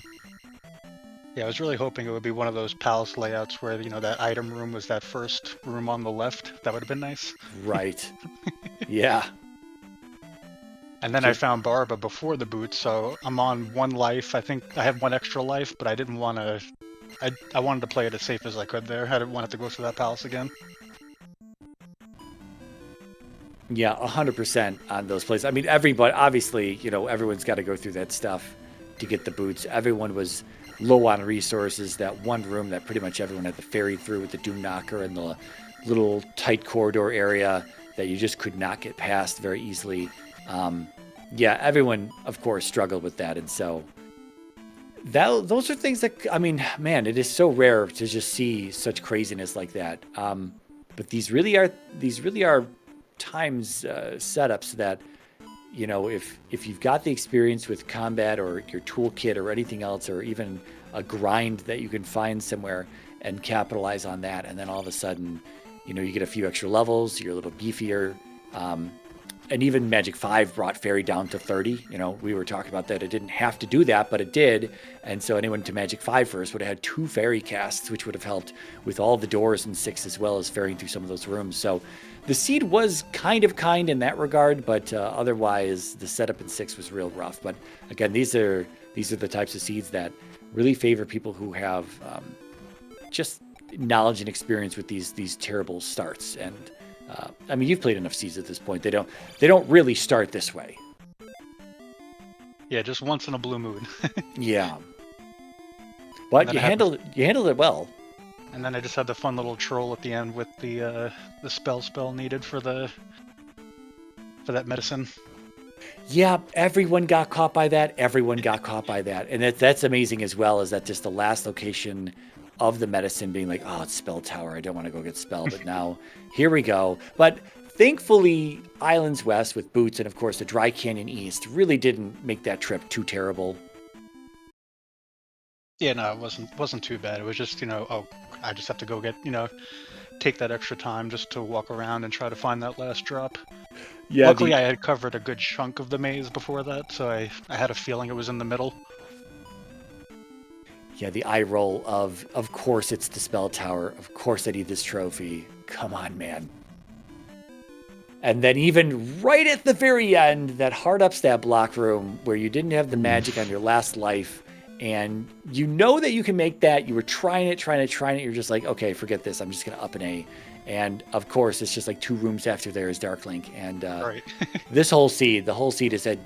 Yeah, I was really hoping it would be one of those palace layouts where, you know, that item room was that first room on the left. That would have been nice. Right. Yeah. And then I found Barba before the boots, so I'm on 1 life. I think I have 1 extra life, but I didn't want to... I wanted to play it as safe as I could there. I didn't want it to go through that palace again. Yeah, 100% on those plays. I mean, everybody, obviously, you know, everyone's got to go through that stuff to get the boots. Everyone was low on resources. That one room that pretty much everyone had to ferry through with the Doom Knocker and the little tight corridor area that you just could not get past very easily. Yeah, everyone, of course, struggled with that. And so those are things that, I mean, man, it is so rare to just see such craziness like that. But these really are times setups that, you know, if you've got the experience with combat or your toolkit or anything else, or even a grind that you can find somewhere and capitalize on that, and then all of a sudden, you know, you get a few extra levels, you're a little beefier. And even Magic 5 brought Fairy down to 30. You know, we were talking about that. It didn't have to do that, but it did. And so anyone to Magic 5 first would have had 2 Fairy casts, which would have helped with all the doors in 6 as well as ferrying through some of those rooms. So the seed was kind in that regard, but otherwise the setup in 6 was real rough. But again, these are the types of seeds that really favor people who have just knowledge and experience with these terrible starts. And I mean, you've played enough seeds at this point. They don't really start this way. Yeah, just once in a blue moon. Yeah. But you handled it well. And then I just had the fun little troll at the end with the spell needed for that medicine. Yeah, everyone got caught by that. And that's amazing as well, is that just the last location of the medicine being like, oh, it's Spell Tower. I don't want to go get spell, but now here we go. But thankfully, Islands West with Boots and of course the Dry Canyon East really didn't make that trip too terrible. Yeah, no, it wasn't too bad. It was just, you know, oh, I just have to go get, you know, take that extra time just to walk around and try to find that last drop. Yeah. Luckily, I had covered a good chunk of the maze before that, so I had a feeling it was in the middle. Yeah, the eye roll of course it's the Spell Tower. Of course I need this trophy. Come on, man. And then even right at the very end, that hard upstab block room where you didn't have the magic on your last life, and you know that you can make that. You were trying it. You're just like, okay, forget this. I'm just going to up an A. And of course, it's just like 2 rooms after there is Darklink. And right. the whole seed has had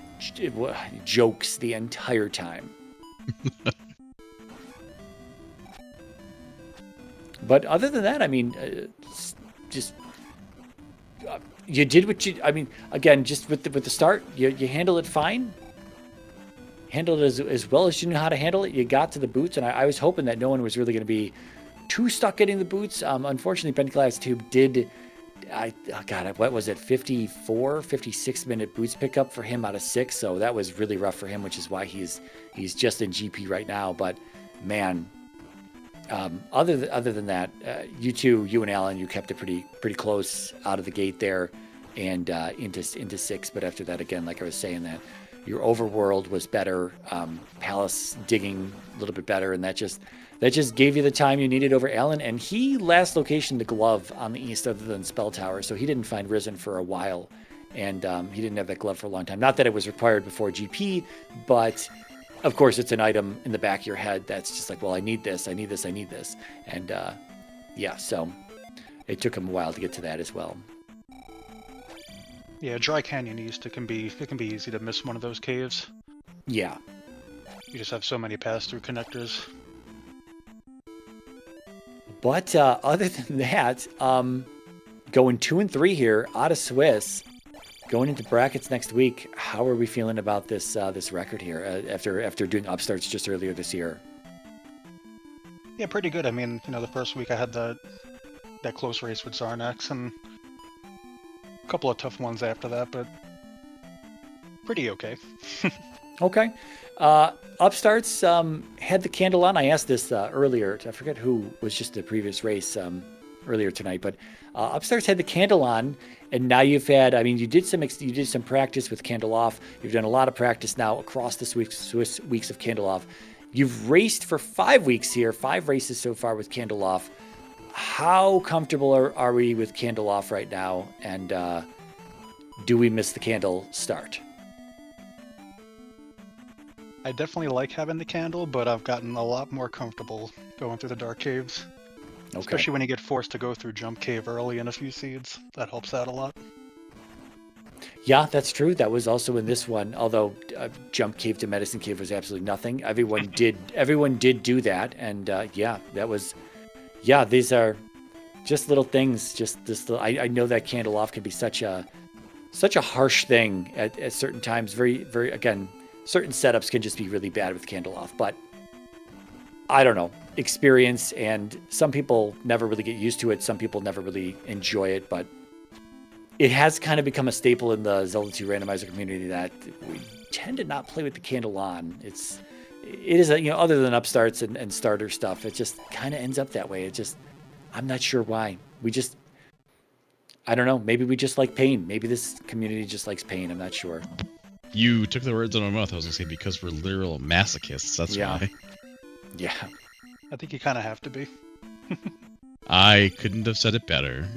jokes the entire time. But other than that, I mean, you did what you. I mean, again, just with the start, you handled it fine. Handled it as well as you knew how to handle it. You got to the boots, and I was hoping that no one was really going to be too stuck getting the boots. Unfortunately, Bentglasstube did. What was it? 56 minute boots pickup for him out of 6. So that was really rough for him, which is why he's just in GP right now. But man. Other than that, you and Alan, you kept it pretty close out of the gate there, and into 6. But after that, again, like I was saying, that your overworld was better, palace digging a little bit better, and that just gave you the time you needed over Alan. And he last location the glove on the east other than Spell Tower, so he didn't find Risen for a while, and he didn't have that glove for a long time. Not that it was required before GP, but. Of course, it's an item in the back of your head that's just like, well, I need this. And yeah, so it took him a while to get to that as well. Yeah, Dry Canyon East, it can be easy to miss one of those caves. Yeah. You just have so many pass-through connectors. But other than that, going 2 and 3 here out of Swiss. Going into brackets next week, how are we feeling about this record here after doing upstarts just earlier this year? Yeah, pretty good. I mean, you know, the first week I had the that close race with Zarnax, and a couple of tough ones after that, but pretty okay. Okay. Upstarts had the candle on. I asked this earlier. I forget who was just the previous race earlier tonight, but Upstarts had the candle on, and now you've had. I mean, you did some practice with candle off. You've done a lot of practice now across this weeks of candle off. You've raced for 5 weeks here, 5 races so far with candle off. How comfortable are we with candle off right now? And do we miss the candle start? I definitely like having the candle, but I've gotten a lot more comfortable going through the dark caves. Okay. Especially when you get forced to go through jump cave early in a few seeds. That helps out a lot. Yeah, that's true. That was also in this one, although jump cave to medicine cave was absolutely nothing. Everyone did do that, and these are just little things. Just this little, I know that candle off can be such a harsh thing at certain times. Very, very, again, certain setups can just be really bad with candle off, but I don't know, experience, and some people never really get used to it. Some people never really enjoy it, but it has kind of become a staple in the Zelda 2 randomizer community that we tend to not play with the candle on. It is other than upstarts and starter stuff, it just kind of ends up that way. I'm not sure why. I don't know. Maybe we just like pain. Maybe this community just likes pain. I'm not sure. You took the words out of my mouth. I was going to say because we're literal masochists. That's why. Yeah. I think you kind of have to be. I couldn't have said it better.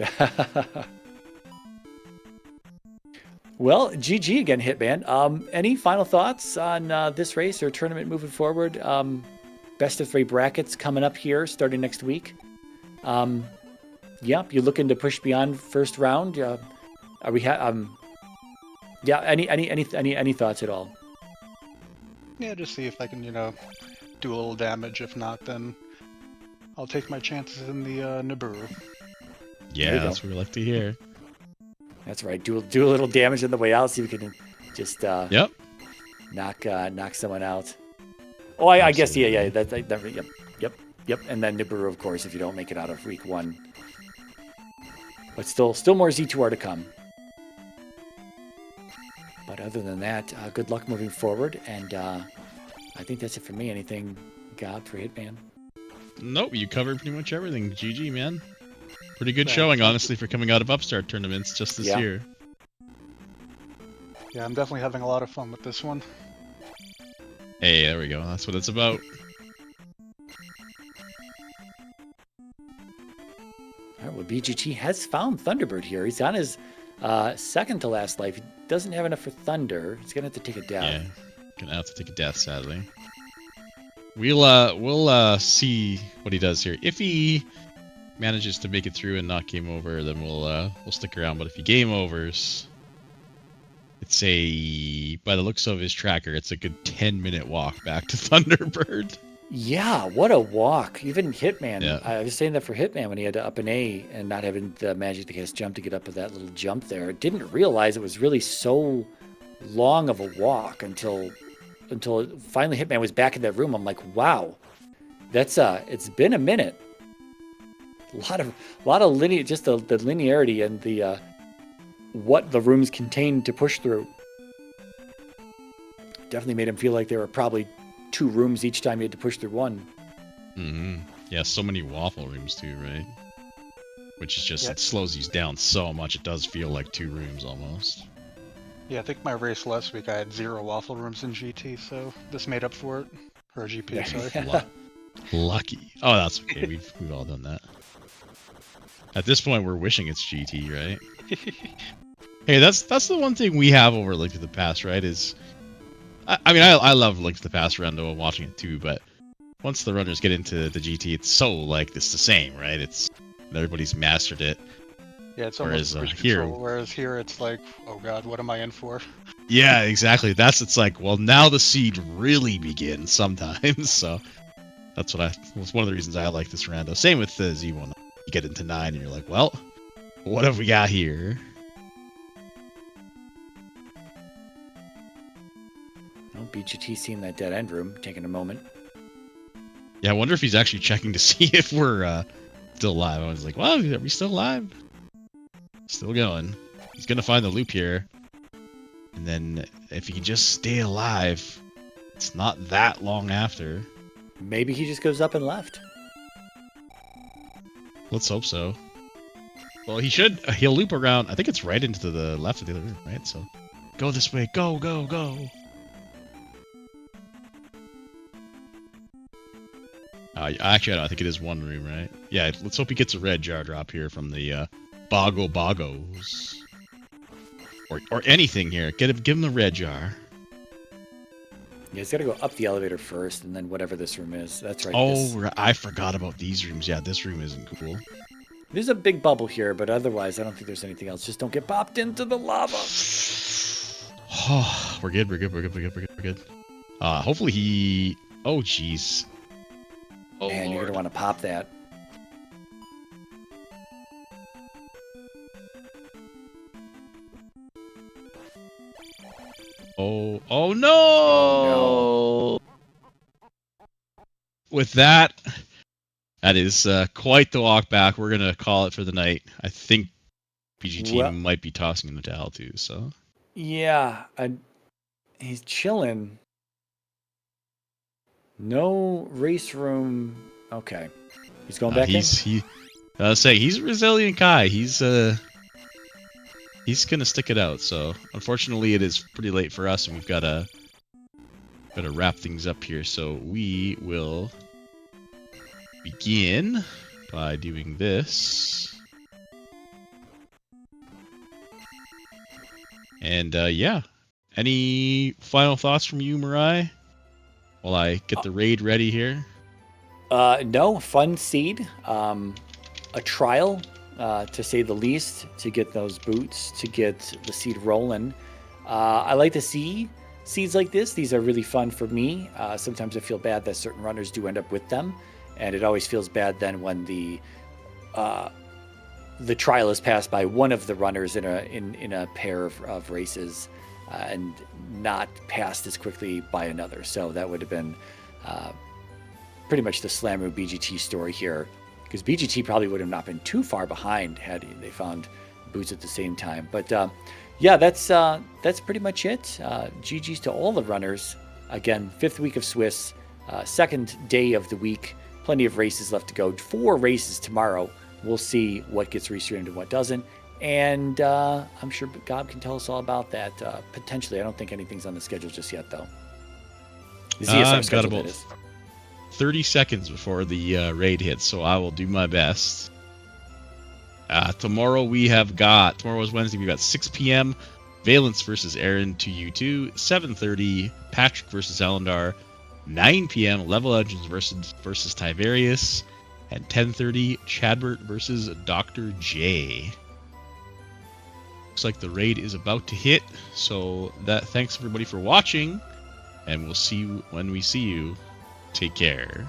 Well, GG again, Hitman. Any final thoughts on this race or tournament moving forward? Best of 3 brackets coming up here, starting next week. You're looking to push beyond first round. Are we? Any thoughts at all? Yeah, just see if I can, do a little damage. If not, then I'll take my chances in the Nibiru. Yeah, that's what we like to hear. That's right. Do a little damage on the way out. See if we can just knock someone out. Oh, I guess yeah. Yep. And then Nibiru, of course, if you don't make it out of week 1. But still more Z2R to come. But other than that, good luck moving forward. And I think that's it for me. Anything, God, for Hitman? Nope, you covered pretty much everything. GG, man. Pretty good showing, honestly, for coming out of Upstart tournaments just this year. Yeah, I'm definitely having a lot of fun with this one. Hey, there we go. That's what it's about. All right, well, BGT has found Thunderbird here. He's on his second to last life. He doesn't have enough for Thunder. He's going to have to take a death. Yeah, gonna have to take a death, sadly. We'll see what he does here. If he manages to make it through and not game over, then we'll stick around. But if he game overs, by the looks of his tracker, it's a good 10-minute walk back to Thunderbird. Yeah, what a walk. Even Hitman. Yeah. I was saying that for Hitman when he had to up an A and not having the magic to cast jump to get up with that little jump there. I didn't realize it was really so long of a walk until finally Hitman was back in that room. I'm like, wow, that's it's been a minute. A lot of linear, just the linearity and the what the rooms contained to push through. Definitely made him feel like there were probably 2 rooms each time you had to push through one. Mm-hmm. Yeah, so many waffle rooms too, right? Which is just, it slows you down so much, it does feel like 2 rooms almost. Yeah, I think my race last week I had 0 waffle rooms in GT, so this made up for it. Or GP, sorry. Lucky. Oh, that's okay, we've all done that. At this point, we're wishing it's GT, right? Hey, that's the one thing we have over Link to the Past, right? Is I love Link to the Past Rando and watching it too, but once the runners get into the GT, it's so like it's the same, right? Everybody's mastered it. Yeah, it's almost here. Whereas here, it's like, oh god, what am I in for? Yeah, exactly. It's like, well, now the siege really begins sometimes. So that's one of the reasons I like this rando. Same with the Z1. You get into 9 and you're like, well, what have we got here? Well, BGT seeing that dead end room, taking a moment. Yeah, I wonder if he's actually checking to see if we're still alive. I was like, wow, are we still alive? Still going. He's gonna find the loop here. And then if he can just stay alive, it's not that long after. Maybe he just goes up and left. Let's hope so. Well, he'll loop around. I think it's right into the left of the other room, right? So go this way. Go, go, go. Actually, I think it is one room, right? Yeah, let's hope he gets a red jar drop here from the Bogos. Or anything here. Give him the red jar. Yeah, he's got to go up the elevator first, and then whatever this room is. That's right. Oh, I forgot about these rooms. Yeah, this room isn't cool. There's a big bubble here, but otherwise, I don't think there's anything else. Just don't get popped into the lava. Oh, we're good. We're good. Hopefully he... Oh, jeez. Oh, man, you're going to want to pop that. Oh no! Oh, no. With that is quite the walk back. We're gonna call it for the night. I think BGT might be tossing in the towel too. So yeah, he's chilling. No race room. Okay, he's going back in. He's a resilient guy. He's gonna stick it out. So unfortunately, it is pretty late for us, and we've gotta wrap things up here. So we will begin by doing this. And yeah, any final thoughts from you, Mirai? While I get the raid ready here. No, fun seed. A trial. To say the least, to get those boots, to get the seed rolling. I like to see seeds like this. These are really fun for me. Sometimes I feel bad that certain runners do end up with them, and it always feels bad then when the trial is passed by one of the runners in a pair of races, and not passed as quickly by another. So that would have been pretty much the Slammu BGT story here. Because BGT probably would have not been too far behind had they found boots at the same time. But yeah, that's pretty much it. GG's to all the runners. Again, 5th week of Swiss, 2nd day of the week. Plenty of races left to go. 4 races tomorrow. We'll see what gets restreamed and what doesn't. And I'm sure Gob can tell us all about that. Potentially, I don't think anything's on the schedule just yet, though. The ZSR schedule, that is. 30 seconds before the raid hits, so I will do my best. Tomorrow is Wednesday, we've got 6 p.m. Valence versus Aaron 2U2, 7:30 Patrick versus Elendar, 9 p.m. Level Legends versus Tiverius, and 10:30 Chadbert versus Dr. J. Looks like the raid is about to hit, so thanks everybody for watching, and we'll see you when we see you. Take care.